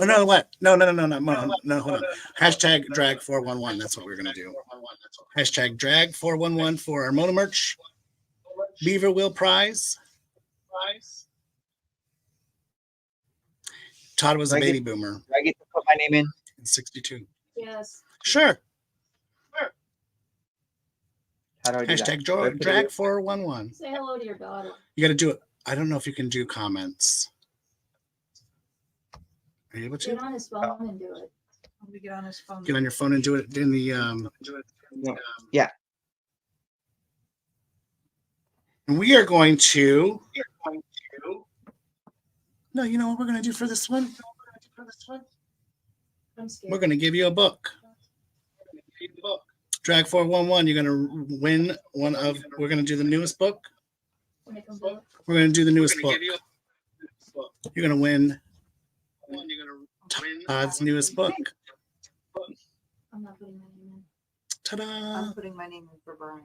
[SPEAKER 11] Oh, no, what? No, Mona, no, hold on. Hashtag drag 411. That's what we're gonna do. Hashtag drag 411 for our Mona merch. Beaver Wheel prize. Todd was a baby boomer.
[SPEAKER 10] Do I get to put my name in?
[SPEAKER 11] In 62.
[SPEAKER 17] Yes.
[SPEAKER 11] Sure.
[SPEAKER 10] How do I do
[SPEAKER 11] Hashtag
[SPEAKER 10] that?
[SPEAKER 11] drag 411.
[SPEAKER 17] Say hello to your daughter.
[SPEAKER 11] You got to do it. I don't know if you can do comments. Are you able to?
[SPEAKER 17] Get on his phone and do it. How do we get on his phone?
[SPEAKER 11] Get on your phone and do it in the
[SPEAKER 10] yeah.
[SPEAKER 11] And we are going to. No, you know what we're going to do for this one?
[SPEAKER 17] I'm scared.
[SPEAKER 11] We're going to give you a book. Drag 411. You're going to win one of. We're going to do the newest book. We're going to do the newest book. You're going to win Todd's newest book.
[SPEAKER 17] I'm not putting my name in.
[SPEAKER 11] Ta-da!
[SPEAKER 17] I'm putting my name in for Brian.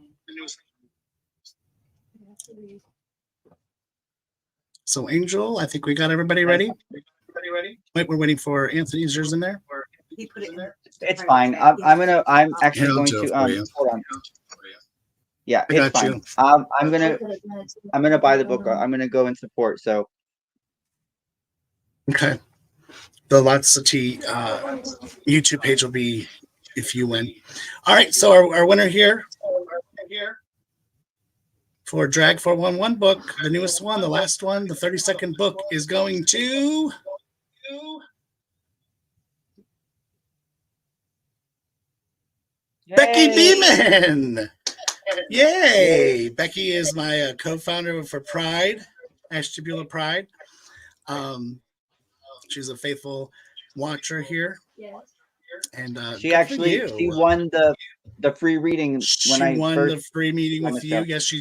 [SPEAKER 11] So, Angel, I think we got everybody ready. Wait, we're waiting for Anthony. Is yours in there?
[SPEAKER 17] He put it in there.
[SPEAKER 10] It's fine. I'm actually going to hold on. Yeah,
[SPEAKER 11] I
[SPEAKER 10] it's
[SPEAKER 11] got
[SPEAKER 10] fine.
[SPEAKER 11] you.
[SPEAKER 10] I'm gonna buy the book. I'm gonna go and support. So
[SPEAKER 11] Okay. The Lotz YouTube page will be if you win. All right. So our winner here for Drag 411 book, the newest one, the last one, the 32nd book is going to Becky Beeman. Yay! Becky is my co-founder for Pride, Ashtabula Pride. She's a faithful watcher here.
[SPEAKER 17] Yes.
[SPEAKER 4] And
[SPEAKER 10] she actually she won the free reading when I
[SPEAKER 4] won
[SPEAKER 10] first
[SPEAKER 4] the free meeting
[SPEAKER 10] on
[SPEAKER 4] with
[SPEAKER 10] the
[SPEAKER 4] you.
[SPEAKER 10] show.
[SPEAKER 4] Yes,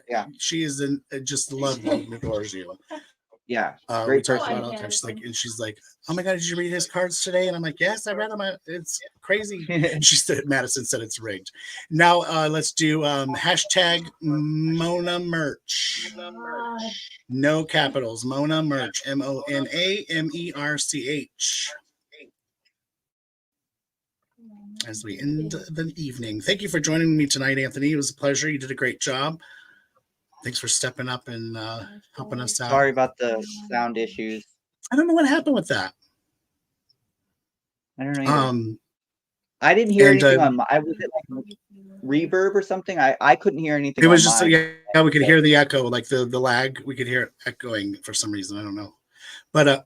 [SPEAKER 10] Yeah.
[SPEAKER 4] She is just lovely and adores you.
[SPEAKER 10] Yeah,
[SPEAKER 4] we
[SPEAKER 10] great
[SPEAKER 4] talked
[SPEAKER 10] person.
[SPEAKER 4] about all the time. She's like, "Oh my god, did you read his cards today?" And I'm like, "Yes, I read them. It's crazy." She said, Madison said it's rigged. Now let's do hashtag Mona merch. No capitals. Mona merch. MONAMERCH. As we end the evening. Thank you for joining me tonight, Anthony. It was a pleasure. You did a great job. Thanks for stepping up and helping us out.
[SPEAKER 10] Sorry about the sound issues.
[SPEAKER 4] I don't know what happened with that.
[SPEAKER 10] I don't know either. I didn't hear anything on my. Was it like reverb or something? I couldn't hear anything.
[SPEAKER 4] It was
[SPEAKER 10] on
[SPEAKER 4] just
[SPEAKER 10] mine.
[SPEAKER 4] yeah, we could hear the echo, like the lag. We could hear it echoing for some reason. I don't know, but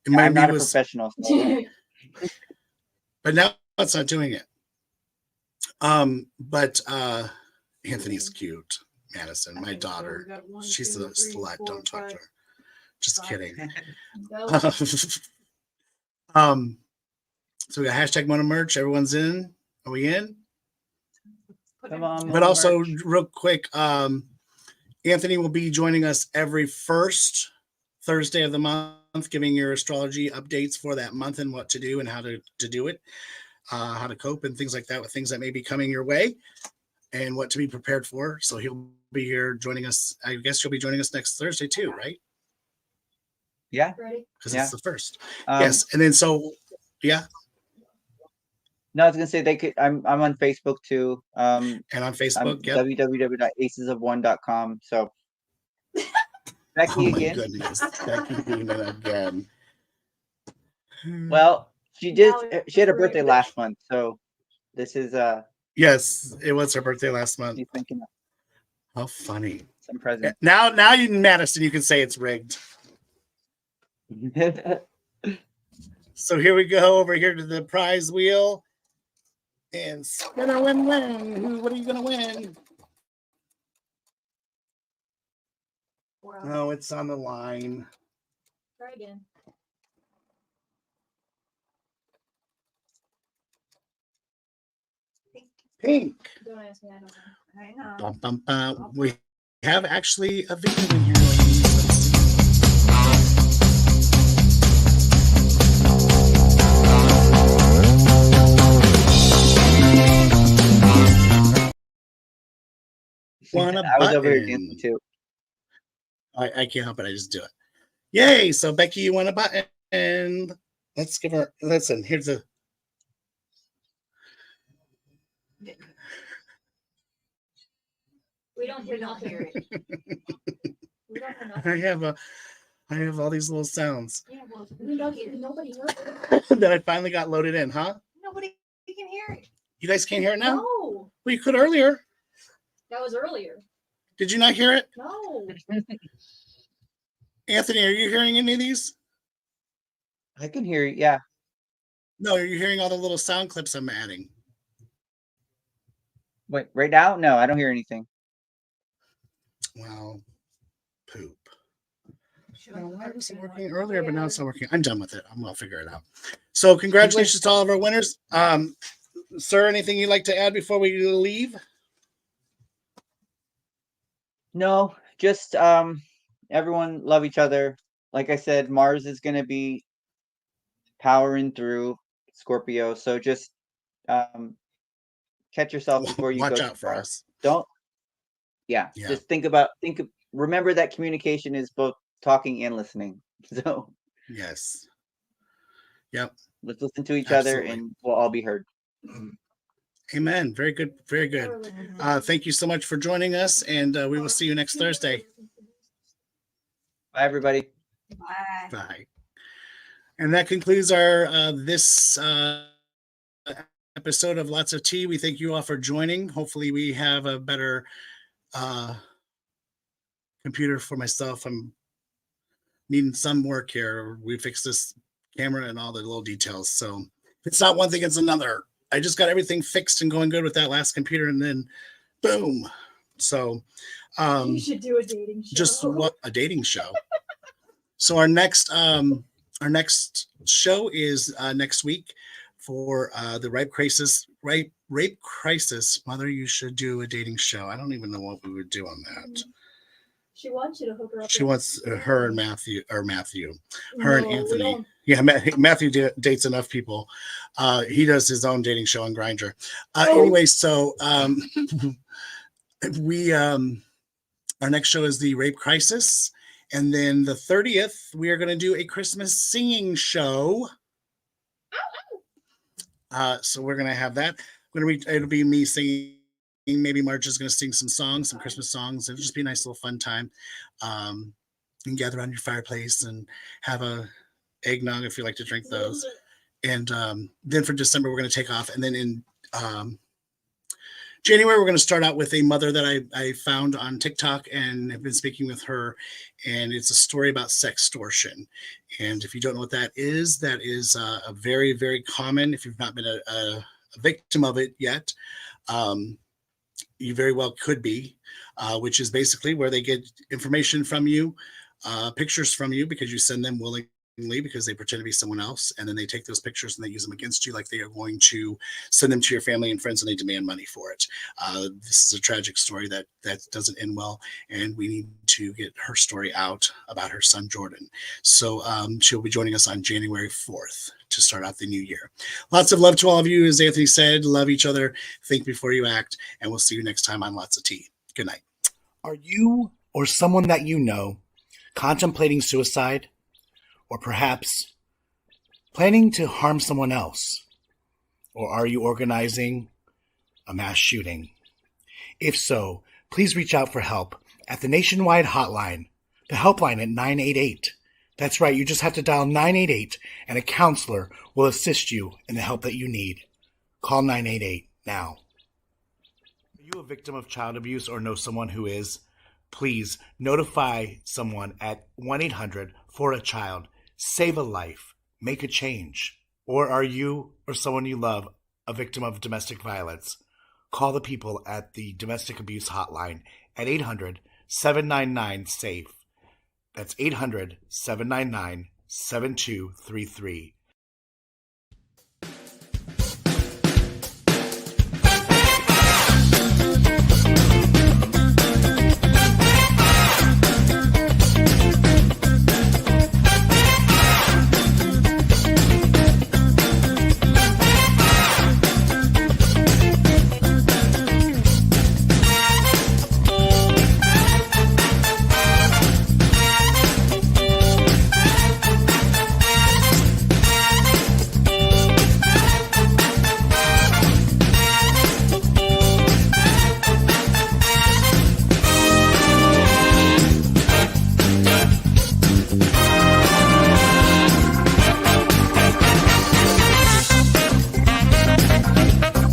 [SPEAKER 10] I'm not a professional. So.
[SPEAKER 4] But now it's not doing it. But Anthony's cute. Madison, my daughter, she's a slut. Don't talk to her. Just kidding. So we got hashtag Mona merch. Everyone's in. Are we in?
[SPEAKER 10] Come on.
[SPEAKER 4] But also, real quick, Anthony will be joining us every first Thursday of the month, giving your astrology updates for that month and what to do and how to do it, how to cope and things like that with things that may be coming your way and what to be prepared for. So he'll be here joining us. I guess you'll be joining us next Thursday too, right?
[SPEAKER 10] Yeah.
[SPEAKER 4] Because it's the first. Yes. And then yeah.
[SPEAKER 10] No, I was gonna say they could. I'm on Facebook too.
[SPEAKER 4] And on Facebook,
[SPEAKER 10] www.acesofone.com. So Becky again.
[SPEAKER 4] Goodness, Becky Beeman again.
[SPEAKER 10] Well, she had her birthday last month, so this is
[SPEAKER 4] Yes, it was her birthday last month.
[SPEAKER 10] She's thinking of
[SPEAKER 4] how funny.
[SPEAKER 10] Some present.
[SPEAKER 4] Now you Madison, you can say it's rigged. So here we go over here to the prize wheel. And gonna win. What are you gonna win?
[SPEAKER 6] Wow.
[SPEAKER 4] No, it's on the line.
[SPEAKER 6] Try again.
[SPEAKER 4] Pink.
[SPEAKER 6] Don't ask me. I don't know. I know.
[SPEAKER 4] Bum, bum, bum. We have actually a video in here.
[SPEAKER 10] I was over here dancing too.
[SPEAKER 4] I can't help it. I just do it. Yay! So Becky, you won a button. Let's give her. Listen, here's a.
[SPEAKER 6] We don't hear it. We don't hear nothing.
[SPEAKER 4] I have all these little sounds
[SPEAKER 6] Yeah, well, we don't hear. Nobody hears it.
[SPEAKER 4] that I finally got loaded in, huh?
[SPEAKER 6] Nobody can hear it.
[SPEAKER 4] You guys can't hear it now?
[SPEAKER 6] No.
[SPEAKER 4] Well, you could earlier.
[SPEAKER 6] That was earlier.
[SPEAKER 4] Did you not hear it?
[SPEAKER 6] No.
[SPEAKER 4] Anthony, are you hearing any of these?
[SPEAKER 10] I can hear you. Yeah.
[SPEAKER 4] No, are you hearing all the little sound clips I'm adding?
[SPEAKER 10] Wait, right now? No, I don't hear anything.
[SPEAKER 4] Well, poop. Why was it working earlier, but now it's not working? I'm done with it. I'll figure it out. So congratulations to all of our winners. Sir, anything you'd like to add before we leave?
[SPEAKER 10] No, just everyone love each other. Like I said, Mars is going to be powering through Scorpio. So just catch yourself before you
[SPEAKER 4] watch
[SPEAKER 10] go
[SPEAKER 4] out for us.
[SPEAKER 10] Don't. Yeah. Just remember that communication is both talking and listening. So
[SPEAKER 4] yes. Yep.
[SPEAKER 10] Let's listen to each other and we'll all be heard.
[SPEAKER 4] Amen. Very good. Very good. Thank you so much for joining us, and we will see you next Thursday.
[SPEAKER 10] Bye, everybody.
[SPEAKER 6] Bye.
[SPEAKER 4] Bye. And that concludes our this episode of Lots of Tea. We thank you all for joining. Hopefully we have a better computer for myself. I'm needing some work here. We fixed this camera and all the little details. So it's not one thing, it's another. I just got everything fixed and going good with that last computer, and then boom. So
[SPEAKER 6] you should do a dating show.
[SPEAKER 4] Just what a dating show. So our next show is next week
[SPEAKER 11] for the rape crisis. Mother, you should do a dating show. I don't even know what we would do on that.
[SPEAKER 20] She wants you to hook her up.
[SPEAKER 11] She wants her and Matthew, her and Anthony.
[SPEAKER 20] don't.
[SPEAKER 11] Yeah, Matthew dates enough people. He does his own dating show on Grindr. Anyway, so we our next show is the Rape Crisis, and then the 30th we are going to do a Christmas singing show. So we're going to have that. It'll be me singing. Maybe Marge is going to sing some songs, some Christmas songs. It'll just be a nice little fun time. You can gather around your fireplace and have a eggnog if you like to drink those. And then for December, we're going to take off. And then in January, we're going to start out with a mother that I found on TikTok and have been speaking with her. And it's a story about sextortion. And if you don't know what that is a very, very common, if you've not been a victim of it yet, you very well could be, which is basically where they get information from you, pictures from you because you send them willingly because they pretend to be someone else, and then they take those pictures and they use them against you like they are going to send them to your family and friends, and they demand money for it. This is a tragic story that doesn't end well, and we need to get her story out about her son Jordan. So she'll be joining us on January 4th to start out the new year. Lots of love to all of you. As Anthony said, love each other, think before you act, and we'll see you next time on Lots of Tea. Good night.
[SPEAKER 12] Are you or someone that you know contemplating suicide, or perhaps planning to harm someone else? Or are you organizing a mass shooting? If so, please reach out for help at the nationwide hotline, the helpline at 988. That's right, you just have to dial 988 and a counselor will assist you in the help that you need. Call 988 now. Are you a victim of child abuse or know someone who is? Please notify someone at 1-800-for-a-child. Save a life. Make a change. Or are you or someone you love a victim of domestic violence? Call the people at the domestic abuse hotline at 800-799-SAFE. That's 800-799-7233.